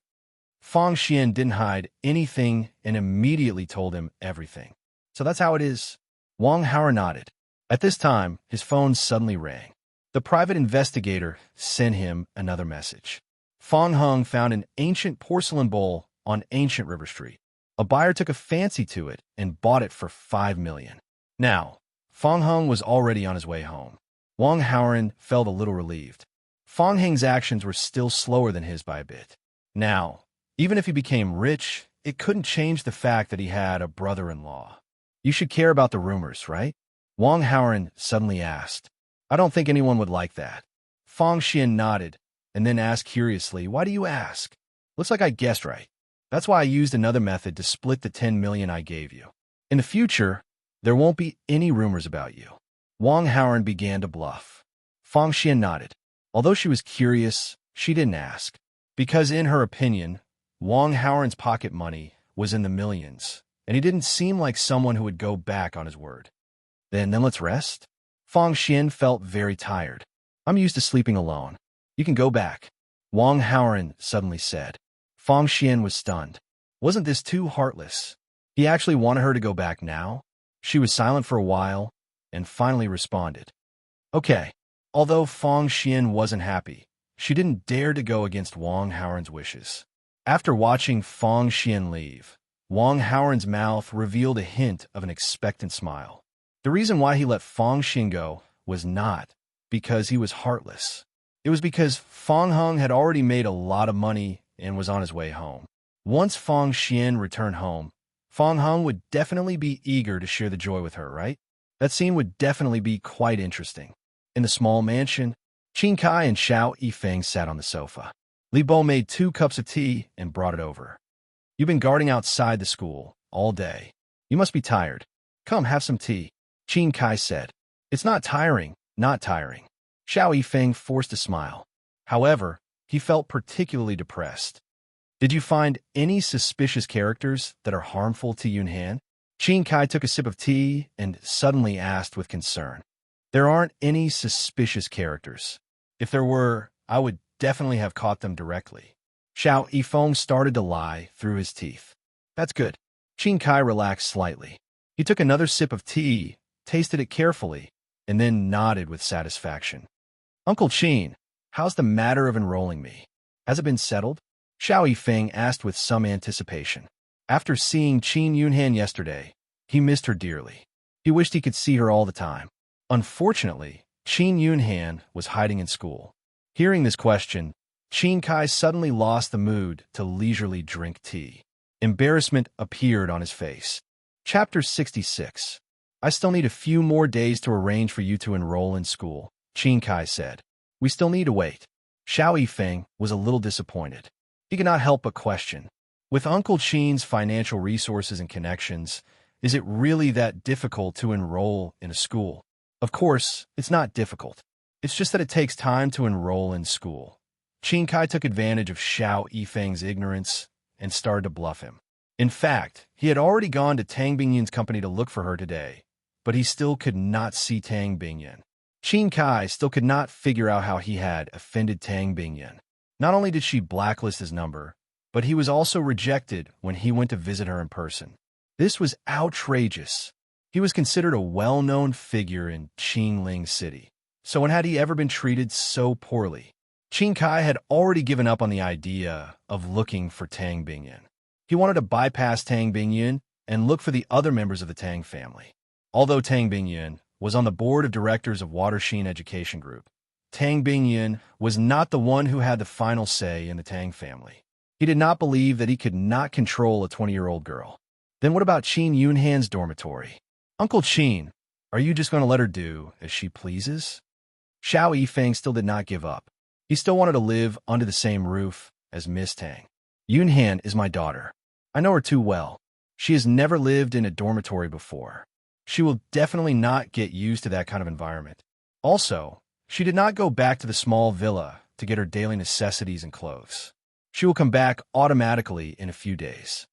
Fang Xian didn't hide anything and immediately told him everything. "So that's how it is." Wang Haoren nodded. At this time, his phone suddenly rang. The private investigator sent him another message. Fang Heng found an ancient porcelain bowl on Ancient River Street. A buyer took a fancy to it and bought it for 5 million. Now, Fang Heng was already on his way home. Wang Haoren felt a little relieved. Fang Heng's actions were still slower than his by a bit. Now, even if he became rich, it couldn't change the fact that he had a brother-in-law. "You should care about the rumors, right?" Wang Haoren suddenly asked. "I don't think anyone would like that." Fang Xian nodded, and then asked curiously, "Why do you ask?" "Looks like I guessed right. That's why I used another method to split the 10 million I gave you. In the future, there won't be any rumors about you." Wang Haoren began to bluff. Fang Xian nodded. Although she was curious, she didn't ask. Because in her opinion, Wang Haoren's pocket money was in the millions, and he didn't seem like someone who would go back on his word. Then let's rest." Fang Xian felt very tired. "I'm used to sleeping alone. You can go back," Wang Haoren suddenly said. Fang Xian was stunned. Wasn't this too heartless? He actually wanted her to go back now? She was silent for a while, and finally responded. "Okay." Although Fang Xian wasn't happy, she didn't dare to go against Wang Haoren's wishes. After watching Fang Xian leave, Wang Haoren's mouth revealed a hint of an expectant smile. The reason why he let Fang Xian go was not because he was heartless. It was because Fang Heng had already made a lot of money and was on his way home. Once Fang Xian returned home, Fong Hung would definitely be eager to share the joy with her, right? That scene would definitely be quite interesting. In the small mansion, Qin Kai and Xiao Yifeng sat on the sofa. Li Bo made 2 cups of tea and brought it over. You've been guarding outside the school all day. You must be tired. Come, have some tea, Qin Kai said. It's not tiring, not tiring. Xiao Yifeng forced a smile. However, he felt particularly depressed. Did you find any suspicious characters that are harmful to Yunhan? Qin Kai took a sip of tea and suddenly asked with concern. There aren't any suspicious characters. If there were, I would definitely have caught them directly. Xiao Yifeng started to lie through his teeth. That's good. Qin Kai relaxed slightly. He took another sip of tea, tasted it carefully, and then nodded with satisfaction. Uncle Qin, how's the matter of enrolling me? Has it been settled? Xiao Yifeng asked with some anticipation. After seeing Qin Yunhan yesterday, he missed her dearly. He wished he could see her all the time. Unfortunately, Qin Yunhan was hiding in school. Hearing this question, Qin Kai suddenly lost the mood to leisurely drink tea. Embarrassment appeared on his face. Chapter 66. I still need a few more days to arrange for you to enroll in school, Qin Kai said. We still need to wait. Xiao Yifeng was a little disappointed. He could not help but question. With Uncle Qin's financial resources and connections, is it really that difficult to enroll in a school? Of course, it's not difficult. It's just that it takes time to enroll in school. Qin Kai took advantage of Xiao Yifeng's ignorance and started to bluff him. In fact, he had already gone to Tang Bingyun's company to look for her today, but he still could not see Tang Bingyun. Qin Kai still could not figure out how he had offended Tang Bingyun. Not only did she blacklist his number, but he was also rejected when he went to visit her in person. This was outrageous. He was considered a well-known figure in Qingling City. So when had he ever been treated so poorly? Qin Kai had already given up on the idea of looking for Tang Bingyun. He wanted to bypass Tang Bingyun and look for the other members of the Tang family. Although Tang Bingyun was on the board of directors of Watershin Education Group, Tang Bingyun was not the one who had the final say in the Tang family. He did not believe that he could not control a 20-year-old girl. Then what about Qin Yunhan's dormitory? Uncle Qin, are you just going to let her do as she pleases? Xiao Yifeng still did not give up. He still wanted to live under the same roof as Miss Tang. Yunhan is my daughter. I know her too well. She has never lived in a dormitory before. She will definitely not get used to that kind of environment. Also, she did not go back to the small villa to get her daily necessities and clothes. She will come back automatically in a few days.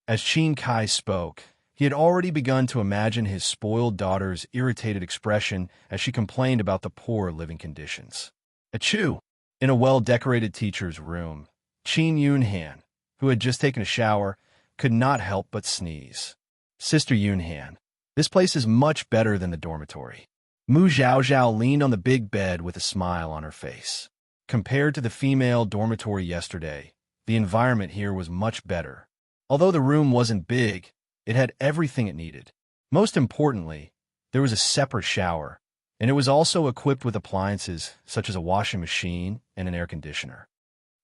As Qin Kai spoke, he had already begun to imagine his spoiled daughter's irritated expression as she complained about the poor living conditions. Achoo! In a well-decorated teacher's room, Qin Yunhan, who had just taken a shower, could not help but sneeze. Sister Yunhan, this place is much better than the dormitory. Mu Zhaozhao leaned on the big bed with a smile on her face. Compared to the female dormitory yesterday, the environment here was much better. Although the room wasn't big, it had everything it needed. Most importantly, there was a separate shower, and it was also equipped with appliances such as a washing machine and an air conditioner.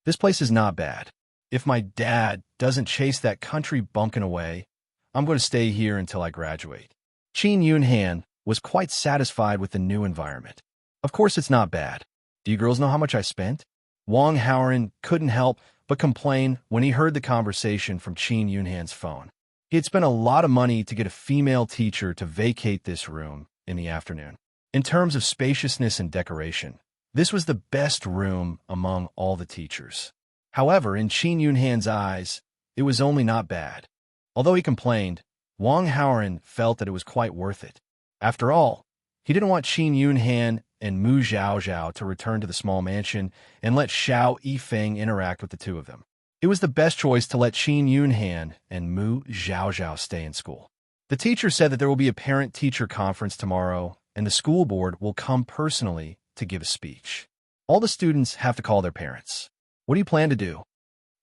This place is not bad. If my dad doesn't chase that country bumpkin away, I'm going to stay here until I graduate. Qin Yunhan was quite satisfied with the new environment. Of course it's not bad. Do you girls know how much I spent? Wang Haoren couldn't help but complain when he heard the conversation from Qin Yunhan's phone. He had spent a lot of money to get a female teacher to vacate this room in the afternoon. In terms of spaciousness and decoration, this was the best room among all the teachers. However, in Qin Yunhan's eyes, it was only not bad. Although he complained, Wang Haoren felt that it was quite worth it. After all, he didn't want Qin Yunhan and Mu Zhaozhao to return to the small mansion and let Xiao Yifeng interact with the two of them. It was the best choice to let Qin Yunhan and Mu Zhaozhao stay in school. The teacher said that there will be a parent-teacher conference tomorrow, and the school board will come personally to give a speech. All the students have to call their parents. What do you plan to do?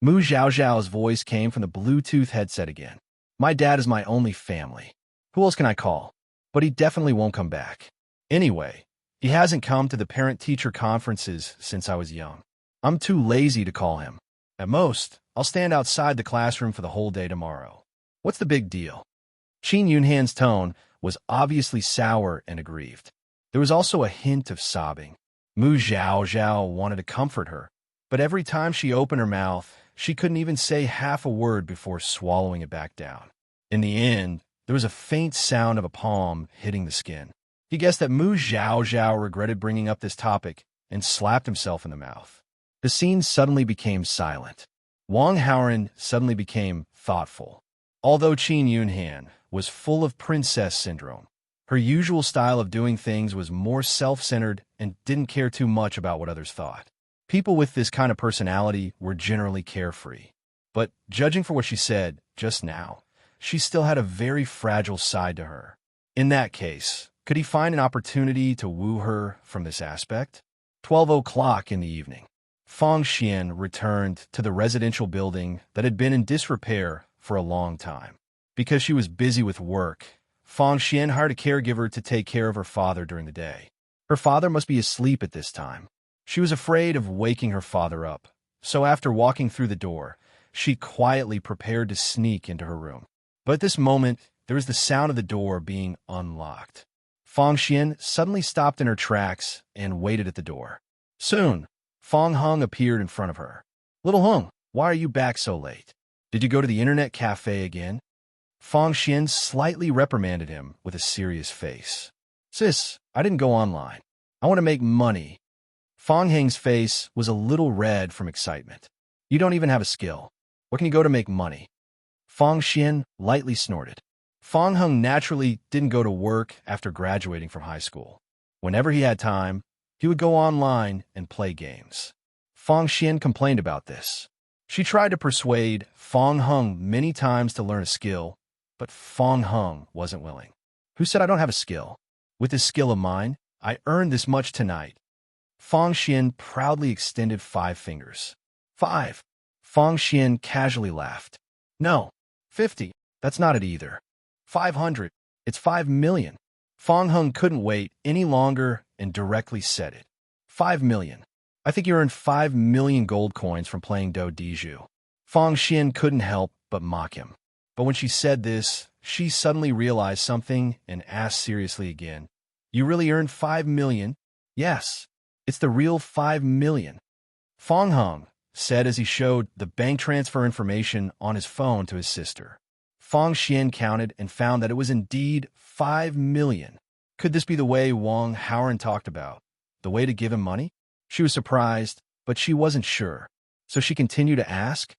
Mu Zhaozhao's voice came from the Bluetooth headset again. My dad is my only family. Who else can I call? But he definitely won't come back. Anyway, he hasn't come to the parent-teacher conferences since I was young. I'm too lazy to call him. At most, I'll stand outside the classroom for the whole day tomorrow. What's the big deal? Qin Yunhan's tone was obviously sour and aggrieved. There was also a hint of sobbing. Mu Zhao Zhao wanted to comfort her, but every time she opened her mouth, she couldn't even say half a word before swallowing it back down. In the end, there was a faint sound of a palm hitting the skin. He guessed that Mu Zhao Zhao regretted bringing up this topic and slapped himself in the mouth. The scene suddenly became silent. Wang Haoren suddenly became thoughtful. Although Qin Yunhan was full of princess syndrome, her usual style of doing things was more self-centered and didn't care too much about what others thought. People with this kind of personality were generally carefree. But judging for what she said just now, she still had a very fragile side to her. In that case, could he find an opportunity to woo her from this aspect? 12 o'clock in the evening. Fang Xian returned to the residential building that had been in disrepair for a long time. Because she was busy with work, Fang Xian hired a caregiver to take care of her father during the day. Her father must be asleep at this time. She was afraid of waking her father up, so after walking through the door, she quietly prepared to sneak into her room. But at this moment, there was the sound of the door being unlocked. Fang Xian suddenly stopped in her tracks and waited at the door. Soon, Fang Heng appeared in front of her. "Little Heng, why are you back so late? Did you go to the internet cafe again?" Fang Xian slightly reprimanded him with a serious face. "Sis, I didn't go online. I want to make money." Fang Heng's face was a little red from excitement. "You don't even have a skill. Where can you go to make money?" Fang Xian lightly snorted. Fang Heng naturally didn't go to work after graduating from high school. Whenever he had time, he would go online and play games. Fang Xian complained about this. She tried to persuade Fang Heng many times to learn a skill, but Fang Heng wasn't willing. "Who said I don't have a skill? With this skill of mine, I earned this much tonight." Fang Xian proudly extended 5 fingers. 5. Fang Xian casually laughed. "No, 50. That's not it either. 500. It's 5 million. Fang Heng couldn't wait any longer and directly said it. 5 million. I think you earned 5 million gold coins from playing Do Diju." Fang Xian couldn't help but mock him. But when she said this, she suddenly realized something and asked seriously again, "You really earned 5 million? "Yes, it's the real 5 million. Fang Heng said as he showed the bank transfer information on his phone to his sister. Fang Xian counted and found that it was indeed 5 million. Could this be the way Wang Haoren talked about? The way to give him money? She was surprised, but she wasn't sure. So she continued to ask,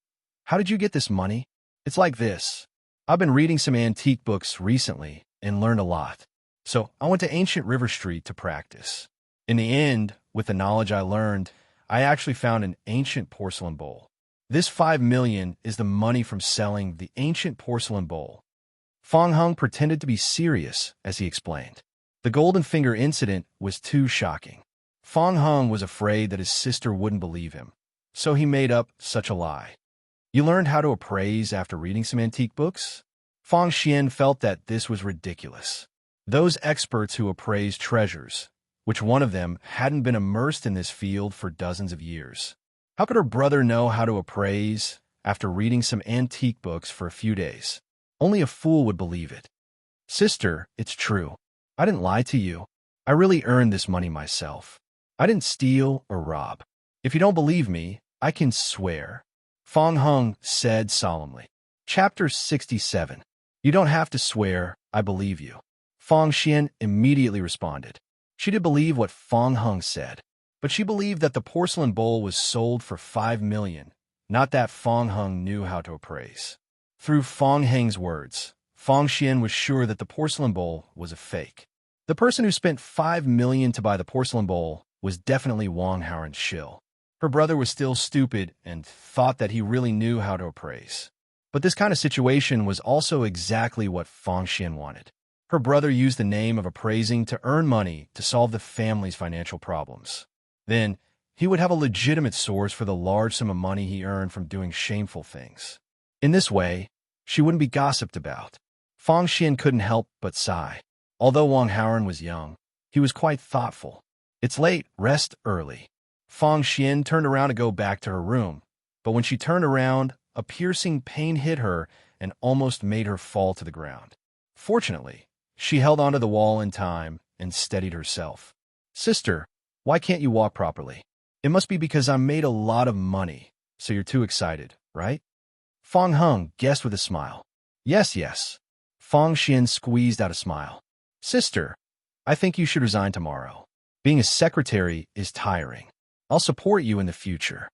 "How did you get this money?" "It's like this. I've been reading some antique books recently and learned a lot. So I went to ancient River Street to practice. In the end, with the knowledge I learned, I actually found an ancient porcelain bowl. This 5 million is the money from selling the ancient porcelain bowl." Fang Heng pretended to be serious as he explained. The golden finger incident was too shocking. Fang Heng was afraid that his sister wouldn't believe him, so he made up such a lie. "You learned how to appraise after reading some antique books?" Fang Xian felt that this was ridiculous. Those experts who appraised treasures, which one of them hadn't been immersed in this field for dozens of years. How could her brother know how to appraise after reading some antique books for a few days? Only a fool would believe it. "Sister, it's true. I didn't lie to you. I really earned this money myself. I didn't steal or rob. If you don't believe me, I can swear," Fang Heng said solemnly. Chapter 67. "You don't have to swear, I believe you." Fang Xian immediately responded. She did believe what Fang Heng said, but she believed that the porcelain bowl was sold for 5 million, not that Fang Heng knew how to appraise. Through Fang Heng's words, Fang Xian was sure that the porcelain bowl was a fake. The person who spent 5 million to buy the porcelain bowl was definitely Wang Haoren's shill. Her brother was still stupid and thought that he really knew how to appraise. But this kind of situation was also exactly what Fang Xian wanted. Her brother used the name of appraising to earn money to solve the family's financial problems. Then, he would have a legitimate source for the large sum of money he earned from doing shameful things. In this way, she wouldn't be gossiped about. Fang Xian couldn't help but sigh. Although Wang Haoren was young, he was quite thoughtful. "It's late, rest early." Fang Xian turned around to go back to her room, but when she turned around, a piercing pain hit her and almost made her fall to the ground. Fortunately, she held onto the wall in time and steadied herself. "Sister, why can't you walk properly?" "It must be because I made a lot of money, so you're too excited, right?" Fang Heng guessed with a smile. "Yes, yes." Fang Xian squeezed out a smile. "Sister, I think you should resign tomorrow. Being a secretary is tiring. I'll support you in the future."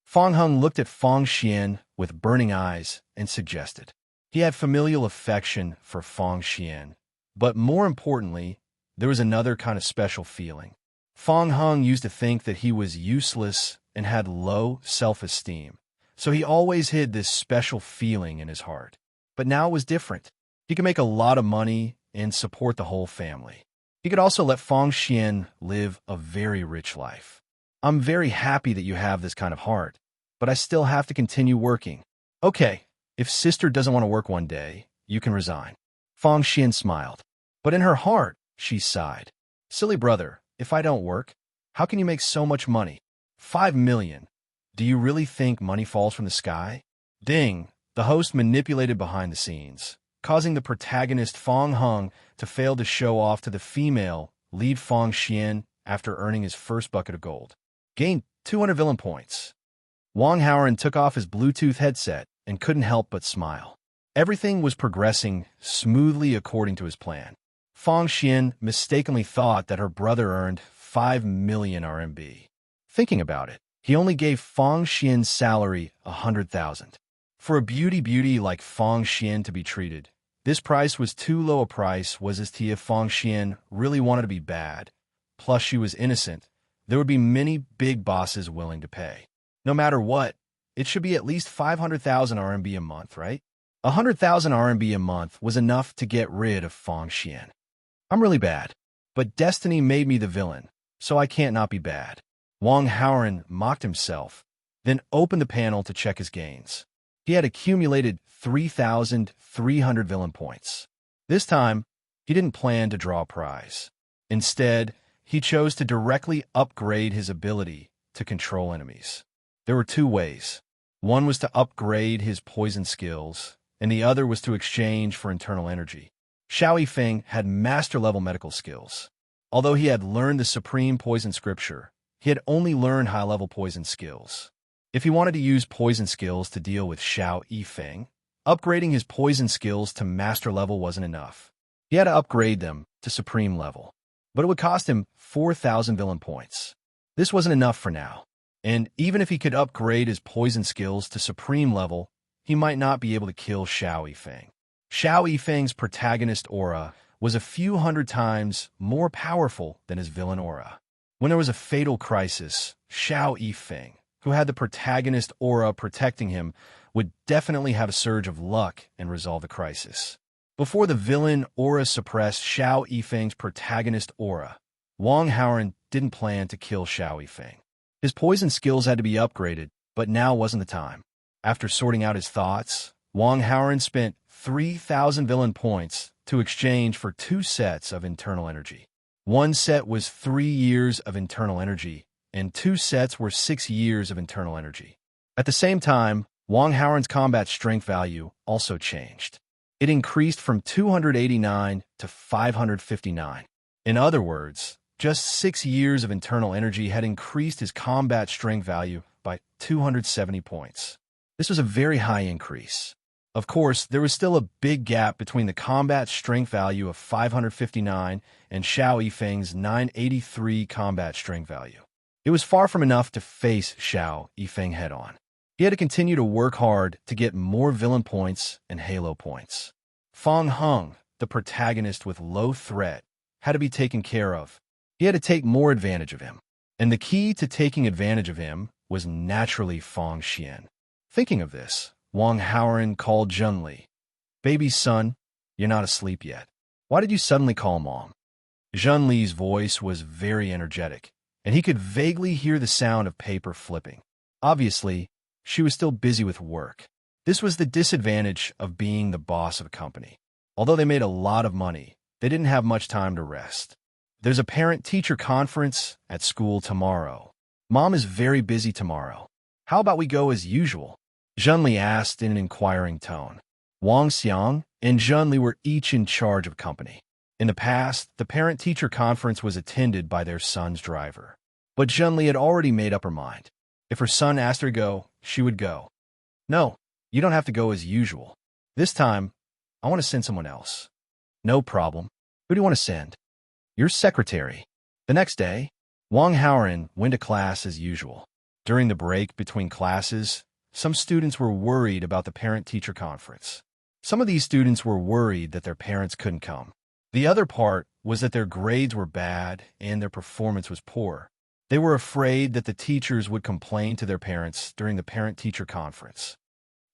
Fang Heng looked at Fang Xian with burning eyes and suggested. He had familial affection for Fang Xian, but more importantly, there was another kind of special feeling. Fang Heng used to think that he was useless and had low self-esteem, so he always hid this special feeling in his heart. But now it was different. He could make a lot of money and support the whole family. He could also let Fang Xian live a very rich life. "I'm very happy that you have this kind of heart, but I still have to continue working." "Okay, if sister doesn't want to work one day, you can resign." Fang Xian smiled. But in her heart, she sighed. "Silly brother, if I don't work, how can you make so much money? 5 million. Do you really think money falls from the sky?" Ding! The host manipulated behind the scenes, causing the protagonist Fang Heng to fail to show off to the female lead Fang Xian after earning his first bucket of gold. Gained 200 villain points. Wang Howren took off his Bluetooth headset and couldn't help but smile. Everything was progressing smoothly according to his plan. Fang Xian mistakenly thought that her brother earned 5 million RMB. Thinking about it, he only gave Fang Xian's salary 100,000. For a beauty like Fang Xian to be treated, this price was too low a price. Was as if Fang Xian really wanted to be bad, plus she was innocent, there would be many big bosses willing to pay. No matter what, it should be at least 500,000 RMB a month, right? 100,000 RMB a month was enough to get rid of Fang Xian. "I'm really bad, but destiny made me the villain, so I can't not be bad." Wang Howren mocked himself, then opened the panel to check his gains. He had accumulated 3,300 villain points. This time, he didn't plan to draw a prize. Instead, he chose to directly upgrade his ability to control enemies. There were two ways. One was to upgrade his poison skills, and the other was to exchange for internal energy. Xiao Yifeng had master-level medical skills. Although he had learned the supreme poison scripture, he had only learned high-level poison skills. If he wanted to use poison skills to deal with Xiao Yifeng, upgrading his poison skills to master level wasn't enough. He had to upgrade them to supreme level, but it would cost him 4,000 villain points. This wasn't enough for now, and even if he could upgrade his poison skills to supreme level, he might not be able to kill Xiao Yifeng. Xiao Yifeng's protagonist aura was a few hundred times more powerful than his villain aura. When there was a fatal crisis, Xiao Yifeng, who had the protagonist aura protecting him, would definitely have a surge of luck and resolve the crisis. Before the villain aura suppressed Xiao Yifeng's protagonist aura, Wang Howren didn't plan to kill Xiao Yifeng. His poison skills had to be upgraded, but now wasn't the time. After sorting out his thoughts, Wang Howren spent 3,000 villain points to exchange for 2 sets of internal energy. One set was 3 years of internal energy, and 2 sets were 6 years of internal energy. At the same time, Wang Howren's combat strength value also changed. It increased from 289 to 559. In other words, just 6 years of internal energy had increased his combat strength value by 270 points. This was a very high increase. Of course, there was still a big gap between the combat strength value of 559 and Xiao Yifeng's 983 combat strength value. It was far from enough to face Xiao Yifeng head-on. He had to continue to work hard to get more villain points and halo points. Fang Heng, the protagonist with low threat, had to be taken care of. He had to take more advantage of him. And the key to taking advantage of him was naturally Fang Xian. Thinking of this, Wang Howren called Zhenli. "Baby son, you're not asleep yet. Why did you suddenly call Mom?" Zhenli's voice was very energetic, and he could vaguely hear the sound of paper flipping. Obviously, she was still busy with work. This was the disadvantage of being the boss of a company. Although they made a lot of money, they didn't have much time to rest. "There's a parent-teacher conference at school tomorrow. Mom is very busy tomorrow. How about we go as usual?" Zhenli asked in an inquiring tone. Wang Xiang and Zhonli were each in charge of company. In the past, the parent-teacher conference was attended by their son's driver. But Zhonli had already made up her mind. If her son asked her to go, she would go. No, you don't have to go as usual. This time, I want to send someone else. No problem. Who do you want to send? Your secretary. The next day, Wang Haoran went to class as usual. During the break between classes, some students were worried about the parent-teacher conference. Some of these students were worried that their parents couldn't come. The other part was that their grades were bad and their performance was poor. They were afraid that the teachers would complain to their parents during the parent-teacher conference.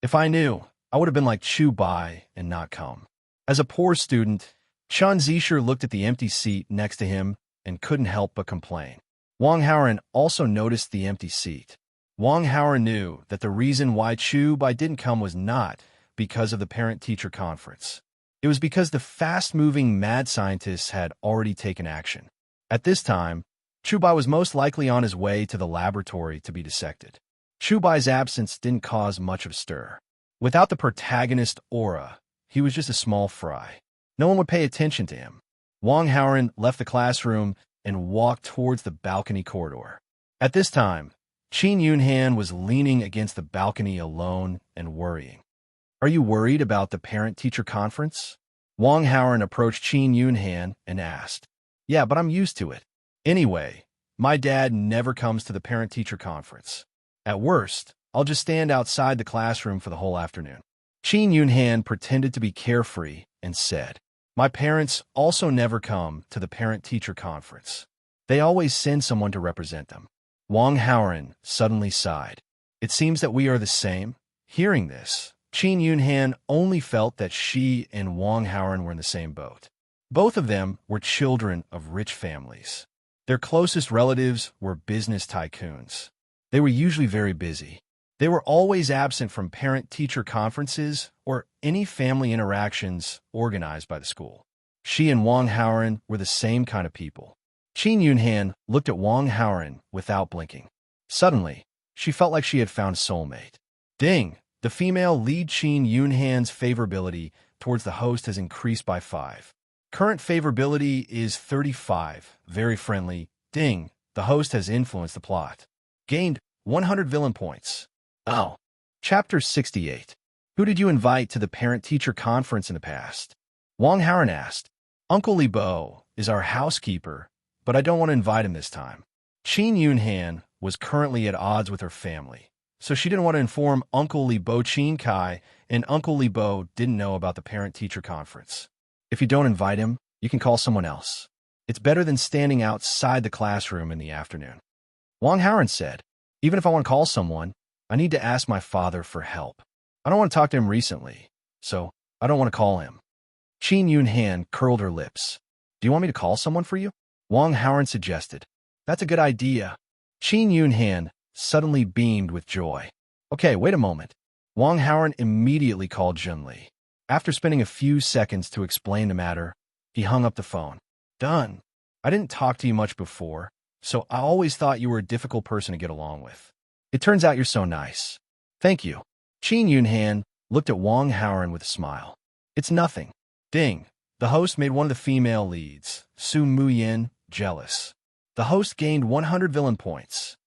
If I knew, I would have been like Chu Bai and not come. As a poor student, Chan Zisher looked at the empty seat next to him and couldn't help but complain. Wang Haoran also noticed the empty seat. Wang Haoran knew that the reason why Chu Bai didn't come was not because of the parent-teacher conference. It was because the fast-moving mad scientists had already taken action. At this time, Chu Bai was most likely on his way to the laboratory to be dissected. Chu Bai's absence didn't cause much of a stir. Without the protagonist aura, he was just a small fry. No one would pay attention to him. Wang Haoran left the classroom and walked towards the balcony corridor. At this time, Qin Yunhan was leaning against the balcony alone and worrying. Are you worried about the parent-teacher conference? Wang Haoran approached Qin Yunhan and asked. Yeah, but I'm used to it. Anyway, my dad never comes to the parent-teacher conference. At worst, I'll just stand outside the classroom for the whole afternoon. Qin Yunhan pretended to be carefree and said, my parents also never come to the parent-teacher conference. They always send someone to represent them. Wang Haoran suddenly sighed. It seems that we are the same. Hearing this, Qin Yunhan only felt that she and Wang Haoran were in the same boat. Both of them were children of rich families. Their closest relatives were business tycoons. They were usually very busy. They were always absent from parent-teacher conferences or any family interactions organized by the school. She and Wang Haoran were the same kind of people. Qin Yunhan looked at Wang Haoran without blinking. Suddenly, she felt like she had found a soulmate. Ding! The female lead Qin Yunhan's favorability towards the host has increased by 5. Current favorability is 35. Very friendly. Ding! The host has influenced the plot. Gained 100 villain points. Oh. Chapter 68. Who did you invite to the parent-teacher conference in the past? Wang Haoran asked. Uncle Li Bo is our housekeeper, but I don't want to invite him this time. Qin Yunhan was currently at odds with her family, so she didn't want to inform Uncle Li Bo Qin Kai, and Uncle Li Bo didn't know about the parent-teacher conference. If you don't invite him, you can call someone else. It's better than standing outside the classroom in the afternoon. Wang Haoran said, even if I want to call someone, I need to ask my father for help. I don't want to talk to him recently, so I don't want to call him. Qin Yunhan curled her lips. Do you want me to call someone for you? Wang Haoran suggested. That's a good idea. Qin Yunhan suddenly beamed with joy. Okay, wait a moment. Wang Haoran immediately called Zhonli. After spending a few seconds to explain the matter, he hung up the phone. Done. I didn't talk to you much before, so I always thought you were a difficult person to get along with. It turns out you're so nice. Thank you. Qin Yunhan looked at Wang Haoran with a smile. It's nothing. Ding. The host made one of the female leads, Su Muyin, jealous. The host gained 100 villain points.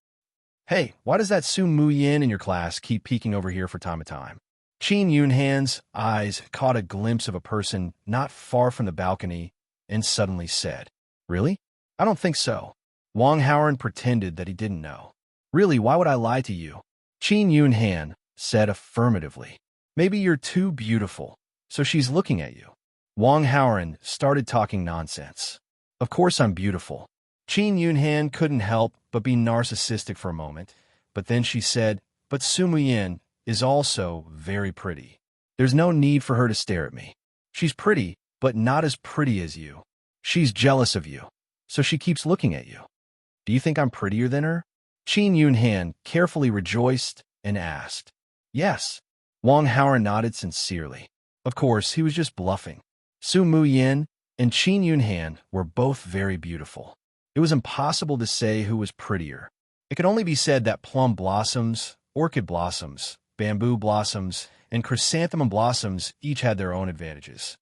Hey, why does that Su Muyin in your class keep peeking over here from time to time? Qin Yunhan's eyes caught a glimpse of a person not far from the balcony and suddenly said, Really? I don't think so. Wang Haoran pretended that he didn't know. Really, why would I lie to you? Qin Yunhan said affirmatively. Maybe you're too beautiful, so she's looking at you. Wang Haoran started talking nonsense. Of course I'm beautiful. Qin Yunhan couldn't help but be narcissistic for a moment, but then she said, but Su Muyin is also very pretty. There's no need for her to stare at me. She's pretty, but not as pretty as you. She's jealous of you, so she keeps looking at you. Do you think I'm prettier than her? Qin Yunhan carefully rejoiced and asked. Yes. Wang Haoran nodded sincerely. Of course, he was just bluffing. Su Muyin and Qin Yunhan were both very beautiful. It was impossible to say who was prettier. It could only be said that plum blossoms, orchid blossoms, bamboo blossoms, and chrysanthemum blossoms each had their own advantages.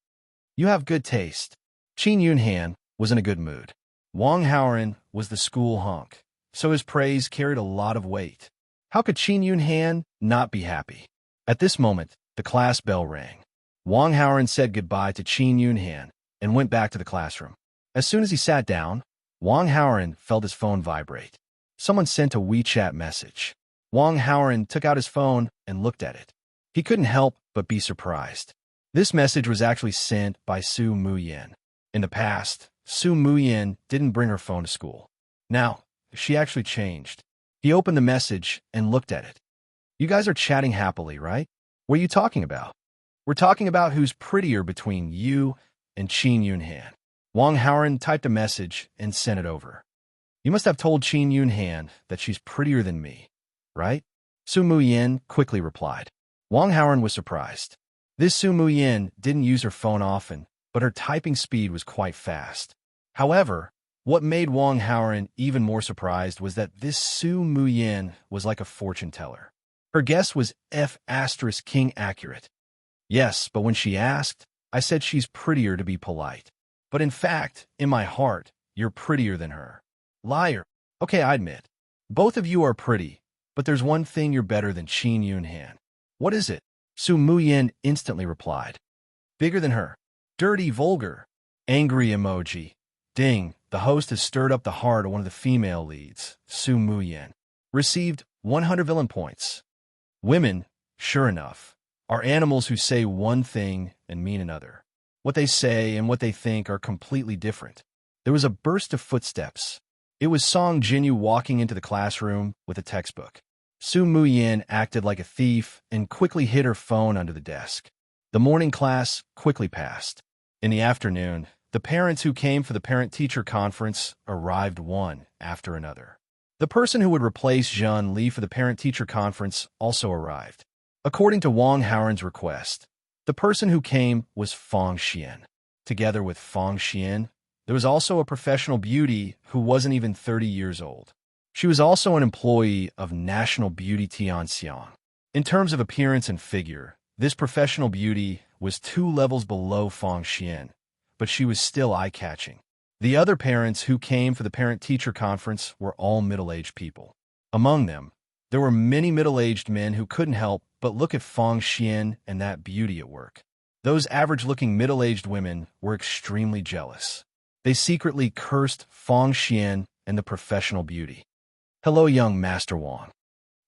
You have good taste. Qin Yunhan was in a good mood. Wang Haoran was the school honk, so his praise carried a lot of weight. How could Qin Yunhan not be happy? At this moment, the class bell rang. Wang Haoran said goodbye to Qin Yunhan and went back to the classroom. As soon as he sat down, Wang Haoran felt his phone vibrate. Someone sent a WeChat message. Wang Haoran took out his phone and looked at it. He couldn't help but be surprised. This message was actually sent by Su Muyin. In the past, Su Muyin didn't bring her phone to school. Now, she actually changed. He opened the message and looked at it. You guys are chatting happily, right? What are you talking about? We're talking about who's prettier between you and Qin Yunhan. Wang Haoran typed a message and sent it over. You must have told Qin Yunhan that she's prettier than me, right? Su Muyin quickly replied. Wang Haoran was surprised. This Su Muyin didn't use her phone often, but her typing speed was quite fast. However, what made Wang Haoran even more surprised was that this Su Muyin was like a fortune teller. Her guess was F*King accurate. Yes, but when she asked, I said she's prettier to be polite. But in fact, in my heart, you're prettier than her. Liar. Okay, I admit. Both of you are pretty, but there's one thing you're better than Qin Yunhan. What is it? Su Muyin instantly replied. Bigger than her. Dirty, vulgar. Angry emoji. Ding, the host has stirred up the heart of one of the female leads, Su Muyin. Received 100 villain points. Women, sure enough, are animals who say one thing and mean another. What they say and what they think are completely different. There was a burst of footsteps. It was Song Jinyu walking into the classroom with a textbook. Su Muyin acted like a thief and quickly hid her phone under the desk. The morning class quickly passed. In the afternoon, the parents who came for the parent-teacher conference arrived one after another. The person who would replace Zhun Li for the parent-teacher conference also arrived. According to Wang Haoran's request, the person who came was Fang Xian. Together with Fang Xian, there was also a professional beauty who wasn't even 30 years old. She was also an employee of National Beauty Tianxiang. In terms of appearance and figure, this professional beauty was 2 levels below Fang Xian, but she was still eye-catching. The other parents who came for the parent-teacher conference were all middle-aged people. Among them, there were many middle-aged men who couldn't help but look at Fang Xian and that beauty at work. Those average-looking middle-aged women were extremely jealous. They secretly cursed Fang Xian and the professional beauty. Hello, young Master Wang.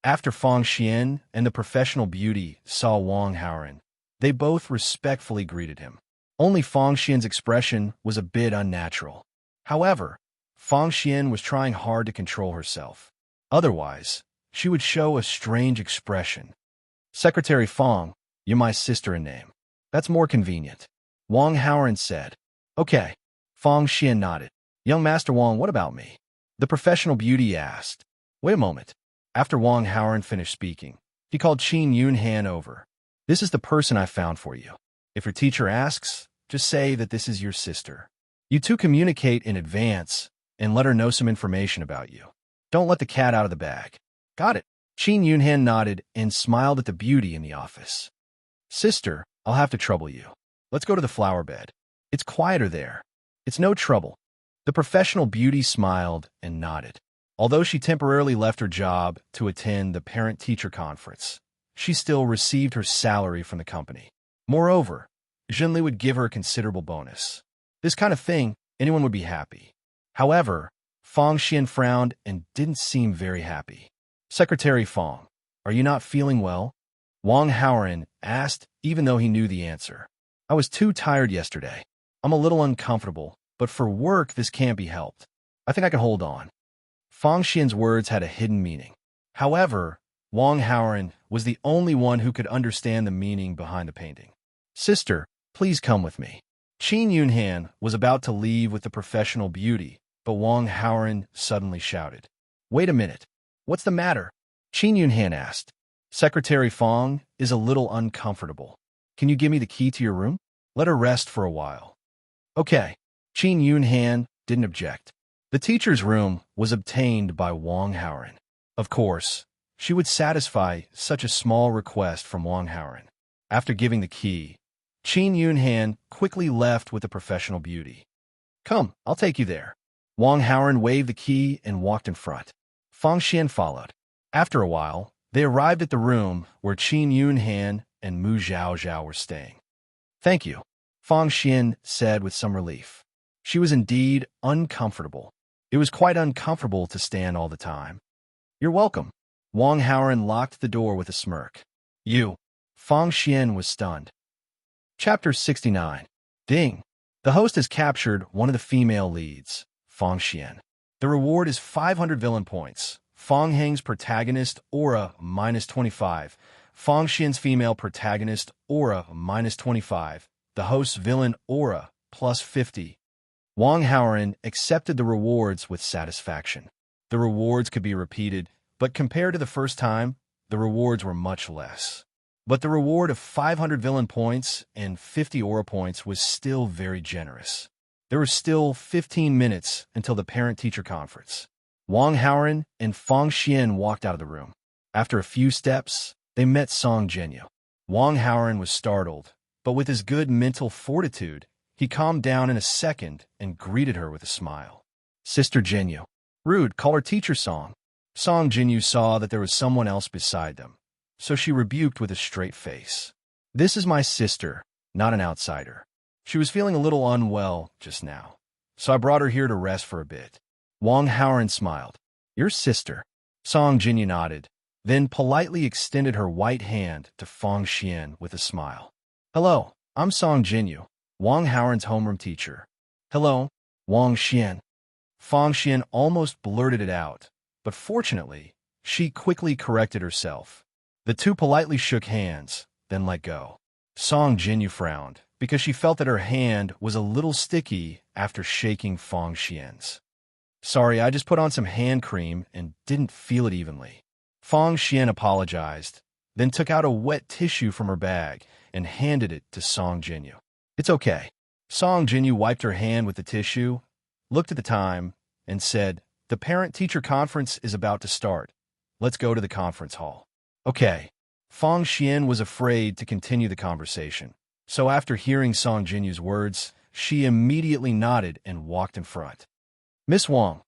After Fang Xian and the professional beauty saw Wang Haoran, they both respectfully greeted him. Only Fang Xian's expression was a bit unnatural. However, Fang Xian was trying hard to control herself. Otherwise, she would show a strange expression. Secretary Fang, you're my sister in name. That's more convenient. Wang Haoran said. Okay. Fang Xian nodded. Young Master Wang, what about me? The professional beauty asked. Wait a moment. After Wang Haoran finished speaking, he called Qin Yunhan over. This is the person I found for you. If your teacher asks, just say that this is your sister. You two communicate in advance and let her know some information about you. Don't let the cat out of the bag. Got it. Qin Yunhan nodded and smiled at the beauty in the office. Sister, I'll have to trouble you. Let's go to the flower bed. It's quieter there. It's no trouble. The professional beauty smiled and nodded. Although she temporarily left her job to attend the parent-teacher conference, she still received her salary from the company. Moreover, Zhenli would give her a considerable bonus. This kind of thing, anyone would be happy. However, Fang Xian frowned and didn't seem very happy. Secretary Fang, are you not feeling well? Wang Haoran asked, even though he knew the answer. I was too tired yesterday. I'm a little uncomfortable, but for work this can't be helped. I think I can hold on. Fang Xian's words had a hidden meaning. However, Wang Haoran was the only one who could understand the meaning behind the painting. Sister, please come with me. Qin Yunhan was about to leave with the professional beauty, but Wang Haoran suddenly shouted. Wait a minute. What's the matter? Qin Yunhan asked. Secretary Fang is a little uncomfortable. Can you give me the key to your room? Let her rest for a while. Okay. Qin Yunhan didn't object. The teacher's room was obtained by Wang Haoran. Of course, she would satisfy such a small request from Wang Haoren. After giving the key, Qin Yunhan quickly left with the professional beauty. "Come, I'll take you there." Wang Haoren waved the key and walked in front. Fang Xian followed. After a while, they arrived at the room where Qin Yunhan and Mu Zhaozhao were staying. "Thank you," Fang Xian said with some relief. She was indeed uncomfortable. It was quite uncomfortable to stand all the time. "You're welcome." Wang Haoren locked the door with a smirk. "You." Fang Xian was stunned. Chapter 69. Ding. The host has captured one of the female leads, Fang Xian. The reward is 500 villain points. Fang Heng's protagonist, aura, -25. Fang Xian's female protagonist, aura, -25. The host's villain, aura, +50. Wang Haoren accepted the rewards with satisfaction. The rewards could be repeated, but compared to the first time, the rewards were much less. But the reward of 500 villain points and 50 aura points was still very generous. There were still 15 minutes until the parent-teacher conference. Wang Haoren and Fang Xian walked out of the room. After a few steps, they met Song Jinyu. Wang Haoren was startled, but with his good mental fortitude, he calmed down in a second and greeted her with a smile. "Sister Jinyu." "Rude, call her teacher Song." Song Jinyu saw that there was someone else beside them, so she rebuked with a straight face. "This is my sister, not an outsider. She was feeling a little unwell just now, so I brought her here to rest for a bit." Wang Haoren smiled. "Your sister?" Song Jinyu nodded, then politely extended her white hand to Fang Xian with a smile. "Hello, I'm Song Jinyu, Wang Haoren's homeroom teacher." "Hello, Wang Xian." Fang Xian almost blurted it out, but fortunately, she quickly corrected herself. The two politely shook hands, then let go. Song Jinyu frowned, because she felt that her hand was a little sticky after shaking Fang Xian's. "Sorry, I just put on some hand cream and didn't feel it evenly." Fang Xian apologized, then took out a wet tissue from her bag and handed it to Song Jinyu. "It's okay." Song Jinyu wiped her hand with the tissue, looked at the time, and said, "The parent-teacher conference is about to start. Let's go to the conference hall." "Okay." Fang Xian was afraid to continue the conversation, so after hearing Song Jinyu's words, she immediately nodded and walked in front. "Miss Wang,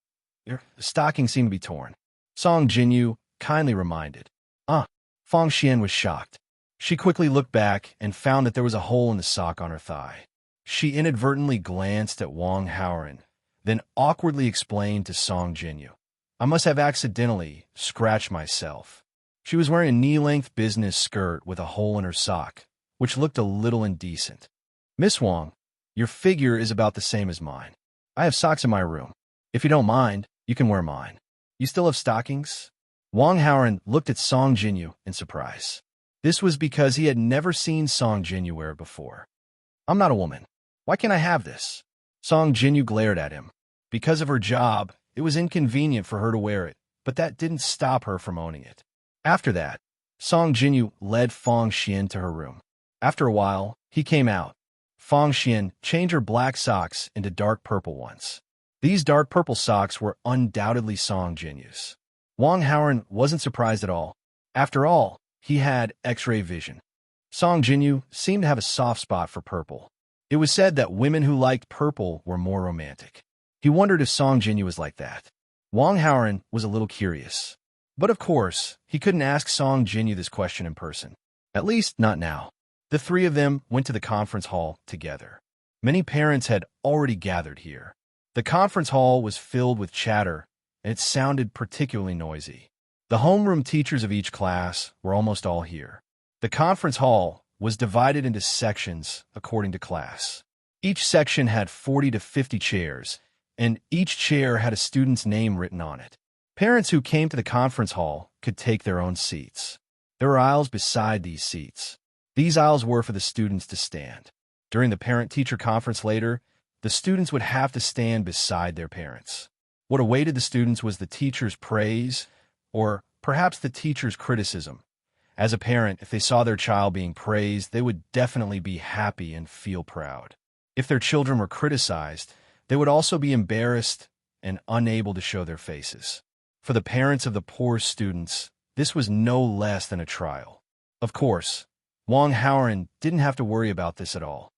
your stockings seem to be torn," Song Jinyu kindly reminded. Fang Xian was shocked. She quickly looked back and found that there was a hole in the sock on her thigh. She inadvertently glanced at Wang Haoren, then awkwardly explained to Song Jinyu, "I must have accidentally scratched myself." She was wearing a knee-length business skirt with a hole in her sock, which looked a little indecent. "Miss Wang, your figure is about the same as mine. I have socks in my room. If you don't mind, you can wear mine. You still have stockings?" Wang Haoren looked at Song Jinyu in surprise. This was because he had never seen Song Jinyu wear it before. "I'm not a woman. Why can't I have this?" Song Jinyu glared at him. Because of her job, it was inconvenient for her to wear it, but that didn't stop her from owning it. After that, Song Jinyu led Fang Xian to her room. After a while, he came out. Fang Xian changed her black socks into dark purple ones. These dark purple socks were undoubtedly Song Jinyu's. Wang Haoren wasn't surprised at all. After all, he had X-ray vision. Song Jinyu seemed to have a soft spot for purple. It was said that women who liked purple were more romantic. He wondered if Song Jinyu was like that. Wang Haoren was a little curious. But of course, he couldn't ask Song Jinyu this question in person. At least, not now. The three of them went to the conference hall together. Many parents had already gathered here. The conference hall was filled with chatter, and it sounded particularly noisy. The homeroom teachers of each class were almost all here. The conference hall was divided into sections according to class. Each section had 40 to 50 chairs, and each chair had a student's name written on it. Parents who came to the conference hall could take their own seats. There were aisles beside these seats. These aisles were for the students to stand. During the parent-teacher conference later, the students would have to stand beside their parents. What awaited the students was the teacher's praise, or perhaps the teacher's criticism. As a parent, if they saw their child being praised, they would definitely be happy and feel proud. If their children were criticized, they would also be embarrassed and unable to show their faces. For the parents of the poor students, this was no less than a trial. Of course, Wang Haoran didn't have to worry about this at all.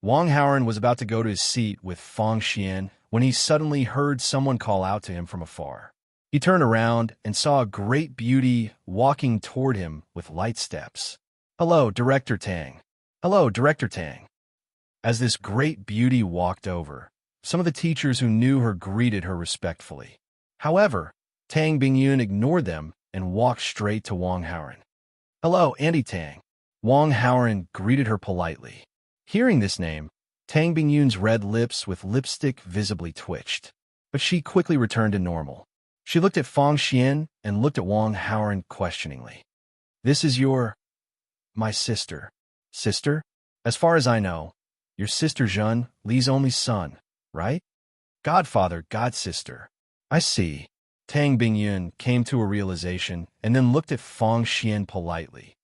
Wang Haoran was about to go to his seat with Fang Xian when he suddenly heard someone call out to him from afar. He turned around and saw a great beauty walking toward him with light steps. "Hello, Director Tang. Hello, Director Tang." As this great beauty walked over, some of the teachers who knew her greeted her respectfully. However, Tang Bingyun ignored them and walked straight to Wang Haoran. "Hello, Auntie Tang." Wang Haoran greeted her politely. Hearing this name, Tang Bingyun's red lips with lipstick visibly twitched, but she quickly returned to normal. She looked at Fang Xian and looked at Wang Haoran questioningly. "This is my sister." "Sister? As far as I know, your sister Zhen, Li's only son, right?" "Godfather, godsister." "I see." Tang Bingyun came to a realization and then looked at Fang Xian politely.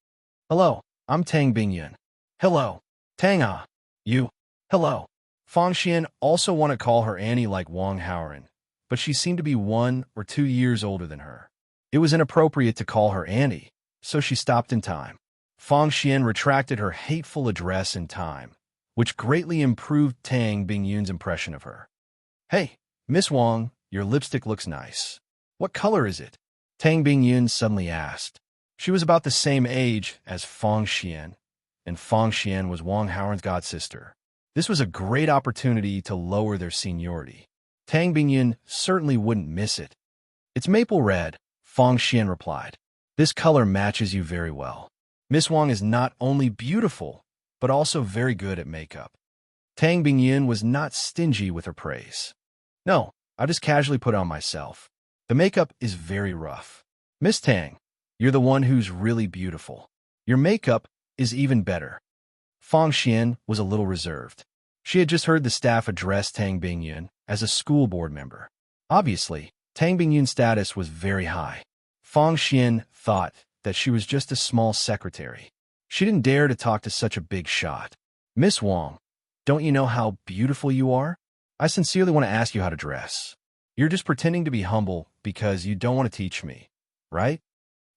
"Hello, I'm Tang Bingyun." "Hello, Tang you." "Hello." Fang Xian also wanted to call her Annie like Wang Haoran, but she seemed to be 1 or 2 years older than her. It was inappropriate to call her Annie, so she stopped in time. Fang Xian retracted her hateful address in time, which greatly improved Tang Bingyun's impression of her. "Hey, Miss Wang, your lipstick looks nice. What color is it?" Tang Bingyun suddenly asked. She was about the same age as Fang Xian, and Fang Xian was Wang Haoran's godsister. This was a great opportunity to lower their seniority. Tang Bingyun certainly wouldn't miss it. "It's maple red," Fang Xian replied. "This color matches you very well. Miss Wang is not only beautiful, but also very good at makeup." Tang Bingyun was not stingy with her praise. "No, I just casually put on myself. The makeup is very rough. Miss Tang, you're the one who's really beautiful. Your makeup is even better." Fang Xian was a little reserved. She had just heard the staff address Tang Bingyun as a school board member. Obviously, Tang Bingyun's status was very high. Fang Xian thought that she was just a small secretary. She didn't dare to talk to such a big shot. "Miss Wang, don't you know how beautiful you are? I sincerely want to ask you how to dress. You're just pretending to be humble because you don't want to teach me, right?"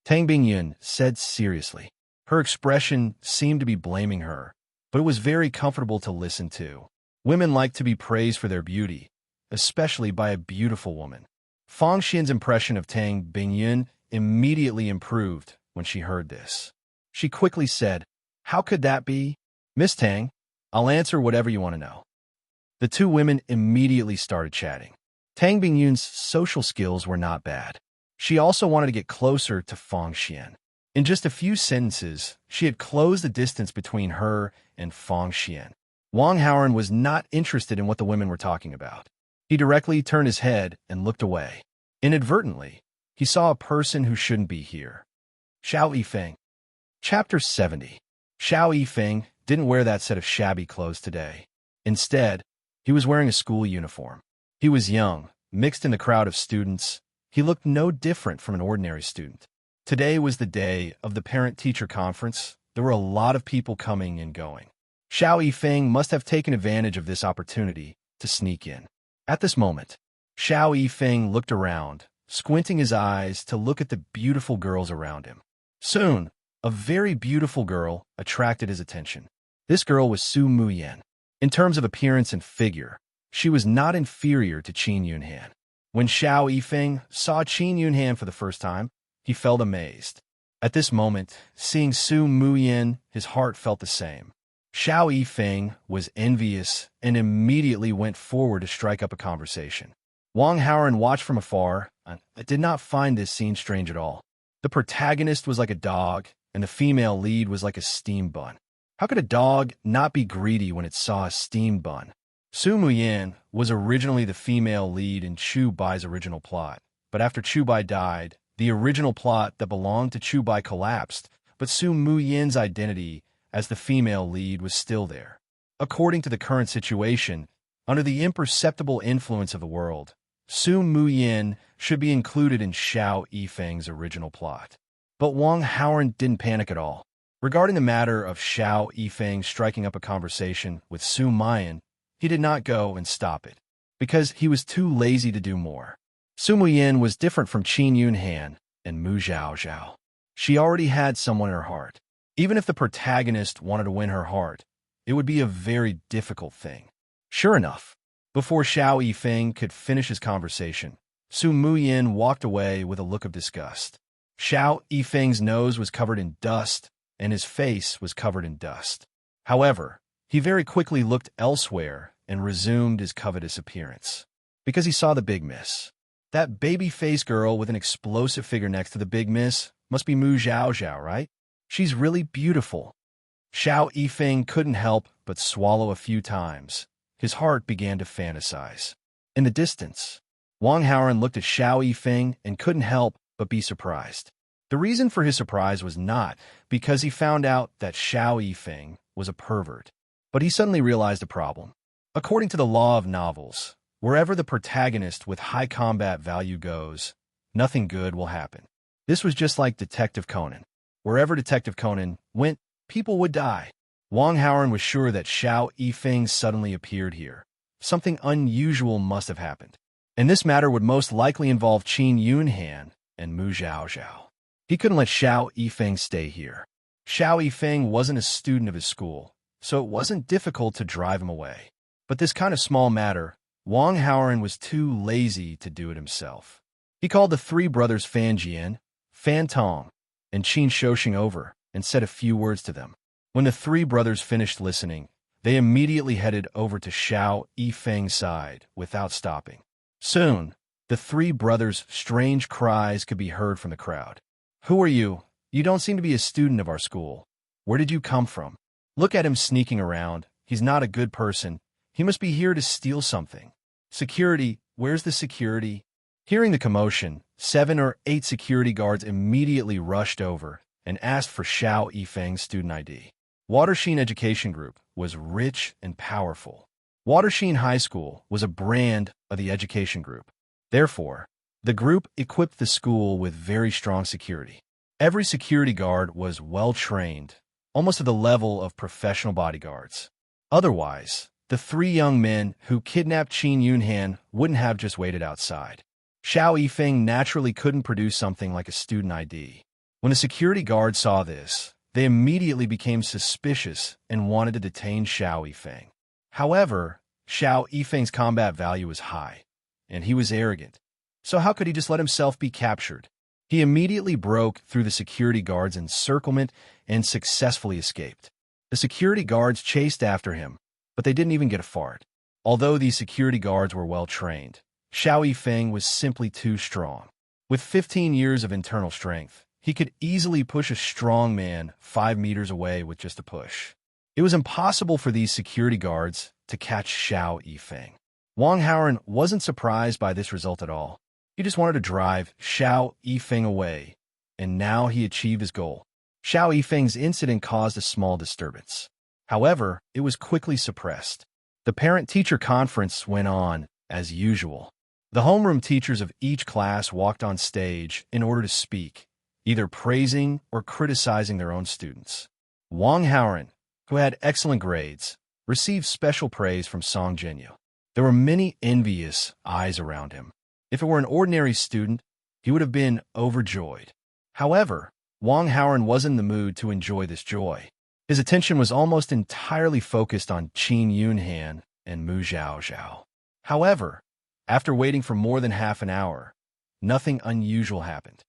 Tang Bingyun said seriously. Her expression seemed to be blaming her, but it was very comfortable to listen to. Women like to be praised for their beauty, especially by a beautiful woman. Fang Xian's impression of Tang Bingyun immediately improved when she heard this. She quickly said, "How could that be? Miss Tang, I'll answer whatever you want to know." The two women immediately started chatting. Tang Bingyun's social skills were not bad. She also wanted to get closer to Fang Xian. In just a few sentences, she had closed the distance between her and Fang Xian. Wang Haoran was not interested in what the women were talking about. He directly turned his head and looked away. Inadvertently, he saw a person who shouldn't be here. Xiao Yifeng. Chapter 70. Xiao Yifeng didn't wear that set of shabby clothes today. Instead, he was wearing a school uniform. He was young, mixed in the crowd of students. He looked no different from an ordinary student. Today was the day of the parent-teacher conference. There were a lot of people coming and going. Xiao Yifeng must have taken advantage of this opportunity to sneak in. At this moment, Xiao Yifeng looked around, squinting his eyes to look at the beautiful girls around him. Soon, a very beautiful girl attracted his attention. This girl was Su Muyan. In terms of appearance and figure, she was not inferior to Qin Yunhan. When Xiao Yifeng saw Qin Yunhan for the first time, he felt amazed. At this moment, seeing Su Muyan, his heart felt the same. Xiao Yifeng was envious and immediately went forward to strike up a conversation. Wang Haoran watched from afar and did not find this scene strange at all. The protagonist was like a dog, and the female lead was like a steamed bun. How could a dog not be greedy when it saw a steamed bun? Su Muyan was originally the female lead in Chu Bai's original plot, but after Chu Bai died, the original plot that belonged to Chu Bai collapsed, but Su Muyan's identity as the female lead was still there. According to the current situation, under the imperceptible influence of the world, Su Muyan should be included in Xiao Yifeng's original plot. But Wang Haoran didn't panic at all. Regarding the matter of Xiao Yifeng striking up a conversation with Su Muyan, he did not go and stop it, because he was too lazy to do more. Su Muyan was different from Qin Yunhan and Mu Zhao Zhao. She already had someone in her heart. Even if the protagonist wanted to win her heart, it would be a very difficult thing. Sure enough, before Xiao Yifeng could finish his conversation, Su Muyin walked away with a look of disgust. Xiao Yifeng's nose was covered in dust, and his face was covered in dust. However, he very quickly looked elsewhere and resumed his covetous appearance. Because he saw the big miss. That baby-faced girl with an explosive figure next to the big miss must be Mu Zhao Zhao, right? She's really beautiful. Xiao Yifeng couldn't help but swallow a few times. His heart began to fantasize. In the distance, Wang Haoren looked at Xiao Yifeng and couldn't help but be surprised. The reason for his surprise was not because he found out that Xiao Yifeng was a pervert, but he suddenly realized a problem. According to the law of novels, wherever the protagonist with high combat value goes, nothing good will happen. This was just like Detective Conan. Wherever Detective Conan went, people would die. Wang Haoren was sure that Xiao Yifeng suddenly appeared here. Something unusual must have happened. And this matter would most likely involve Qin Yunhan and Mu Zhao Zhao. He couldn't let Xiao Yifeng stay here. Xiao Yifeng wasn't a student of his school, so it wasn't difficult to drive him away. But this kind of small matter, Wang Haoren was too lazy to do it himself. He called the three brothers Fan Jian, Fan Tong, and Qin Shouxing over and said a few words to them. When the three brothers finished listening, they immediately headed over to Xiao Yifeng's side without stopping. Soon, the three brothers' strange cries could be heard from the crowd. "Who are you? You don't seem to be a student of our school. Where did you come from? Look at him sneaking around. He's not a good person. He must be here to steal something. Security, where's the security?" Hearing the commotion, 7 or 8 security guards immediately rushed over and asked for Xiao Yifeng's student ID. Watersheen Education Group was rich and powerful. Watersheen High School was a brand of the education group. Therefore, the group equipped the school with very strong security. Every security guard was well-trained, almost to the level of professional bodyguards. Otherwise, the 3 young men who kidnapped Qin Yunhan wouldn't have just waited outside. Xiao Yifeng naturally couldn't produce something like a student ID. When the security guards saw this, they immediately became suspicious and wanted to detain Xiao Yifeng. However, Xiao Yifeng's combat value was high, and he was arrogant. So how could he just let himself be captured? He immediately broke through the security guards' encirclement and successfully escaped. The security guards chased after him, but they didn't even get a fart. Although these security guards were well-trained, Xiao Yifeng was simply too strong. With 15 years of internal strength, he could easily push a strong man 5 meters away with just a push. It was impossible for these security guards to catch Xiao Yifeng. Wang Haoren wasn't surprised by this result at all. He just wanted to drive Xiao Yifeng away, and now he achieved his goal. Xiao Yifeng's incident caused a small disturbance. However, it was quickly suppressed. The parent-teacher conference went on as usual. The homeroom teachers of each class walked on stage in order to speak, either praising or criticizing their own students. Wang Haoren, who had excellent grades, received special praise from Song Jinyu. There were many envious eyes around him. If it were an ordinary student, he would have been overjoyed. However, Wang Haoren wasn't in the mood to enjoy this joy. His attention was almost entirely focused on Qin Yunhan and Mu Zhao Zhao. However, after waiting for more than half an hour, nothing unusual happened.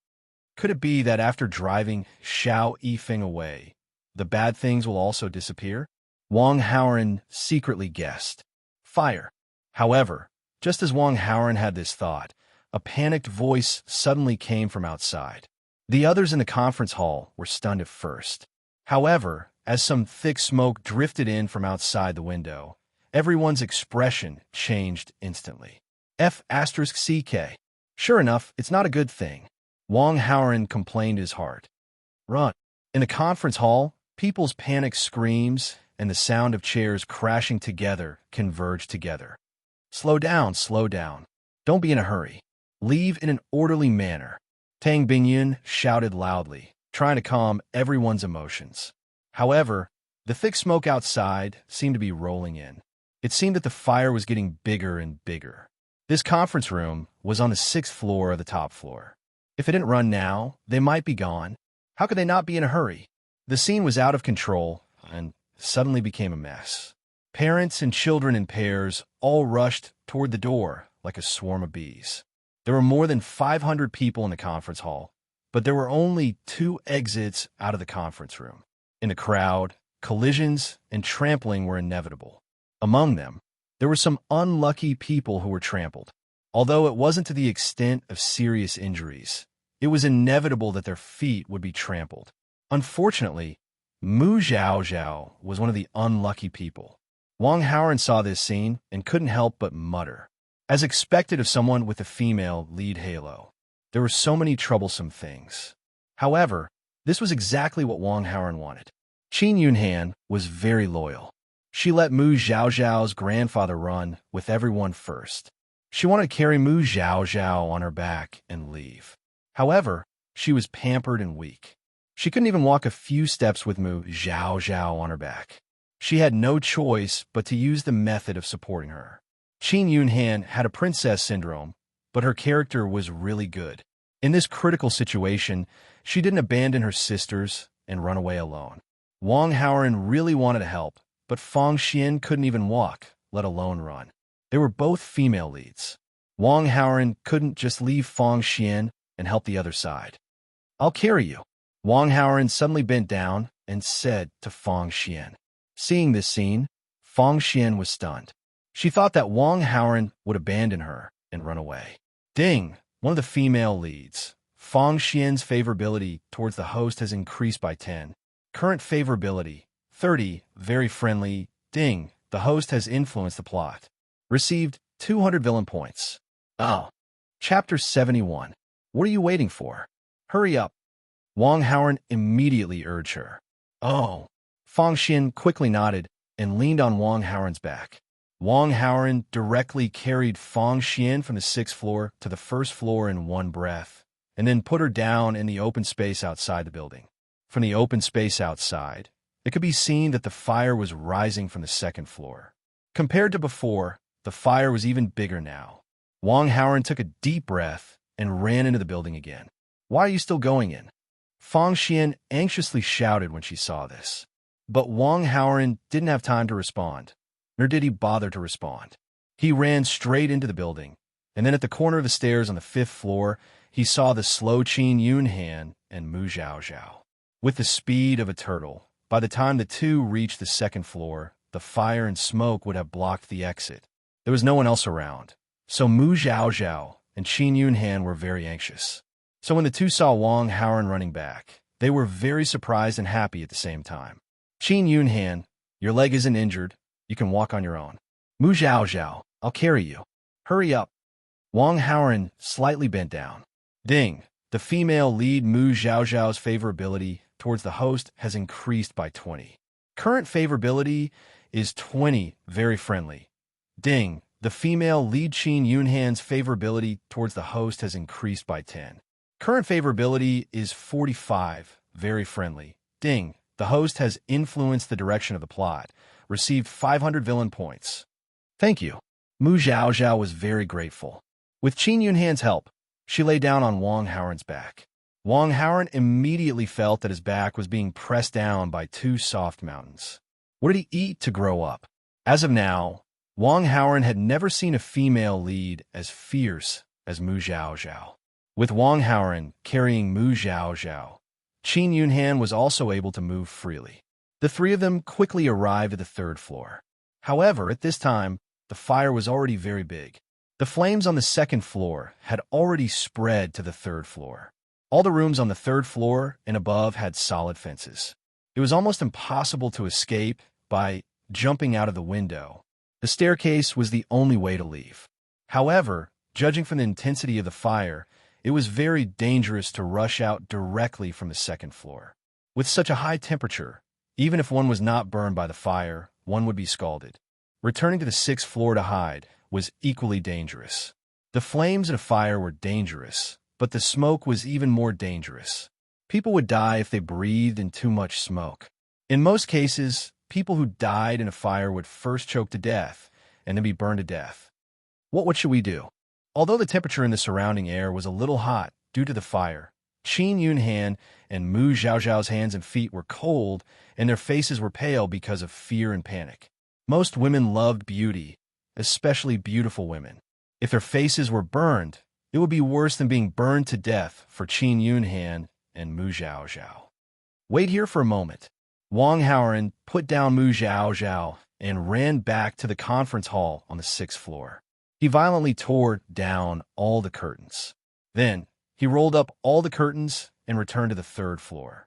Could it be that after driving Xiao Yifeng away, the bad things will also disappear? Wang Haoren secretly guessed. Fire. However, just as Wang Haoren had this thought, a panicked voice suddenly came from outside. The others in the conference hall were stunned at first. However, as some thick smoke drifted in from outside the window, everyone's expression changed instantly. F***CK. Sure enough, it's not a good thing. Wang Haoren complained his heart. Run. In the conference hall, people's panicked screams and the sound of chairs crashing together converged together. Slow down, slow down. Don't be in a hurry. Leave in an orderly manner. Tang Bingyun shouted loudly, trying to calm everyone's emotions. However, the thick smoke outside seemed to be rolling in. It seemed that the fire was getting bigger and bigger. This conference room was on the 6th floor of the top floor. If they didn't run now, they might be gone. How could they not be in a hurry? The scene was out of control and suddenly became a mess. Parents and children in pairs all rushed toward the door like a swarm of bees. There were more than 500 people in the conference hall, but there were only 2 exits out of the conference room. In the crowd, collisions and trampling were inevitable. Among them, there were some unlucky people who were trampled. Although it wasn't to the extent of serious injuries, it was inevitable that their feet would be trampled. Unfortunately, Mu Zhao Zhao was one of the unlucky people. Wang Haoran saw this scene and couldn't help but mutter. As expected of someone with a female lead halo, there were so many troublesome things. However, this was exactly what Wang Haoran wanted. Qin Yunhan was very loyal. She let Mu Zhao Zhao's grandfather run with everyone first. She wanted to carry Mu Zhao Zhao on her back and leave. However, she was pampered and weak. She couldn't even walk a few steps with Mu Zhao Zhao on her back. She had no choice but to use the method of supporting her. Qin Yunhan had a princess syndrome, but her character was really good. In this critical situation, she didn't abandon her sisters and run away alone. Wang Haoran really wanted to help, but Fang Xian couldn't even walk, let alone run. They were both female leads. Wang Haoran couldn't just leave Fang Xian and help the other side. "I'll carry you." Wang Haoran suddenly bent down and said to Fang Xian. Seeing this scene, Fang Xian was stunned. She thought that Wang Haoran would abandon her and run away. Ding, one of the female leads. Fang Xian's favorability towards the host has increased by 10. Current favorability, 30, very friendly. Ding, the host has influenced the plot. Received 200 villain points. Oh. Chapter 71. What are you waiting for? Hurry up. Wang Haoran immediately urged her. Oh. Fang Xian quickly nodded and leaned on Wang Haoran's back. Wang Haoran directly carried Fang Xian from the 6th floor to the 1st floor in one breath, and then put her down in the open space outside the building. From the open space outside, it could be seen that the fire was rising from the 2nd floor. Compared to before, the fire was even bigger now. Wang Haoran took a deep breath and ran into the building again. "Why are you still going in?" Fang Xian anxiously shouted when she saw this. But Wang Haoran didn't have time to respond, nor did he bother to respond. He ran straight into the building, and then at the corner of the stairs on the 5th floor, he saw the slow Qin Yunhan and Mu Zhao Zhao. With the speed of a turtle, by the time the two reached the 2nd floor, the fire and smoke would have blocked the exit. There was no one else around, so Mu Zhao Zhao and Qin Yunhan were very anxious. So when the two saw Wang Haoran running back, they were very surprised and happy at the same time. "Qin Yunhan, your leg isn't injured. You can walk on your own." "Mu Zhao Zhao, I'll carry you. Hurry up." Wang Haoran slightly bent down. Ding, the female lead Mu Zhao Zhao's favorability towards the host has increased by 20. Current favorability is 20, very friendly. Ding, the female lead Qin Yunhan's favorability towards the host has increased by 10. Current favorability is 45, very friendly. Ding, the host has influenced the direction of the plot, received 500 villain points. Thank you. Mu Zhao Zhao was very grateful. With Qin Yunhan's help, she lay down on Wang Haoran's back. Wang Haoran immediately felt that his back was being pressed down by 2 soft mountains. What did he eat to grow up? As of now, Wang Haoran had never seen a female lead as fierce as Mu Zhao Zhao. With Wang Haoran carrying Mu Zhao Zhao, Qin Yunhan was also able to move freely. The 3 of them quickly arrived at the 3rd floor. However, at this time, the fire was already very big. The flames on the 2nd floor had already spread to the 3rd floor. All the rooms on the 3rd floor and above had solid fences. It was almost impossible to escape by jumping out of the window. The staircase was the only way to leave. However, judging from the intensity of the fire, it was very dangerous to rush out directly from the 2nd floor. With such a high temperature, even if one was not burned by the fire, one would be scalded. Returning to the 6th floor to hide was equally dangerous. The flames and fire were dangerous, but the smoke was even more dangerous. People would die if they breathed in too much smoke. In most cases, people who died in a fire would first choke to death and then be burned to death. What should we do? Although the temperature in the surrounding air was a little hot, due to the fire. Qin Yunhan and Mu Zhaozhao's hands and feet were cold, and their faces were pale because of fear and panic. Most women loved beauty, especially beautiful women. If their faces were burned, it would be worse than being burned to death for Qin Yunhan and Mu Zhaozhao. Wait here for a moment. Wang Haoren put down Mu Zhaozhao and ran back to the conference hall on the 6th floor. He violently tore down all the curtains. Then, he rolled up all the curtains and returned to the 3rd floor.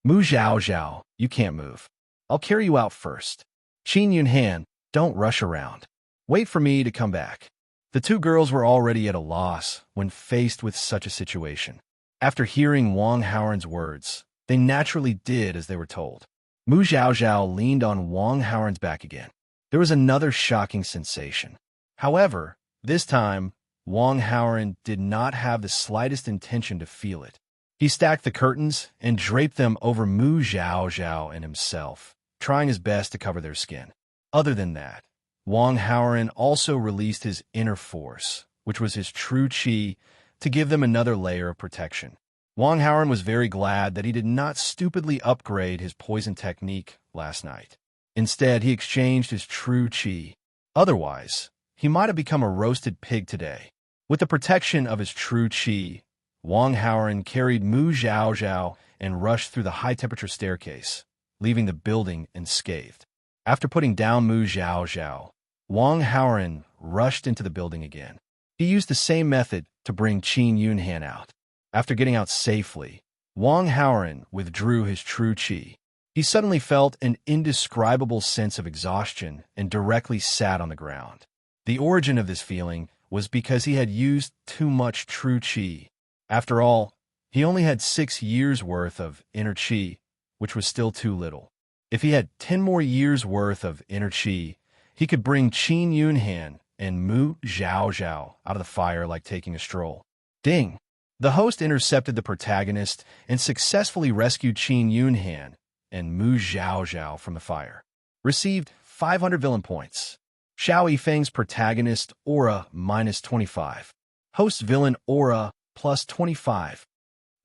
Mu Zhaozhao, you can't move. I'll carry you out first. Qin Yunhan, don't rush around. Wait for me to come back. The two girls were already at a loss when faced with such a situation. After hearing Wang Haoren's words, they naturally did as they were told. Mu Zhaozhao leaned on Wang Haoren's back again. There was another shocking sensation. However, this time, Wang Haoren did not have the slightest intention to feel it. He stacked the curtains and draped them over Mu Zhaozhao and himself, trying his best to cover their skin. Other than that, Wang Haoren also released his inner force, which was his true qi, to give them another layer of protection. Wang Haoren was very glad that he did not stupidly upgrade his poison technique last night. Instead, he exchanged his true qi. Otherwise, he might have become a roasted pig today. With the protection of his true qi, Wang Haoren carried Mu Zhaozhao and rushed through the high-temperature staircase, leaving the building unscathed. After putting down Mu Zhaozhao, Wang Haoren rushed into the building again. He used the same method to bring Qin Yunhan out. After getting out safely, Wang Haoren withdrew his true qi. He suddenly felt an indescribable sense of exhaustion and directly sat on the ground. The origin of this feeling was because he had used too much true qi. After all, he only had 6 years' worth of inner qi, which was still too little. If he had 10 more years' worth of inner qi, he could bring Qin Yunhan and Mu Zhaozhao out of the fire like taking a stroll. Ding! The host intercepted the protagonist and successfully rescued Qin Yunhan and Mu Zhaozhao from the fire. Received 500 villain points. Xiao Yifeng's protagonist aura -25. Host villain aura +25.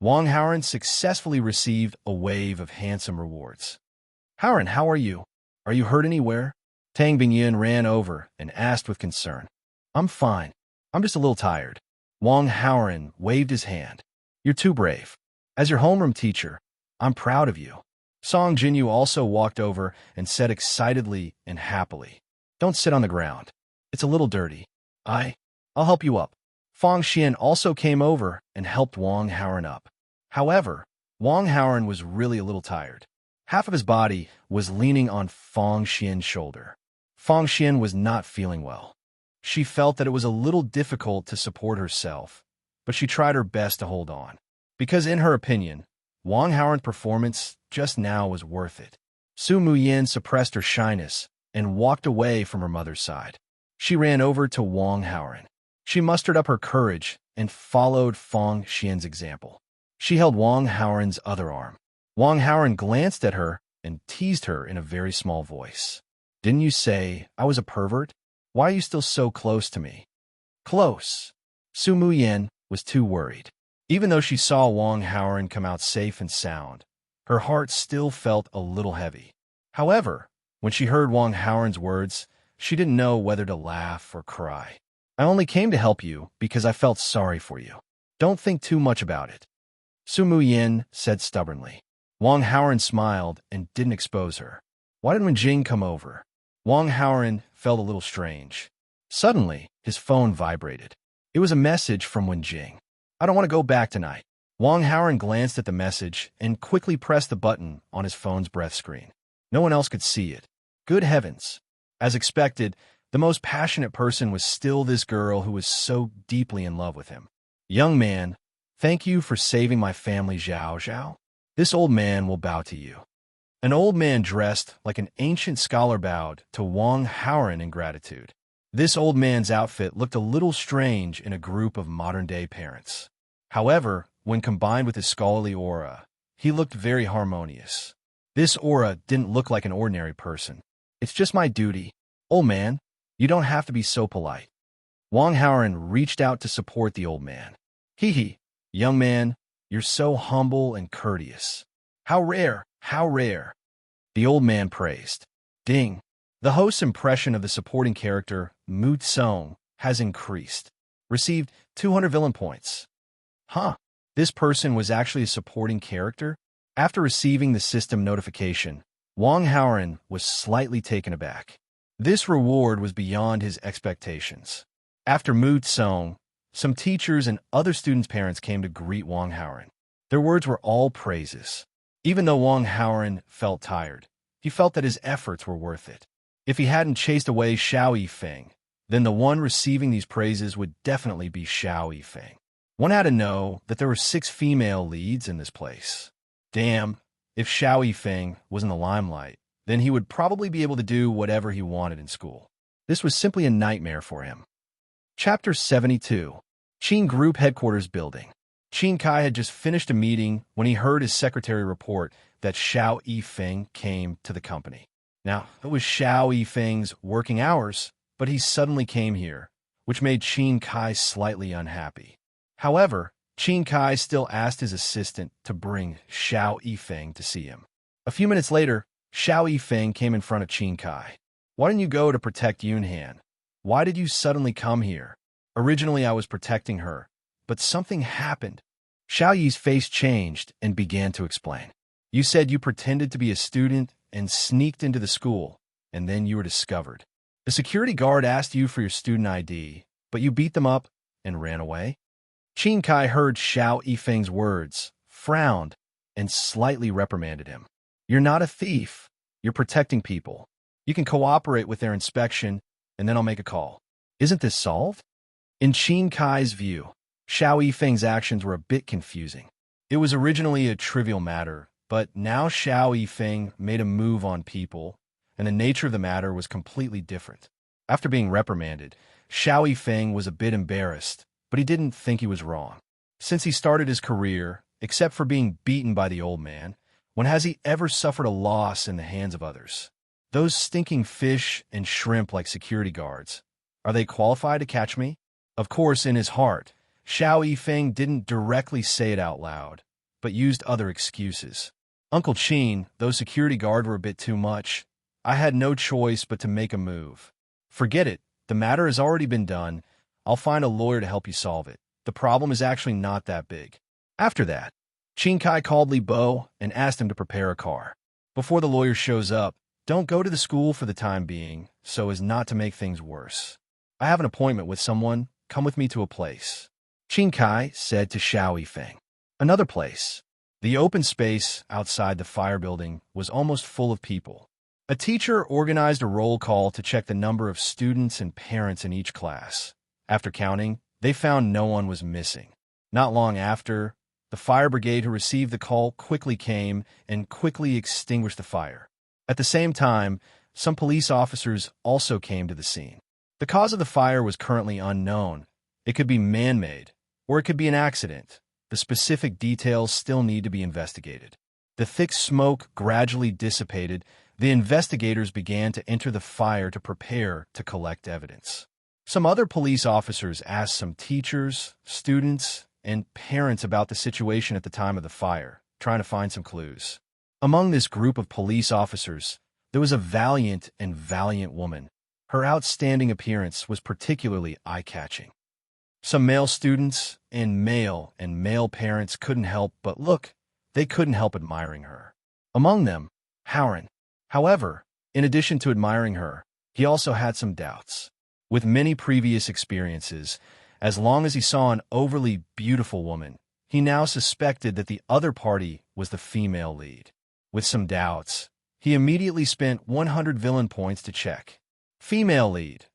Wang Haoren successfully received a wave of handsome rewards. Haoren, how are you? Are you hurt anywhere? Tang Bingyin ran over and asked with concern. I'm fine. I'm just a little tired. Wang Haoren waved his hand. You're too brave. As your homeroom teacher, I'm proud of you. Song Jinyu also walked over and said excitedly and happily, Don't sit on the ground. It's a little dirty. I'll help you up. Fang Xian also came over and helped Wang Haoren up. However, Wang Haoren was really a little tired. Half of his body was leaning on Fang Xian's shoulder. Fang Xian was not feeling well. She felt that it was a little difficult to support herself, but she tried her best to hold on. Because in her opinion, Wang Haoren's performance just now was worth it. Su Muyin suppressed her shyness and walked away from her mother's side. She ran over to Wang Haoren. She mustered up her courage and followed Fang Xian's example. She held Wang Haoren's other arm. Wang Haoren glanced at her and teased her in a very small voice. Didn't you say I was a pervert? Why are you still so close to me? Close. Su Muyin was too worried. Even though she saw Wang Haoren come out safe and sound, her heart still felt a little heavy. However, when she heard Wang Haoren's words, she didn't know whether to laugh or cry. I only came to help you because I felt sorry for you. Don't think too much about it. Su Muyin said stubbornly. Wang Haoren smiled and didn't expose her. Why didn't Wenjing come over? Wang Haoren felt a little strange. Suddenly, his phone vibrated. It was a message from Wenjing. I don't want to go back tonight. Wang Haoren glanced at the message and quickly pressed the button on his phone's breath screen. No one else could see it. Good heavens. As expected, the most passionate person was still this girl who was so deeply in love with him. Young man, thank you for saving my family, Zhaozhao. This old man will bow to you. An old man dressed like an ancient scholar bowed to Wang Haoren in gratitude. This old man's outfit looked a little strange in a group of modern-day parents. However, when combined with his scholarly aura, he looked very harmonious. This aura didn't look like an ordinary person. It's just my duty. Old man, you don't have to be so polite. Wang Haoren reached out to support the old man. Hee hee, Young man, you're so humble and courteous. How rare, how rare. The old man praised. Ding. The host's impression of the supporting character, Mu Tsong, has increased. Received 200 villain points. Huh. This person was actually a supporting character? After receiving the system notification, Wang Haoren was slightly taken aback. This reward was beyond his expectations. After Mu Tsong, some teachers and other students' parents came to greet Wang Haoren. Their words were all praises. Even though Wang Haoren felt tired, he felt that his efforts were worth it. If he hadn't chased away Xiao Yifeng, then the one receiving these praises would definitely be Xiao Yifeng. One had to know that there were 6 female leads in this place. Damn, if Xiao Yifeng was in the limelight, then he would probably be able to do whatever he wanted in school. This was simply a nightmare for him. Chapter 72. Qin Group Headquarters Building. Qin Kai had just finished a meeting when he heard his secretary report that Xiao Yifeng came to the company. Now, it was Xiao Yifeng's working hours, but he suddenly came here, which made Qin Kai slightly unhappy. However, Qin Kai still asked his assistant to bring Xiao Yifeng to see him. A few minutes later, Xiao Yifeng came in front of Qin Kai. Why didn't you go to protect Yunhan? Why did you suddenly come here? Originally, I was protecting her, but something happened. Xiao Yi's face changed and began to explain. You said you pretended to be a student and sneaked into the school, and then you were discovered. The security guard asked you for your student ID, but you beat them up and ran away? Qin Kai heard Xiao Yifeng's words, frowned, and slightly reprimanded him. You're not a thief. You're protecting people. You can cooperate with their inspection, and then I'll make a call. Isn't this solved? In Qin Kai's view, Xiao Yifeng's actions were a bit confusing. It was originally a trivial matter, but now Xiao Yifeng made a move on people, and the nature of the matter was completely different. After being reprimanded, Xiao Yifeng was a bit embarrassed, but he didn't think he was wrong. Since he started his career, except for being beaten by the old man, when has he ever suffered a loss in the hands of others? Those stinking fish and shrimp like security guards, are they qualified to catch me? Of course, in his heart, Xiao Yifeng didn't directly say it out loud, but used other excuses. Uncle Qin, those security guards were a bit too much. I had no choice but to make a move. Forget it. The matter has already been done. I'll find a lawyer to help you solve it. The problem is actually not that big. After that, Qin Kai called Li Bo and asked him to prepare a car. Before the lawyer shows up, don't go to the school for the time being, so as not to make things worse. I have an appointment with someone. Come with me to a place. Qin Kai said to Xiao Yifeng. Another place. The open space outside the fire building was almost full of people. A teacher organized a roll call to check the number of students and parents in each class. After counting, they found no one was missing. Not long after, the fire brigade who received the call quickly came and quickly extinguished the fire. At the same time, some police officers also came to the scene. The cause of the fire was currently unknown. It could be man-made, or it could be an accident. The specific details still need to be investigated. The thick smoke gradually dissipated. The investigators began to enter the fire to prepare to collect evidence. Some other police officers asked some teachers, students, and parents about the situation at the time of the fire, trying to find some clues. Among this group of police officers, there was a valiant woman. Her outstanding appearance was particularly eye-catching. Some male students and male parents couldn't help but look. They couldn't help admiring her. Among them, Haoren. However, in addition to admiring her, he also had some doubts. With many previous experiences, as long as he saw an overly beautiful woman, he now suspected that the other party was the female lead. With some doubts, he immediately spent 100 villain points to check. Female lead,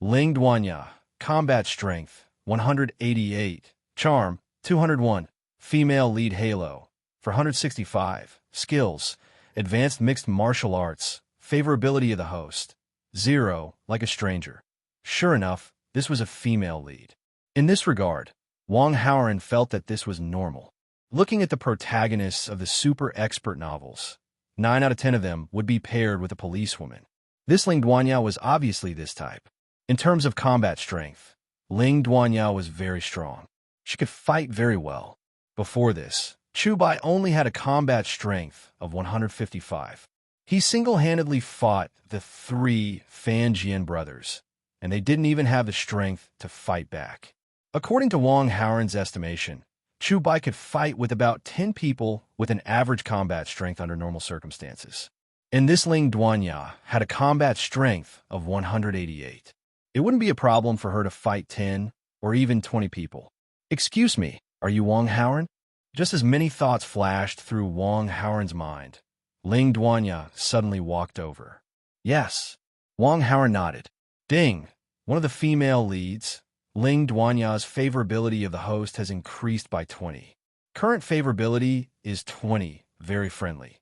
Ling Duanya, combat strength, 188, charm, 201, female lead Halo, for 165, skills, advanced mixed martial arts, favorability of the host, 0, like a stranger. Sure enough, this was a female lead. In this regard, Wang Haoren felt that this was normal. Looking at the protagonists of the super expert novels, 9 out of 10 of them would be paired with a policewoman. This Ling Duanya was obviously this type. In terms of combat strength, Ling Duanya was very strong. She could fight very well. Before this, Chubai only had a combat strength of 155. He single-handedly fought the three Fanjian brothers, and they didn't even have the strength to fight back. According to Wang Haoran's estimation, Chubai could fight with about 10 people with an average combat strength under normal circumstances. And this Ling Duanya had a combat strength of 188. It wouldn't be a problem for her to fight 10 or even 20 people. Excuse me, are you Wang Haoran? Just as many thoughts flashed through Wang Haoran's mind, Ling Duanya suddenly walked over. Yes. Wang Haoran nodded. Ding! One of the female leads, Ling Duanya's favorability of the host has increased by 20. Current favorability is 20, very friendly.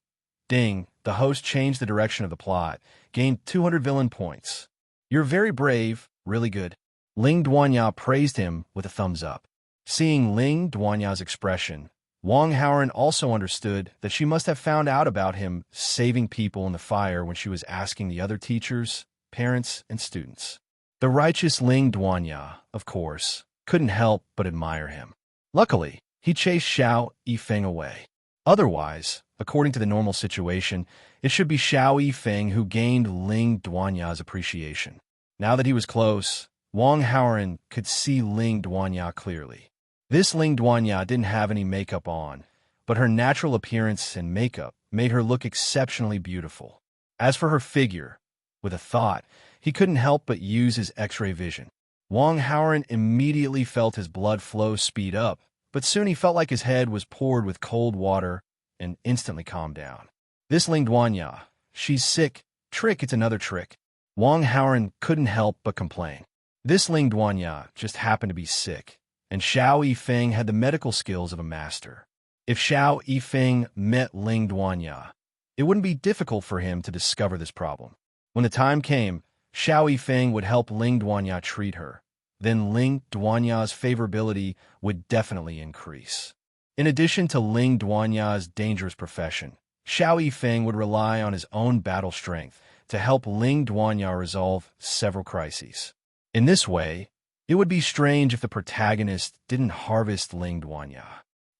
Ding! The host changed the direction of the plot, gained 200 villain points. You're very brave, really good. Ling Duanya praised him with a thumbs up. Seeing Ling Duanya's expression, Wang Haoran also understood that she must have found out about him saving people in the fire when she was asking the other teachers, parents, and students. The righteous Ling Duanya, of course, couldn't help but admire him. Luckily, he chased Xiao Yifeng away. Otherwise, according to the normal situation, it should be Xiao Yifeng who gained Ling Duanya's appreciation. Now that he was close, Wang Haoran could see Ling Duanya clearly. This Ling Duanya didn't have any makeup on, but her natural appearance and makeup made her look exceptionally beautiful. As for her figure, with a thought, he couldn't help but use his X-ray vision. Wang Haoran immediately felt his blood flow speed up, but soon he felt like his head was poured with cold water and instantly calmed down. This Ling Duanya, she's sick. Trick, it's another trick. Wang Haoran couldn't help but complain. This Ling Duanya just happened to be sick, and Xiao Yifeng had the medical skills of a master. If Xiao Yifeng met Ling Duanya, it wouldn't be difficult for him to discover this problem. When the time came, Xiao Yifeng would help Ling Duanya treat her. Then Ling Duanya's favorability would definitely increase. In addition to Ling Duanya's dangerous profession, Xiao Yifeng would rely on his own battle strength to help Ling Duanya resolve several crises. In this way, it would be strange if the protagonist didn't harvest Ling Duanya.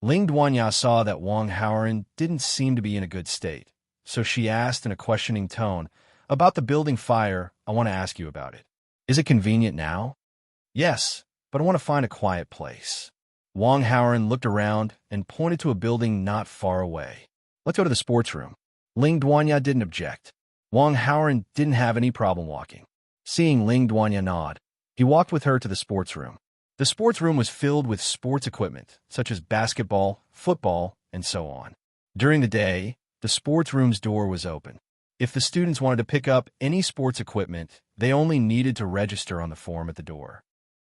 Ling Duanya saw that Wang Haoran didn't seem to be in a good state, so she asked in a questioning tone, "About the building fire, I want to ask you about it. Is it convenient now?" "Yes, but I want to find a quiet place." Wang Haoran looked around and pointed to a building not far away. "Let's go to the sports room." Ling Duanya didn't object. Wang Haoran didn't have any problem walking. Seeing Ling Duanya nod, he walked with her to the sports room. The sports room was filled with sports equipment, such as basketball, football, and so on. During the day, the sports room's door was open. If the students wanted to pick up any sports equipment, they only needed to register on the form at the door.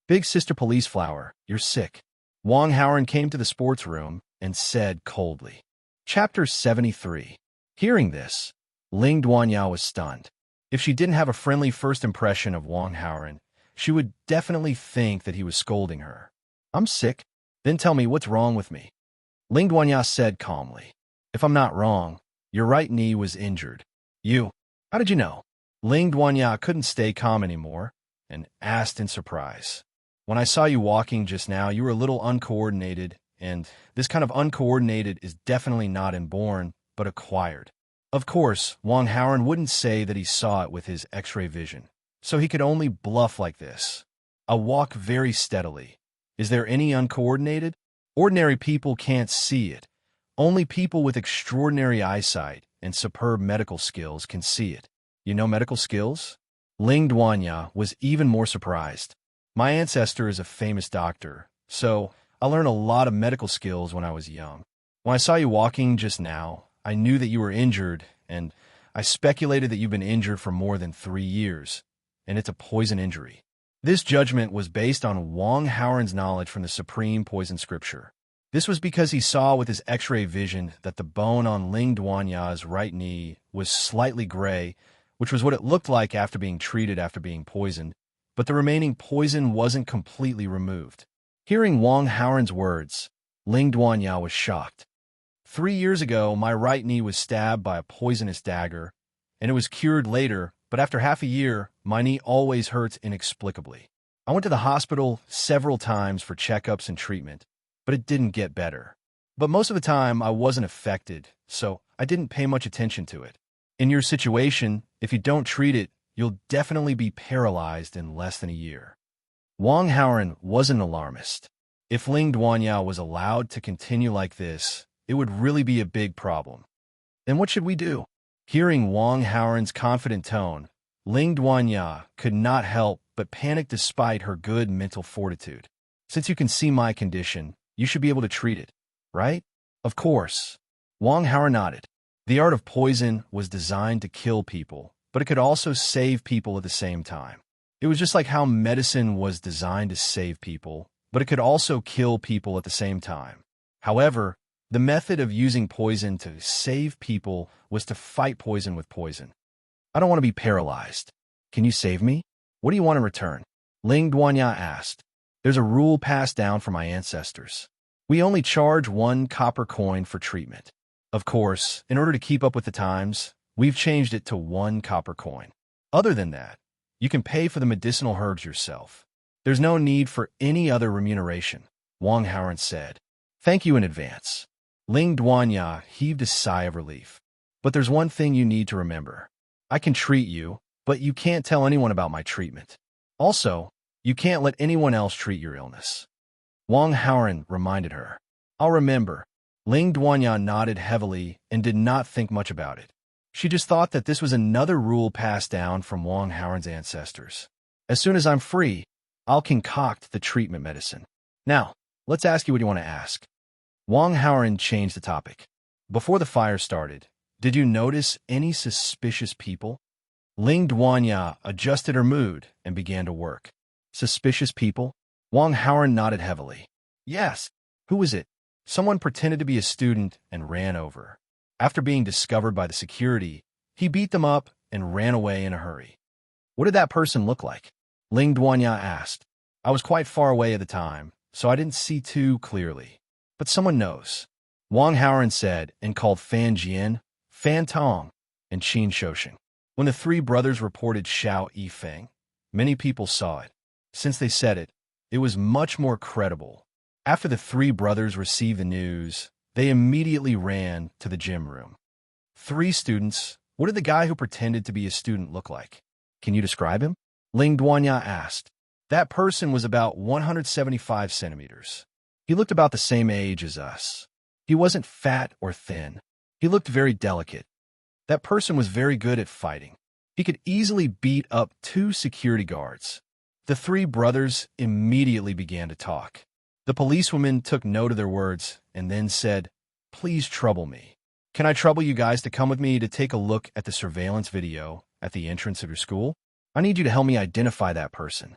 "Big Sister Police Flower, you're sick." Wang Haoran came to the sports room and said coldly. Chapter 73. Hearing this, Ling Duanya was stunned. If she didn't have a friendly first impression of Wang Haoran, she would definitely think that he was scolding her. "I'm sick. Then tell me what's wrong with me." Ling Duanya said calmly. "If I'm not wrong, your right knee was injured." "You? How did you know?" Ling Duanya couldn't stay calm anymore and asked in surprise. "When I saw you walking just now, you were a little uncoordinated, and this kind of uncoordinated is definitely not inborn, but acquired." Of course, Wang Haoran wouldn't say that he saw it with his X-ray vision, so he could only bluff like this. "I walk very steadily. Is there any uncoordinated? Ordinary people can't see it. Only people with extraordinary eyesight and superb medical skills can see it." "You know medical skills?" Ling Duanya was even more surprised. "My ancestor is a famous doctor, so I learned a lot of medical skills when I was young. When I saw you walking just now, I knew that you were injured, and I speculated that you've been injured for more than 3 years, and it's a poison injury." This judgment was based on Wang Haoran's knowledge from the supreme poison scripture. This was because he saw with his X-ray vision that the bone on Ling Duanya's right knee was slightly gray, which was what it looked like after being treated after being poisoned, but the remaining poison wasn't completely removed. Hearing Wang Haoran's words, Ling Duanya was shocked. 3 years ago, my right knee was stabbed by a poisonous dagger, and it was cured later, but after half a year, my knee always hurts inexplicably. I went to the hospital several times for checkups and treatment, but it didn't get better. But most of the time, I wasn't affected, so I didn't pay much attention to it. In your situation, if you don't treat it, you'll definitely be paralyzed in less than a year. Wang Haoran wasn't an alarmist. If Ling Duanya was allowed to continue like this, it would really be a big problem. Then what should we do? Hearing Wang Haoran's confident tone, Ling Duanya could not help but panic despite her good mental fortitude. Since you can see my condition, you should be able to treat it, right? Of course. Wang Haoran nodded. The art of poison was designed to kill people, but it could also save people at the same time. It was just like how medicine was designed to save people, but it could also kill people at the same time. However, the method of using poison to save people was to fight poison with poison. I don't want to be paralyzed. Can you save me? What do you want in return? Ling Duanya asked. There's a rule passed down from my ancestors. We only charge 1 copper coin for treatment. Of course, in order to keep up with the times, we've changed it to 1 copper coin. Other than that, you can pay for the medicinal herbs yourself. There's no need for any other remuneration, Wang Haoran said. Thank you in advance. Ling Duanya heaved a sigh of relief. But there's one thing you need to remember. I can treat you, but you can't tell anyone about my treatment. Also, you can't let anyone else treat your illness. Wang Haoran reminded her. I'll remember. Ling Duanya nodded heavily and did not think much about it. She just thought that this was another rule passed down from Wang Haoran's ancestors. As soon as I'm free, I'll concoct the treatment medicine. Now, let's ask you what you want to ask. Wang Haoran changed the topic. Before the fire started, did you notice any suspicious people? Ling Duanya adjusted her mood and began to work. Suspicious people? Wang Haoran nodded heavily. Yes. Who was it? Someone pretended to be a student and ran over. After being discovered by the security, he beat them up and ran away in a hurry. What did that person look like? Ling Duanya asked. I was quite far away at the time, so I didn't see too clearly. But someone knows. Wang Haoran said and called Fan Jian, Fan Tong, and Qin Shousheng. When the 3 brothers reported Xiao Yifeng, many people saw it. Since they said it, it was much more credible. After the 3 brothers received the news, they immediately ran to the gym room. 3 students. What did the guy who pretended to be a student look like? Can you describe him? Ling Duanya asked. That person was about 175 centimeters. He looked about the same age as us. He wasn't fat or thin. He looked very delicate. That person was very good at fighting. He could easily beat up 2 security guards. The 3 brothers immediately began to talk. The policewoman took note of their words and then said, Please trouble me. Can I trouble you guys to come with me to take a look at the surveillance video at the entrance of your school? I need you to help me identify that person.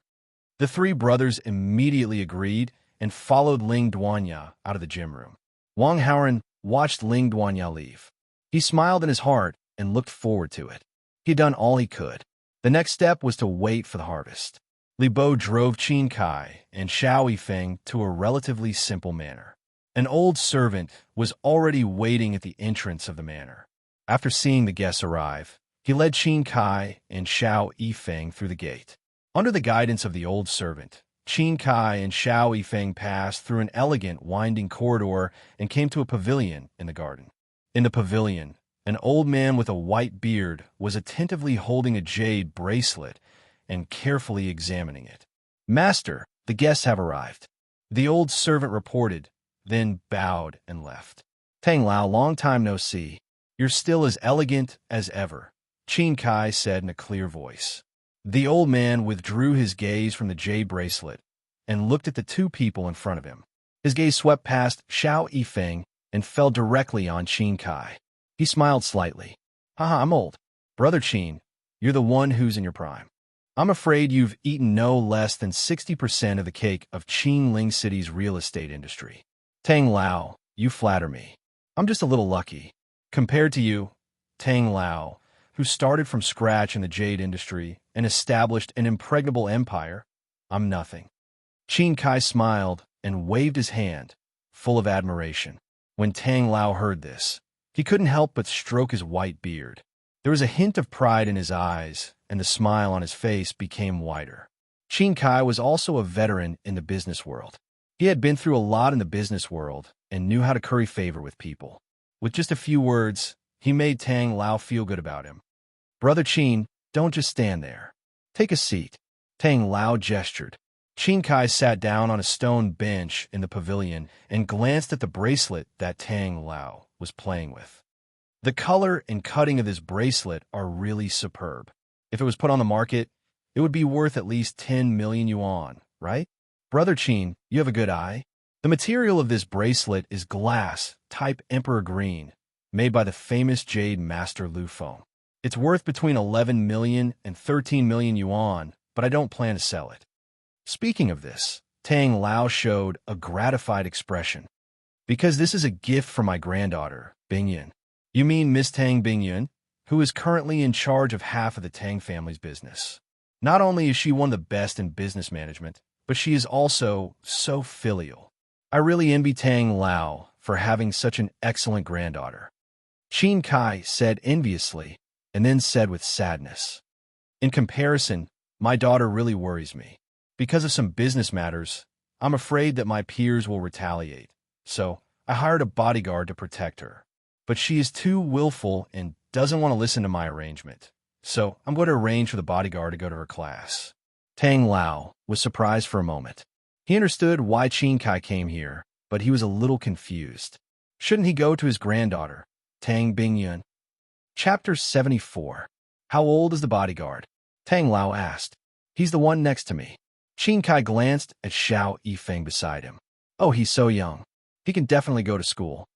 The 3 brothers immediately agreed and followed Ling Duanya out of the gym room. Wang Haoran watched Ling Duanya leave. He smiled in his heart and looked forward to it. He'd done all he could. The next step was to wait for the harvest. Li Bo drove Qin Kai and Xiao Yifeng to a relatively simple manor. An old servant was already waiting at the entrance of the manor. After seeing the guests arrive, he led Qin Kai and Xiao Yifeng through the gate. Under the guidance of the old servant, Qin Kai and Xiao Yifeng passed through an elegant, winding corridor and came to a pavilion in the garden. In the pavilion, an old man with a white beard was attentively holding a jade bracelet and carefully examining it. Master, the guests have arrived. The old servant reported, then bowed and left. Tang Lao, long time no see. You're still as elegant as ever, Qin Kai said in a clear voice. The old man withdrew his gaze from the jade bracelet and looked at the 2 people in front of him. His gaze swept past Xiao Yifeng and fell directly on Qin Kai. He smiled slightly. Haha, I'm old. Brother Qin, you're the one who's in your prime. I'm afraid you've eaten no less than 60% of the cake of Qinling City's real estate industry. Tang Lao, you flatter me. I'm just a little lucky. Compared to you, Tang Lao, who started from scratch in the jade industry and established an impregnable empire, I'm nothing. Qin Kai smiled and waved his hand, full of admiration. When Tang Lao heard this, he couldn't help but stroke his white beard. There was a hint of pride in his eyes, and the smile on his face became wider. Qin Kai was also a veteran in the business world. He had been through a lot in the business world and knew how to curry favor with people. With just a few words, he made Tang Lao feel good about him. "Brother Qin, don't just stand there. Take a seat." Tang Lao gestured. Qin Kai sat down on a stone bench in the pavilion and glanced at the bracelet that Tang Lao was playing with. The color and cutting of this bracelet are really superb. If it was put on the market, it would be worth at least 10 million yuan, right? "Brother Qin, you have a good eye." The material of this bracelet is glass, type Emperor Green, made by the famous jade master Lu Feng. It's worth between 11 million and 13 million yuan, but I don't plan to sell it. Speaking of this, Tang Lao showed a gratified expression. "Because this is a gift from my granddaughter, Bingyun." "You mean Miss Tang Bingyun, who is currently in charge of half of the Tang family's business. Not only is she one of the best in business management, but she is also so filial. I really envy Tang Lao for having such an excellent granddaughter." Qin Kai said enviously, and then said with sadness, "In comparison, my daughter really worries me. Because of some business matters, I'm afraid that my peers will retaliate. So I hired a bodyguard to protect her. But she is too willful and doesn't want to listen to my arrangement. So I'm going to arrange for the bodyguard to go to her class." Tang Lao was surprised for a moment. He understood why Qin Kai came here, but he was a little confused. Shouldn't he go to his granddaughter, Tang Bingyun? Chapter 74. How old is the bodyguard? Tang Lao asked. "He's the one next to me." Qin Kai glanced at Xiao Yifeng beside him. "Oh, he's so young. He can definitely go to school."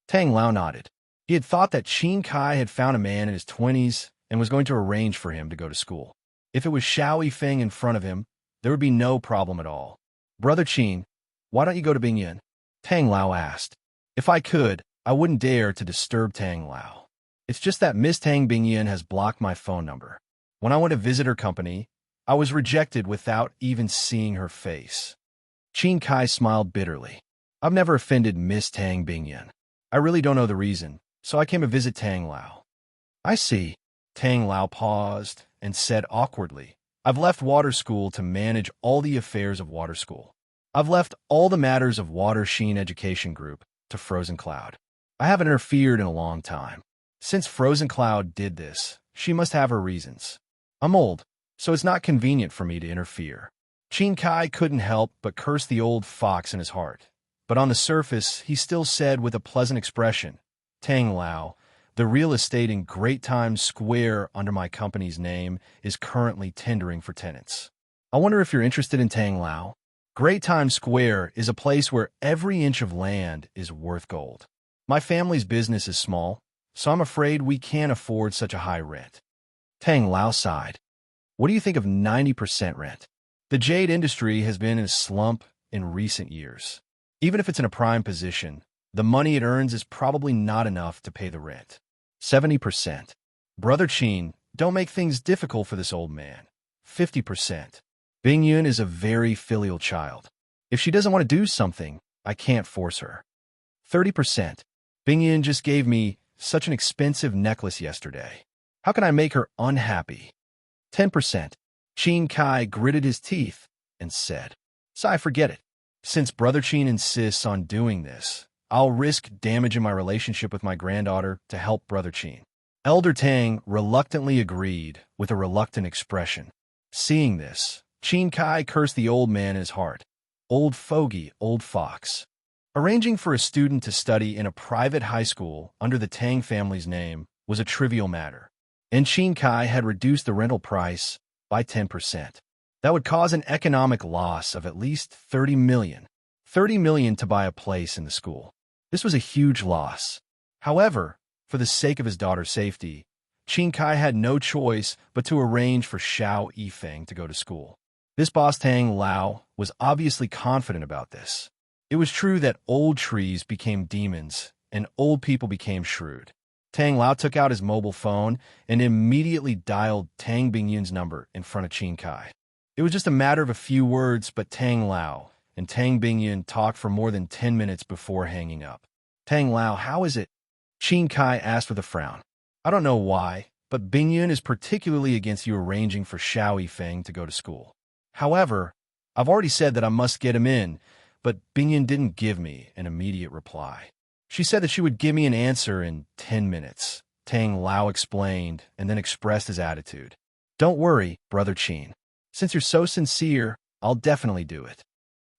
Tang Lao nodded. He had thought that Qin Kai had found a man in his 20s and was going to arrange for him to go to school. If it was Xiao Yifeng in front of him, there would be no problem at all. "Brother Qin, why don't you go to Bingyun?" Tang Lao asked. If I could, I wouldn't dare to disturb Tang Lao. It's just that Miss Tang Bingyun has blocked my phone number. When I went to visit her company, I was rejected without even seeing her face. Qin Kai smiled bitterly. "I've never offended Miss Tang Bingyun. I really don't know the reason, so I came to visit Tang Lao." "I see." Tang Lao paused and said awkwardly, "I've left water school to manage all the affairs of water school. I've left all the matters of Water Sheen Education Group to Frozen Cloud. I haven't interfered in a long time. Since Frozen Cloud did this, she must have her reasons. I'm old, so it's not convenient for me to interfere." Qin Kai couldn't help but curse the old fox in his heart. But on the surface, he still said with a pleasant expression, "Tang Lao, the real estate in Great Times Square under my company's name is currently tendering for tenants. I wonder if you're interested in Tang Lao. Great Times Square is a place where every inch of land is worth gold. My family's business is small, so I'm afraid we can't afford such a high rent." Tang Lao sighed. "What do you think of 90% rent? The jade industry has been in a slump in recent years. Even if it's in a prime position, the money it earns is probably not enough to pay the rent. 70%. Brother Qin, don't make things difficult for this old man. 50%. Bingyun is a very filial child. If she doesn't want to do something, I can't force her. 30%. Bingyun just gave me such an expensive necklace yesterday. How can I make her unhappy? 10%. Qin Kai gritted his teeth and said, "So forget it. Since Brother Qin insists on doing this, I'll risk damaging my relationship with my granddaughter to help Brother Qin." Elder Tang reluctantly agreed with a reluctant expression. Seeing this, Qin Kai cursed the old man in his heart. Old fogey, old fox. Arranging for a student to study in a private high school under the Tang family's name was a trivial matter, and Qin Kai had reduced the rental price by 10%. That would cause an economic loss of at least 30 million. 30 million to buy a place in the school. This was a huge loss. However, for the sake of his daughter's safety, Qin Kai had no choice but to arrange for Xiao Yifeng to go to school. This boss Tang Lao was obviously confident about this. It was true that old trees became demons and old people became shrewd. Tang Lao took out his mobile phone and immediately dialed Tang Bingyun's number in front of Qin Kai. It was just a matter of a few words, but Tang Lao and Tang Bingyun talked for more than 10 minutes before hanging up. "Tang Lao, how is it?" Qin Kai asked with a frown. "I don't know why, but Bingyun is particularly against you arranging for Xiao Yifeng to go to school. However, I've already said that I must get him in, but Bingyun didn't give me an immediate reply. She said that she would give me an answer in 10 minutes. Tang Lao explained and then expressed his attitude. Don't worry, Brother Qin. Since you're so sincere, I'll definitely do it.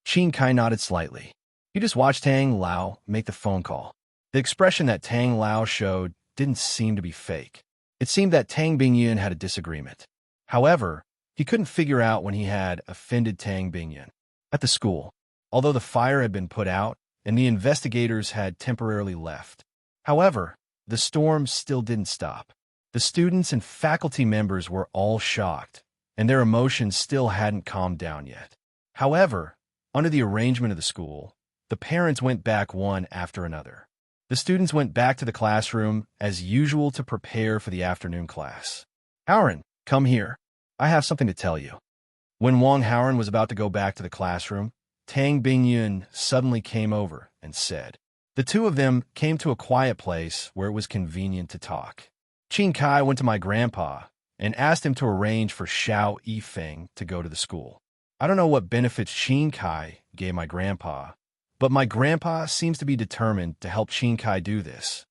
Qin Kai nodded slightly. He just watched Tang Lao make the phone call. The expression that Tang Lao showed didn't seem to be fake. It seemed that Tang Bingyun had a disagreement. However, he couldn't figure out when he had offended Tang Bingyun. At the school, although the fire had been put out and the investigators had temporarily left. However, the storm still didn't stop. The students and faculty members were all shocked, and their emotions still hadn't calmed down yet. However, under the arrangement of the school, the parents went back one after another. The students went back to the classroom as usual to prepare for the afternoon class. Howren, come here. I have something to tell you. When Wang Howren was about to go back to the classroom, Tang Bingyun suddenly came over and said. The two of them came to a quiet place where it was convenient to talk. Qin Kai went to my grandpa and asked him to arrange for Xiao Yifeng to go to the school. I don't know what benefits Qin Kai gave my grandpa, but my grandpa seems to be determined to help Qin Kai do this.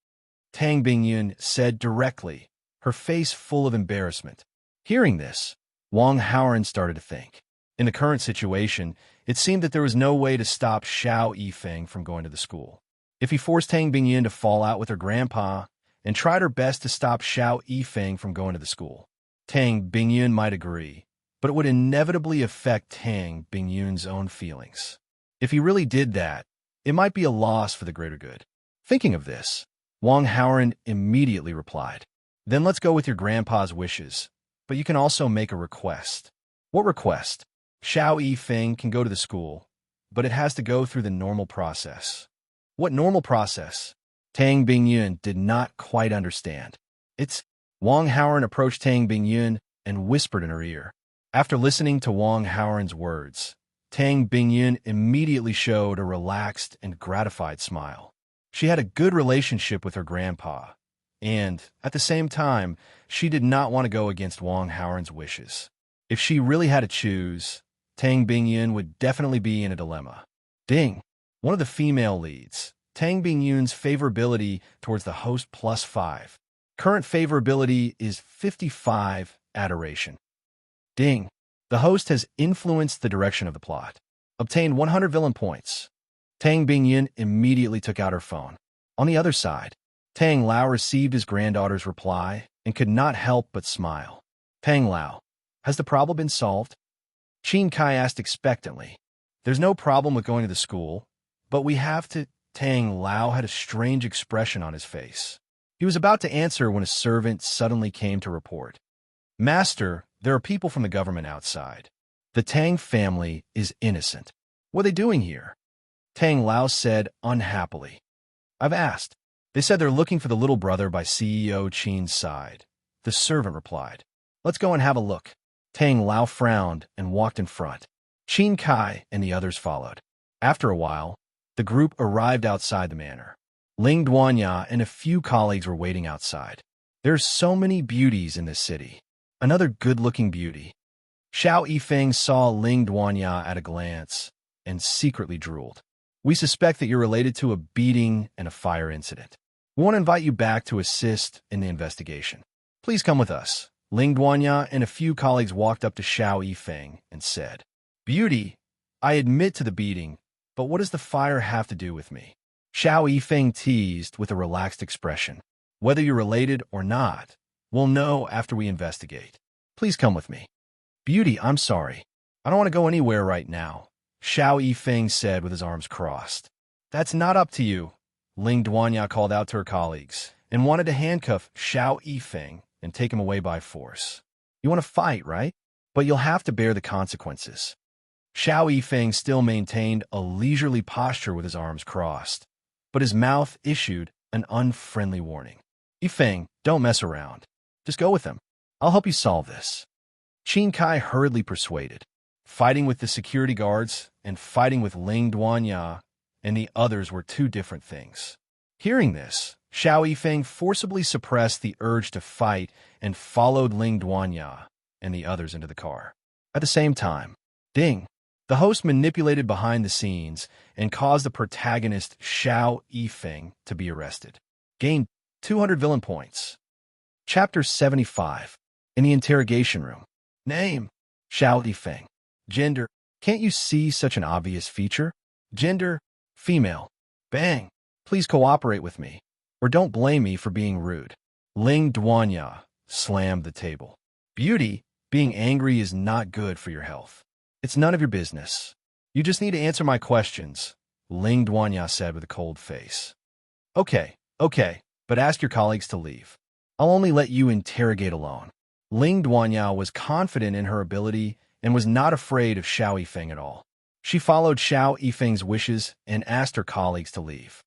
Tang Bingyun said directly, her face full of embarrassment. Hearing this, Wang Howren started to think. In the current situation, it seemed that there was no way to stop Xiao Yifeng from going to the school. If he forced Tang Bingyun to fall out with her grandpa and tried her best to stop Xiao Yifeng from going to the school, Tang Bingyun might agree, but it would inevitably affect Tang Bingyun's own feelings. If he really did that, it might be a loss for the greater good. Thinking of this, Wang Howren immediately replied, Then let's go with your grandpa's wishes, but you can also make a request. What request? Xiao Yifeng can go to the school, but it has to go through the normal process. What normal process? Tang Bingyun did not quite understand. It's Wang Howren approached Tang Bingyun and whispered in her ear. After listening to Wang Howren's words, Tang Bingyun immediately showed a relaxed and gratified smile. She had a good relationship with her grandpa, and, at the same time, she did not want to go against Wang Howren's wishes. If she really had to choose, Tang Bingyun would definitely be in a dilemma. Ding! One of the female leads, Tang Bingyun's favorability towards the host +5. Current favorability is 55, adoration. Ding! The host has influenced the direction of the plot. Obtained 100 villain points. Tang Bingyun immediately took out her phone. On the other side, Tang Lao received his granddaughter's reply and could not help but smile. Tang Lao, has the problem been solved? Qin Kai asked expectantly. There's no problem with going to the school, but we have to. Tang Lao had a strange expression on his face. He was about to answer when a servant suddenly came to report. Master, there are people from the government outside. The Tang family is innocent. What are they doing here? Tang Lao said unhappily. I've asked. They said they're looking for the little brother by CEO Qin's side. The servant replied. Let's go and have a look. Tang Lao frowned and walked in front. Qin Kai and the others followed. After a while, the group arrived outside the manor. Ling Duanya and a few colleagues were waiting outside. There's so many beauties in this city. Another good-looking beauty. Xiao Yifeng saw Ling Duanya at a glance and secretly drooled. We suspect that you're related to a beating and a fire incident. We want to invite you back to assist in the investigation. Please come with us. Ling Duanya and a few colleagues walked up to Xiao Yifeng and said, Beauty, I admit to the beating, but what does the fire have to do with me? Xiao Yifeng teased with a relaxed expression. Whether you're related or not, we'll know after we investigate. Please come with me. Beauty, I'm sorry. I don't want to go anywhere right now, Xiao Yifeng said with his arms crossed. That's not up to you, Ling Duanya called out to her colleagues and wanted to handcuff Xiao Yifeng and take him away by force. You want to fight, right? But you'll have to bear the consequences. Xiao Yifeng still maintained a leisurely posture with his arms crossed, but his mouth issued an unfriendly warning. Yifeng, don't mess around. Just go with him. I'll help you solve this. Qin Kai hurriedly persuaded. Fighting with the security guards and fighting with Ling Duanya and the others were two different things. Hearing this, Xiao Yifeng forcibly suppressed the urge to fight and followed Ling Duanya and the others into the car. At the same time, Ding! The host manipulated behind the scenes and caused the protagonist Xiao Yifeng to be arrested. Gained 200 villain points. Chapter 75. In the interrogation room. Name: Xiao Yifeng. Gender: can't you see such an obvious feature? Gender: female. Bang. Please cooperate with me, or don't blame me for being rude. Ling Duanya slammed the table. Beauty: being angry is not good for your health. It's none of your business. You just need to answer my questions, Ling Duanya said with a cold face. Okay, but ask your colleagues to leave. I'll only let you interrogate alone. Ling Duanya was confident in her ability and was not afraid of Xiao Yifeng at all. She followed Xiao Yifeng's wishes and asked her colleagues to leave.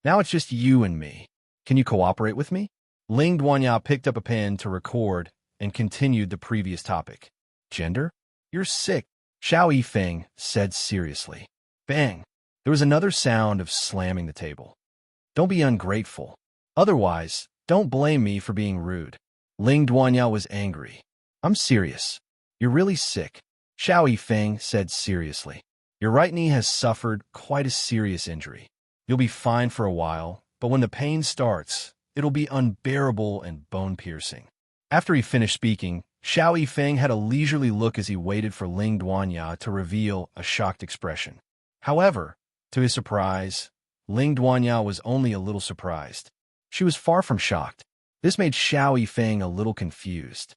Now it's just you and me. Can you cooperate with me? Ling Duanya picked up a pen to record and continued the previous topic. Gender? You're sick, Xiao Yifeng said seriously. Bang! There was another sound of slamming the table. Don't be ungrateful. Otherwise, don't blame me for being rude. Ling Duanya was angry. I'm serious. You're really sick, Xiao Yifeng said seriously. Your right knee has suffered quite a serious injury. You'll be fine for a while, but when the pain starts, it'll be unbearable and bone-piercing. After he finished speaking, Xiao Yifeng had a leisurely look as he waited for Ling Duanya to reveal a shocked expression. However, to his surprise, Ling Duanya was only a little surprised. She was far from shocked. This made Xiao Yifeng a little confused.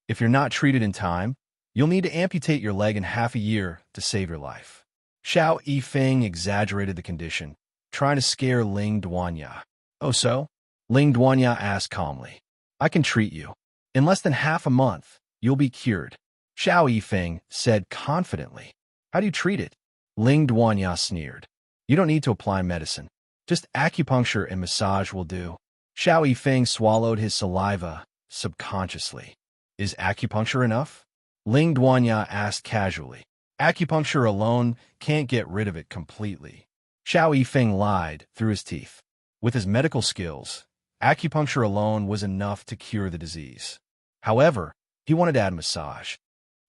If you're not treated in time, you'll need to amputate your leg in half a year to save your life. Xiao Yifeng exaggerated the condition, trying to scare Ling Duanya. Oh so? Ling Duanya asked calmly. I can treat you. In less than half a month, you'll be cured, Xiao Yifeng said confidently. How do you treat it? Ling Duanya sneered. You don't need to apply medicine. Just acupuncture and massage will do. Xiao Yifeng swallowed his saliva subconsciously. Is acupuncture enough? Ling Duanya asked casually. Acupuncture alone can't get rid of it completely. Xiao Yifeng lied through his teeth. With his medical skills, acupuncture alone was enough to cure the disease. However, he wanted to add massage.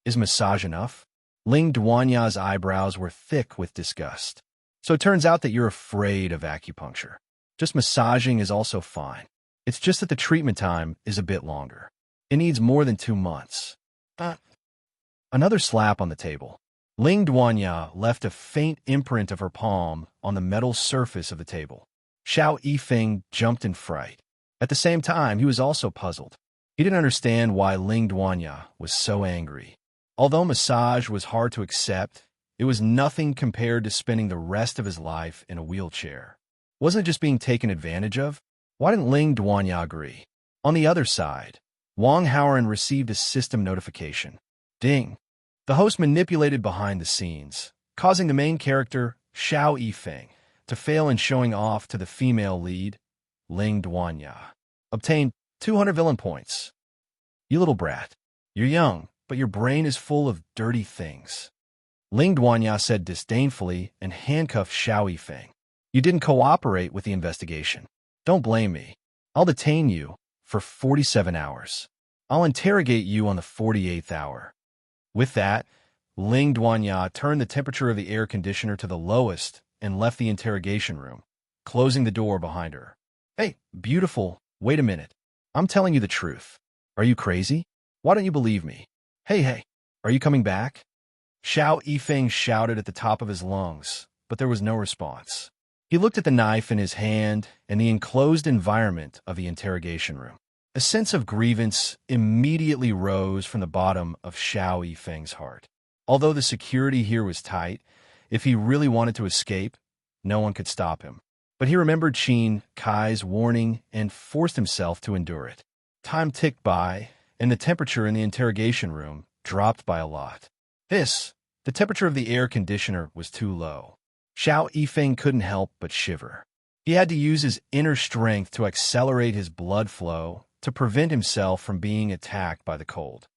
Is massage enough? Ling Duanya's eyebrows were thick with disgust. So it turns out that you're afraid of acupuncture. Just massaging is also fine. It's just that the treatment time is a bit longer. It needs more than 2 months. Another slap on the table. Ling Duanya left a faint imprint of her palm on the metal surface of the table. Xiao Yifeng jumped in fright. At the same time, he was also puzzled. He didn't understand why Ling Duanya was so angry. Although massage was hard to accept, it was nothing compared to spending the rest of his life in a wheelchair. Wasn't it just being taken advantage of? Why didn't Ling Duanya agree? On the other side, Wang Howren received a system notification. Ding! The host manipulated behind the scenes, causing the main character, Xiao Yifeng, to fail in showing off to the female lead, Ling Duanya. Obtained 200 villain points. You little brat. You're young, but your brain is full of dirty things. Ling Duanya said disdainfully and handcuffed Xiao Yifeng. You didn't cooperate with the investigation. Don't blame me. I'll detain you for 47 hours. I'll interrogate you on the 48th hour. With that, Ling Duanya turned the temperature of the air conditioner to the lowest and left the interrogation room, closing the door behind her. Hey, beautiful, wait a minute. I'm telling you the truth. Are you crazy? Why don't you believe me? Hey, are you coming back? Xiao Yifeng shouted at the top of his lungs, but there was no response. He looked at the knife in his hand and the enclosed environment of the interrogation room. A sense of grievance immediately rose from the bottom of Xiao Yifeng's heart. Although the security here was tight, if he really wanted to escape, no one could stop him. But he remembered Qin Kai's warning and forced himself to endure it. Time ticked by, and the temperature in the interrogation room dropped by a lot. The temperature of the air conditioner was too low. Xiao Yifeng couldn't help but shiver. He had to use his inner strength to accelerate his blood flow to prevent himself from being attacked by the cold.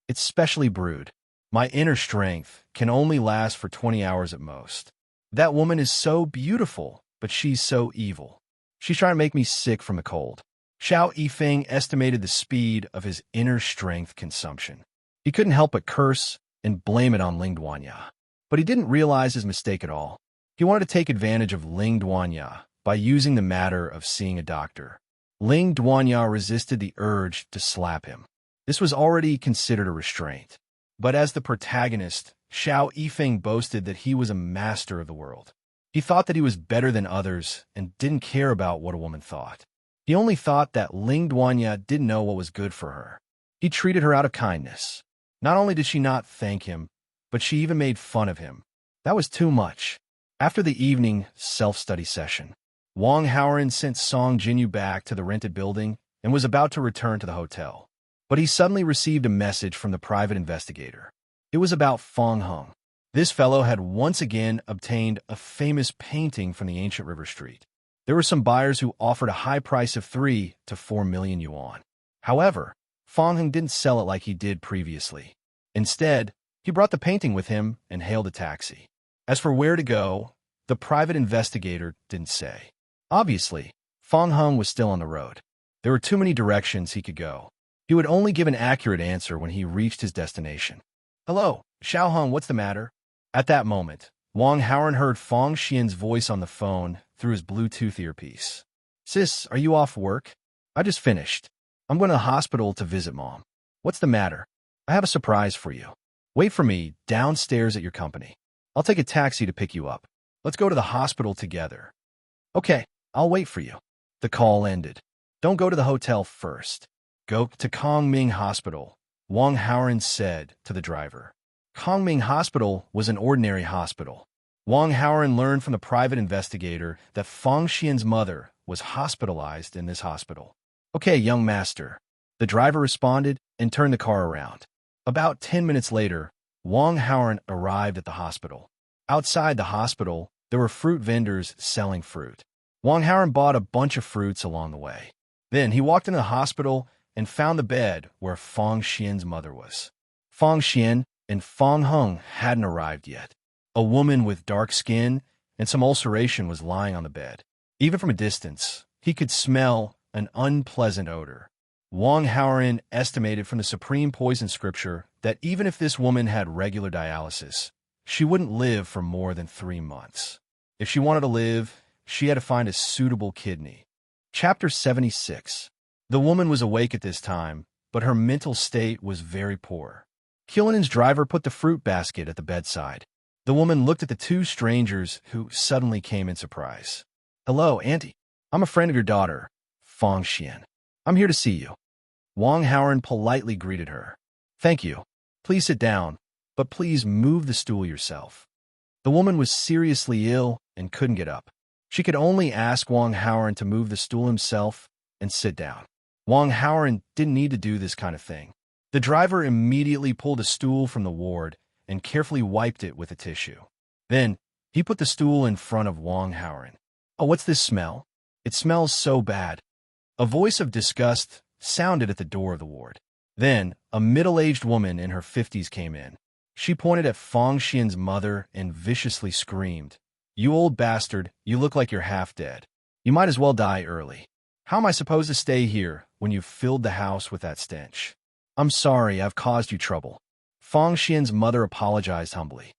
It's specially brewed. My inner strength can only last for 20 hours at most. That woman is so beautiful, but she's so evil. She's trying to make me sick from the cold. Xiao Yifeng estimated the speed of his inner strength consumption. He couldn't help but curse and blame it on Ling Duanya. But he didn't realize his mistake at all. He wanted to take advantage of Ling Duanya by using the matter of seeing a doctor. Ling Duanya resisted the urge to slap him. This was already considered a restraint. But as the protagonist, Xiao Yifeng boasted that he was a master of the world. He thought that he was better than others and didn't care about what a woman thought. He only thought that Ling Duanya didn't know what was good for her. He treated her out of kindness. Not only did she not thank him, but she even made fun of him. That was too much. After the evening self-study session, Wang Haoren sent Song Jinyu back to the rented building and was about to return to the hotel. But he suddenly received a message from the private investigator. It was about Fong Hung. This fellow had once again obtained a famous painting from the ancient river street. There were some buyers who offered a high price of 3 to 4 million yuan. However, Fong Hung didn't sell it like he did previously. Instead, he brought the painting with him and hailed a taxi. As for where to go, the private investigator didn't say. Obviously, Fong Hung was still on the road. There were too many directions he could go. He would only give an accurate answer when he reached his destination. "Hello, Xiao Hung, what's the matter?" At that moment, Wang Haoren heard Fong Xian's voice on the phone through his Bluetooth earpiece. "Sis, are you off work? I just finished. I'm going to the hospital to visit Mom. What's the matter? I have a surprise for you. Wait for me downstairs at your company. I'll take a taxi to pick you up. Let's go to the hospital together." "Okay, I'll wait for you." The call ended. "Don't go to the hotel first. Go to Kongming Hospital," Wang Haoren said to the driver. Kongming Hospital was an ordinary hospital. Wang Haoren learned from the private investigator that Fong Xian's mother was hospitalized in this hospital. "Okay, young master." The driver responded and turned the car around. About 10 minutes later, Wang Haoren arrived at the hospital. Outside the hospital, there were fruit vendors selling fruit. Wang Haoren bought a bunch of fruits along the way. Then he walked into the hospital and found the bed where Fong Xian's mother was. Fong Xian and Fong Hung hadn't arrived yet. A woman with dark skin and some ulceration was lying on the bed. Even from a distance, he could smell an unpleasant odor. Wang Haoren estimated from the supreme poison scripture that even if this woman had regular dialysis, she wouldn't live for more than 3 months. If she wanted to live, she had to find a suitable kidney. Chapter 76. The woman was awake at this time, but her mental state was very poor. Killinen's driver put the fruit basket at the bedside. The woman looked at the two strangers who suddenly came in surprise. "Hello, Auntie. I'm a friend of your daughter, Fong Xian. I'm here to see you." Wang Haoren politely greeted her. "Thank you. Please sit down, but please move the stool yourself." The woman was seriously ill and couldn't get up. She could only ask Wang Haoren to move the stool himself and sit down. Wang Haoren didn't need to do this kind of thing. The driver immediately pulled a stool from the ward and carefully wiped it with a tissue. Then, he put the stool in front of Wang Haoren. "Oh, what's this smell? It smells so bad." A voice of disgust sounded at the door of the ward. Then, a middle-aged woman in her 50s came in. She pointed at Fong Xian's mother and viciously screamed, "You old bastard, you look like you're half dead. You might as well die early. How am I supposed to stay here when you've filled the house with that stench? I'm sorry I've caused you trouble." Fong Xian's mother apologized humbly.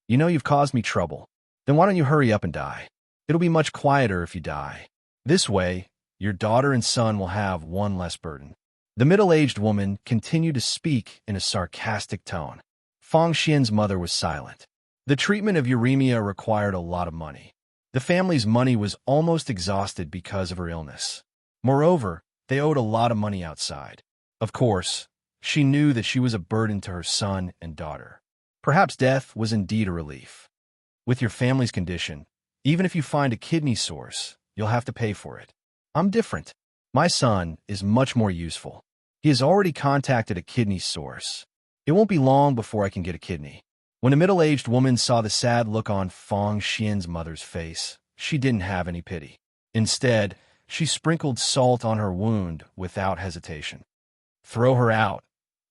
"You know you've caused me trouble. Then why don't you hurry up and die? It'll be much quieter if you die. This way, your daughter and son will have one less burden." The middle-aged woman continued to speak in a sarcastic tone. Fong Xian's mother was silent. The treatment of uremia required a lot of money. The family's money was almost exhausted because of her illness. Moreover, they owed a lot of money outside. Of course, she knew that she was a burden to her son and daughter. Perhaps death was indeed a relief. With your family's condition, even if you find a kidney source, you'll have to pay for it. I'm different. My son is much more useful. He has already contacted a kidney source. It won't be long before I can get a kidney." When the middle-aged woman saw the sad look on Fong Xian's mother's face, she didn't have any pity. Instead, she sprinkled salt on her wound without hesitation. "Throw her out."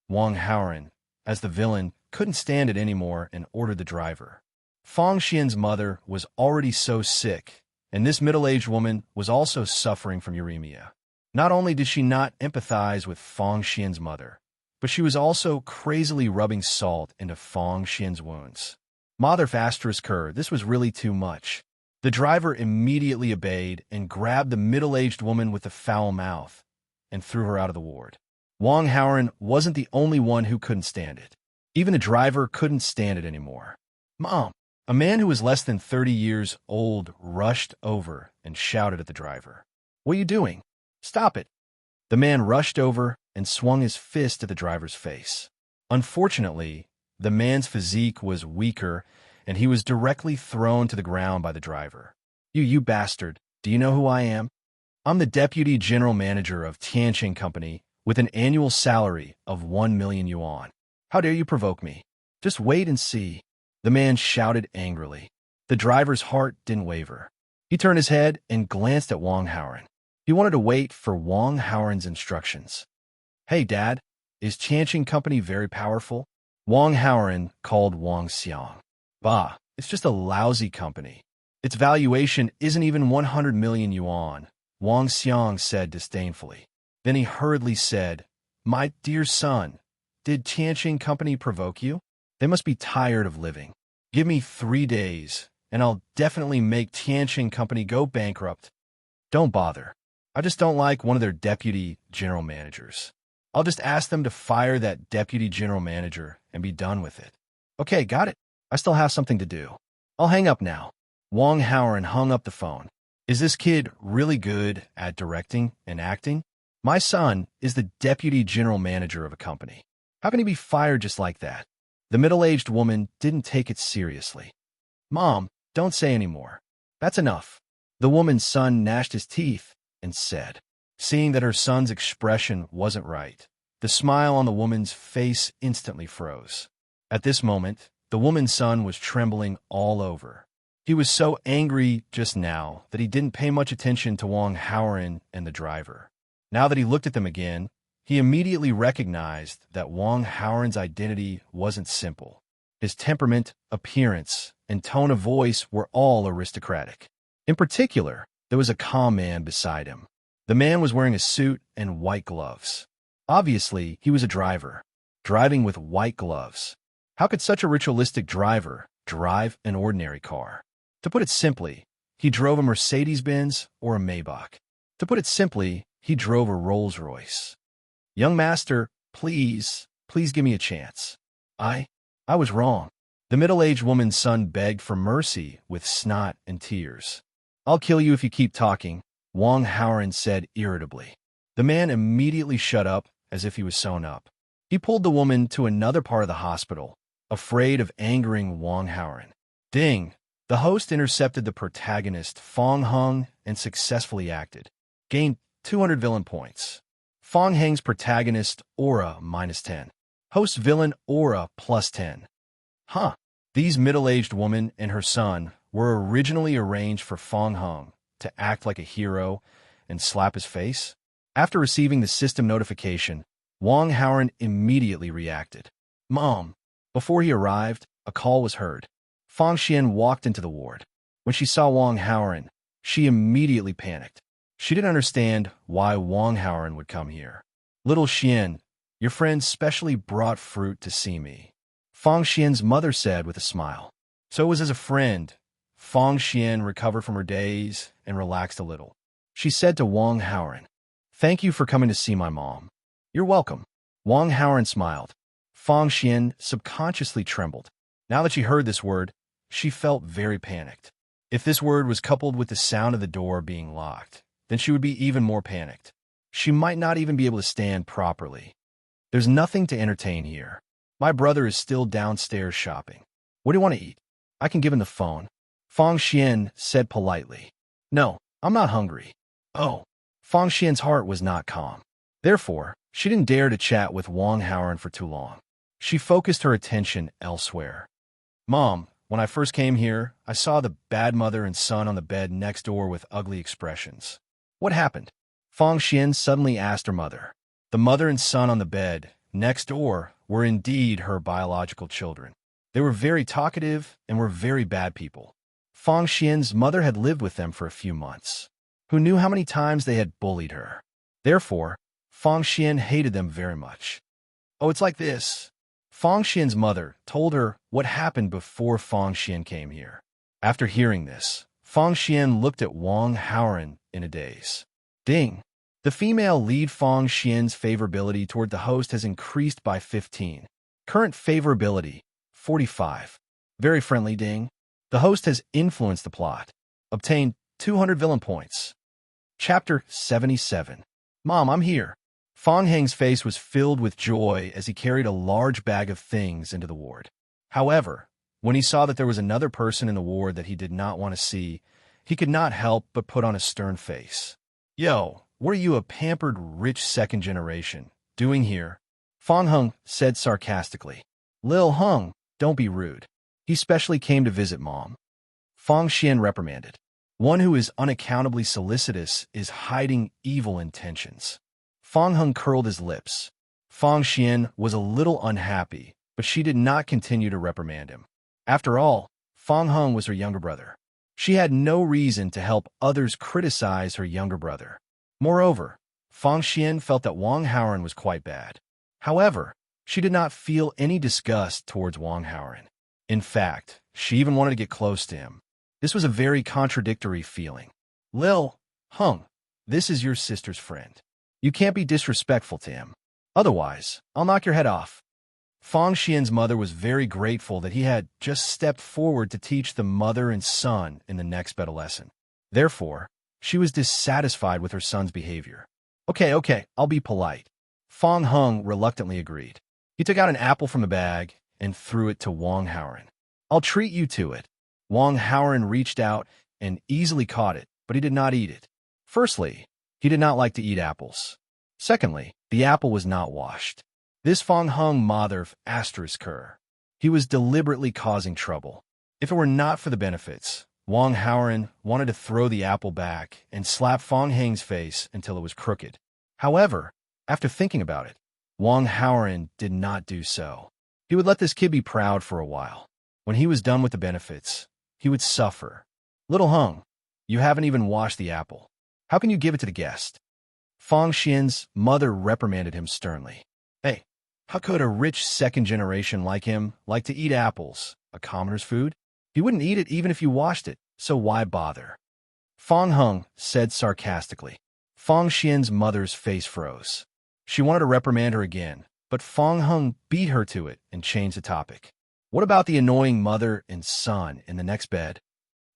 Wang Haoren, as the villain, couldn't stand it anymore and ordered the driver. Fong Xian's mother was already so sick, and this middle-aged woman was also suffering from uremia. Not only did she not empathize with Fong Xian's mother, but she was also crazily rubbing salt into Fong Xian's wounds. Mother asterisk her, this was really too much. The driver immediately obeyed and grabbed the middle-aged woman with the foul mouth and threw her out of the ward. Wong Howren wasn't the only one who couldn't stand it. Even the driver couldn't stand it anymore. Mom! A man who was less than 30 years old rushed over and shouted at the driver. What are you doing? Stop it! The man rushed over and swung his fist at the driver's face. Unfortunately, the man's physique was weaker, and he was directly thrown to the ground by the driver. You bastard, do you know who I am? I'm the deputy general manager of Tianqing Company with an annual salary of 1 million yuan. How dare you provoke me? Just wait and see. The man shouted angrily. The driver's heart didn't waver. He turned his head and glanced at Wong Howren. He wanted to wait for Wong Howren's instructions. Hey, Dad, is Tianqing Company very powerful? Wong Howren called Wang Xiang. Bah, it's just a lousy company. Its valuation isn't even 100 million yuan, Wang Xiang said disdainfully. Then he hurriedly said, My dear son, did Tianqing Company provoke you? They must be tired of living. Give me 3 days, and I'll definitely make Tianqing Company go bankrupt. Don't bother. I just don't like one of their deputy general managers. I'll just ask them to fire that deputy general manager and be done with it. Okay, got it. I still have something to do. I'll hang up now. Wong Howren hung up the phone. Is this kid really good at directing and acting? My son is the deputy general manager of a company. How can he be fired just like that? The middle-aged woman didn't take it seriously. Mom, don't say any more. That's enough. The woman's son gnashed his teeth and said, seeing that her son's expression wasn't right, the smile on the woman's face instantly froze. At this moment, the woman's son was trembling all over. He was so angry just now that he didn't pay much attention to Wong Howren and the driver. Now that he looked at them again, he immediately recognized that Wong Howren's identity wasn't simple. His temperament, appearance, and tone of voice were all aristocratic. In particular, there was a calm man beside him. The man was wearing a suit and white gloves. Obviously, he was a driver, driving with white gloves. How could such a ritualistic driver drive an ordinary car? To put it simply, he drove a Mercedes-Benz or a Maybach. To put it simply, he drove a Rolls-Royce. Young master, please give me a chance. I was wrong. The middle-aged woman's son begged for mercy with snot and tears. I'll kill you if you keep talking, Wong Howren said irritably. The man immediately shut up as if he was sewn up. He pulled the woman to another part of the hospital, afraid of angering Wong Howren. Ding! The host intercepted the protagonist, Fong Hung, and successfully acted. Gained 200 villain points. Fong Hang's protagonist, aura, -10. Host villain, aura, +10. Huh. These middle-aged woman and her son were originally arranged for Fong Hung to act like a hero and slap his face. After receiving the system notification, Wong Howren immediately reacted. Mom! Before he arrived, a call was heard. Fong Xian walked into the ward. When she saw Wong Howren, she immediately panicked. She didn't understand why Wong Howren would come here. Little Xian, your friend specially brought fruit to see me, Fong Xian's mother said with a smile. So it was as a friend. Fong Xian recovered from her daze and relaxed a little. She said to Wong Howren, Thank you for coming to see my mom. You're welcome. Wong Howren smiled. Fong Xian subconsciously trembled. Now that she heard this word, she felt very panicked. If this word was coupled with the sound of the door being locked, then she would be even more panicked. She might not even be able to stand properly. There's nothing to entertain here. My brother is still downstairs shopping. What do you want to eat? I can give him the phone. Fong Xian said politely. No, I'm not hungry. Oh. Fong Xian's heart was not calm. Therefore, she didn't dare to chat with Wong Howren for too long. She focused her attention elsewhere. Mom, when I first came here, I saw the bad mother and son on the bed next door with ugly expressions. What happened? Fong Xian suddenly asked her mother. The mother and son on the bed next door were indeed her biological children. They were very talkative and were very bad people. Fong Xian's mother had lived with them for a few months. Who knew how many times they had bullied her? Therefore, Fong Xian hated them very much. Oh, it's like this. Fang Xian's mother told her what happened before Fang Xian came here. After hearing this, Fang Xian looked at Wang Haoran in a daze. Ding! The female lead Fang Xian's favorability toward the host has increased by 15. Current favorability, 45. Very friendly, ding. The host has influenced the plot. Obtained 200 villain points. Chapter 77. Mom, I'm here. Fang Heng's face was filled with joy as he carried a large bag of things into the ward. However, when he saw that there was another person in the ward that he did not want to see, he could not help but put on a stern face. Yo, what are you, a pampered, rich second generation, doing here? Fang Heng said sarcastically. Lil Heng, don't be rude. He specially came to visit Mom. Fang Xian reprimanded. One who is unaccountably solicitous is hiding evil intentions. Fang Heng curled his lips. Fang Xian was a little unhappy, but she did not continue to reprimand him. After all, Fang Heng was her younger brother. She had no reason to help others criticize her younger brother. Moreover, Fang Xian felt that Wang Haoran was quite bad. However, she did not feel any disgust towards Wang Haoran. In fact, she even wanted to get close to him. This was a very contradictory feeling. Lil Heng, this is your sister's friend. You can't be disrespectful to him. Otherwise, I'll knock your head off. Fang Xian's mother was very grateful that he had just stepped forward to teach the mother and son in the next beta lesson. Therefore, she was dissatisfied with her son's behavior. Okay, I'll be polite. Fang Heng reluctantly agreed. He took out an apple from the bag and threw it to Wang Haoran. I'll treat you to it. Wang Haoran reached out and easily caught it, but he did not eat it. Firstly, he did not like to eat apples. Secondly, the apple was not washed. This Fang Heng mother asterisk her. He was deliberately causing trouble. If it were not for the benefits, Wang Haoran wanted to throw the apple back and slap Fang Heng's face until it was crooked. However, after thinking about it, Wang Haoran did not do so. He would let this kid be proud for a while. When he was done with the benefits, he would suffer. Little Heng, you haven't even washed the apple. How can you give it to the guest? Fang Xian's mother reprimanded him sternly. Hey, how could a rich second generation like him like to eat apples, a commoner's food? He wouldn't eat it even if you washed it, so why bother? Fang Heng said sarcastically. Fang Xian's mother's face froze. She wanted to reprimand her again, but Fang Heng beat her to it and changed the topic. What about the annoying mother and son in the next bed?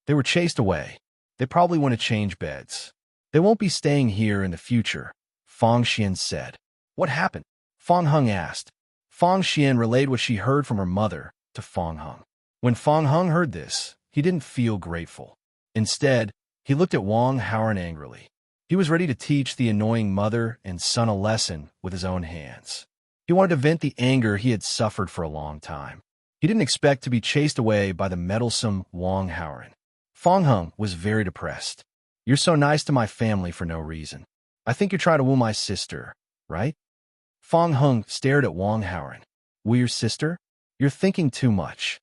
They were chased away. They probably want to change beds. They won't be staying here in the future, Fang Xian said. What happened? Fang Heng asked. Fang Xian relayed what she heard from her mother to Fang Heng. When Fang Heng heard this, he didn't feel grateful. Instead, he looked at Wang Haoran angrily. He was ready to teach the annoying mother and son a lesson with his own hands. He wanted to vent the anger he had suffered for a long time. He didn't expect to be chased away by the meddlesome Wang Haoran. Fang Heng was very depressed. You're so nice to my family for no reason. I think you're trying to woo my sister, right? Fang Heng stared at Wang Haoran. Woo your sister? You're thinking too much.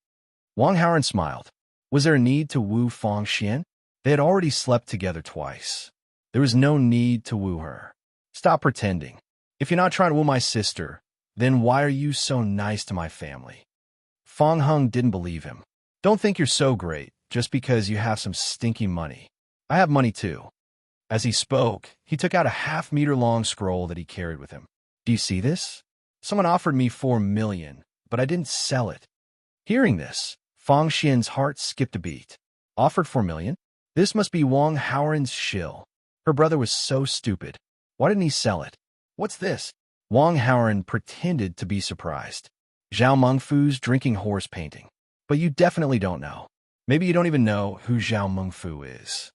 Wang Haoran smiled. Was there a need to woo Fang Xian? They had already slept together twice. There was no need to woo her. Stop pretending. If you're not trying to woo my sister, then why are you so nice to my family? Fang Heng didn't believe him. Don't think you're so great just because you have some stinky money. I have money too. As he spoke, he took out a half-meter-long scroll that he carried with him. Do you see this? Someone offered me 4 million, but I didn't sell it. Hearing this, Fang Xian's heart skipped a beat. Offered 4 million? This must be Wang Haoran's shill. Her brother was so stupid. Why didn't he sell it? What's this? Wang Haoran pretended to be surprised. Zhao Mengfu's drinking horse painting. But you definitely don't know. Maybe you don't even know who Zhao Mengfu is.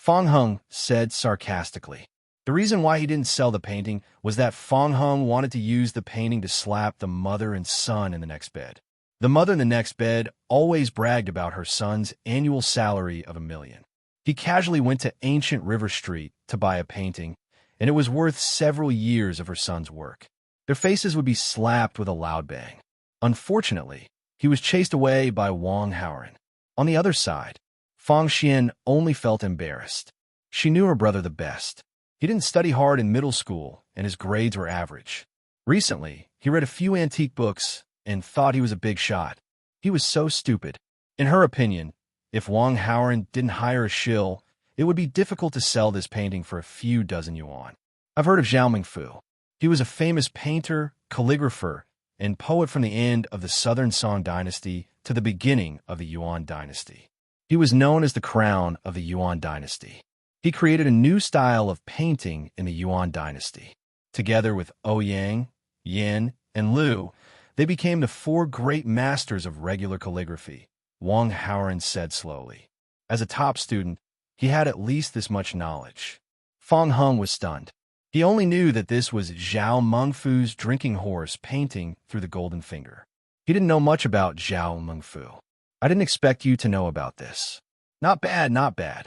Fang Heng said sarcastically. The reason why he didn't sell the painting was that Fang Heng wanted to use the painting to slap the mother and son in the next bed. The mother in the next bed always bragged about her son's annual salary of $1 million. He casually went to ancient River Street to buy a painting, and it was worth several years of her son's work. Their faces would be slapped with a loud bang. Unfortunately, he was chased away by Wang Haoran. On the other side, Fang Xian only felt embarrassed. She knew her brother the best. He didn't study hard in middle school, and his grades were average. Recently, he read a few antique books and thought he was a big shot. He was so stupid. In her opinion, if Wang Haoren didn't hire a shill, it would be difficult to sell this painting for a few dozen yuan. I've heard of Zhao Mingfu. He was a famous painter, calligrapher, and poet from the end of the Southern Song dynasty to the beginning of the Yuan dynasty. He was known as the crown of the Yuan dynasty. He created a new style of painting in the Yuan dynasty. Together with Ouyang, Yin, and Liu, they became the four great masters of regular calligraphy, Wang Haoren said slowly. As a top student, he had at least this much knowledge. Fang Heng was stunned. He only knew that this was Zhao Mengfu's drinking horse painting through the golden finger. He didn't know much about Zhao Mengfu. I didn't expect you to know about this. Not bad, not bad.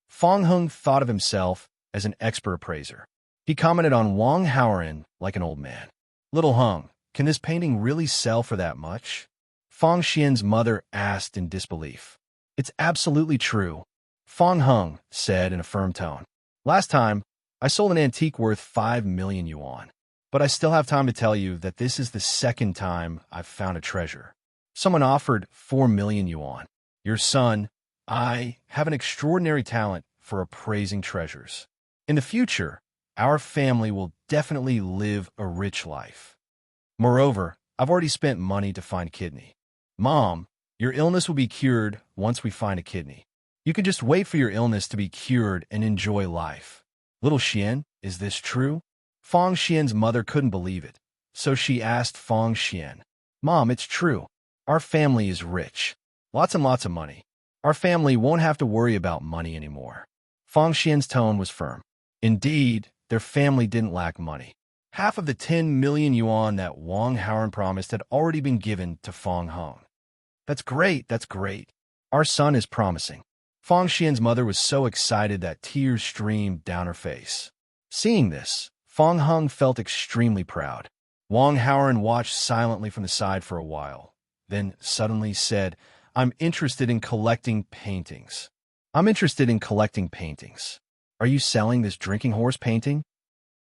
Fang Heng thought of himself as an expert appraiser. He commented on Wang Haoren like an old man. Little Heng, can this painting really sell for that much? Fang Xian's mother asked in disbelief. It's absolutely true, Fang Heng said in a firm tone. Last time, I sold an antique worth 5 million yuan. But I still have time to tell you that this is the second time I've found a treasure. Someone offered 4 million yuan. Your son, I, have an extraordinary talent for appraising treasures. In the future, our family will definitely live a rich life. Moreover, I've already spent money to find a kidney. Mom, your illness will be cured once we find a kidney. You can just wait for your illness to be cured and enjoy life. Little Xian, is this true? Fang Xian's mother couldn't believe it, so she asked Fang Xian, Mom, it's true. Our family is rich. Lots and lots of money. Our family won't have to worry about money anymore. Fang Xian's tone was firm. Indeed, their family didn't lack money. Half of the 10 million yuan that Wang Haoren promised had already been given to Fang Heng. That's great, that's great. Our son is promising. Fang Xian's mother was so excited that tears streamed down her face. Seeing this, Fang Heng felt extremely proud. Wang Haoren watched silently from the side for a while, then suddenly said, I'm interested in collecting paintings. I'm interested in collecting paintings. Are you selling this drinking horse painting?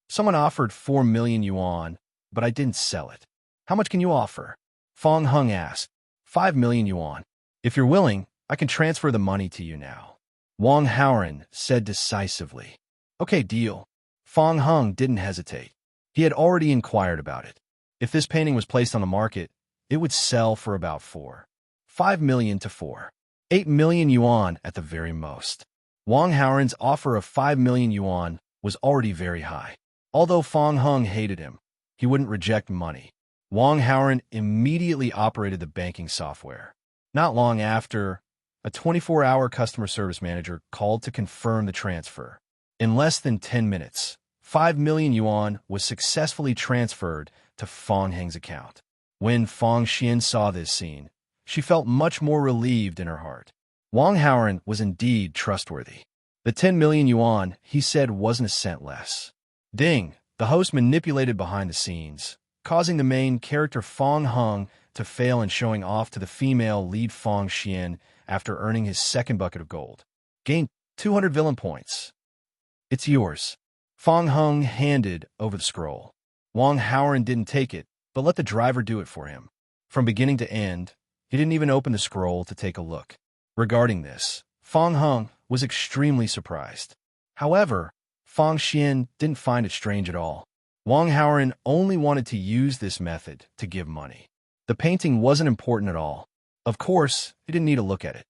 Someone offered 4 million yuan, but I didn't sell it. How much can you offer? Fang Heng asked. 5 million yuan. If you're willing, I can transfer the money to you now. Wang Haoren said decisively. Okay, deal. Fang Heng didn't hesitate. He had already inquired about it. If this painting was placed on the market, it would sell for about 5 million to 8 million yuan at the very most. Wang Haoren's offer of 5 million yuan was already very high. Although Fang Heng hated him, he wouldn't reject money. Wang Haoren immediately operated the banking software. Not long after, a 24-hour customer service manager called to confirm the transfer. In less than 10 minutes, 5 million yuan was successfully transferred to Fang Heng's account. When Fang Xian saw this scene, she felt much more relieved in her heart. Wang Haoren was indeed trustworthy. The 10 million yuan, he said, wasn't a cent less. Ding, the host manipulated behind the scenes, causing the main character Fang Heng to fail in showing off to the female lead Fang Xian after earning his second bucket of gold. Gained 200 villain points. It's yours. Fang Heng handed over the scroll. Wang Haoren didn't take it, but let the driver do it for him. From beginning to end, he didn't even open the scroll to take a look. Regarding this, Fang Heng was extremely surprised. However, Fang Xian didn't find it strange at all. Wang Haoren only wanted to use this method to give money. The painting wasn't important at all. Of course, he didn't need to look at it.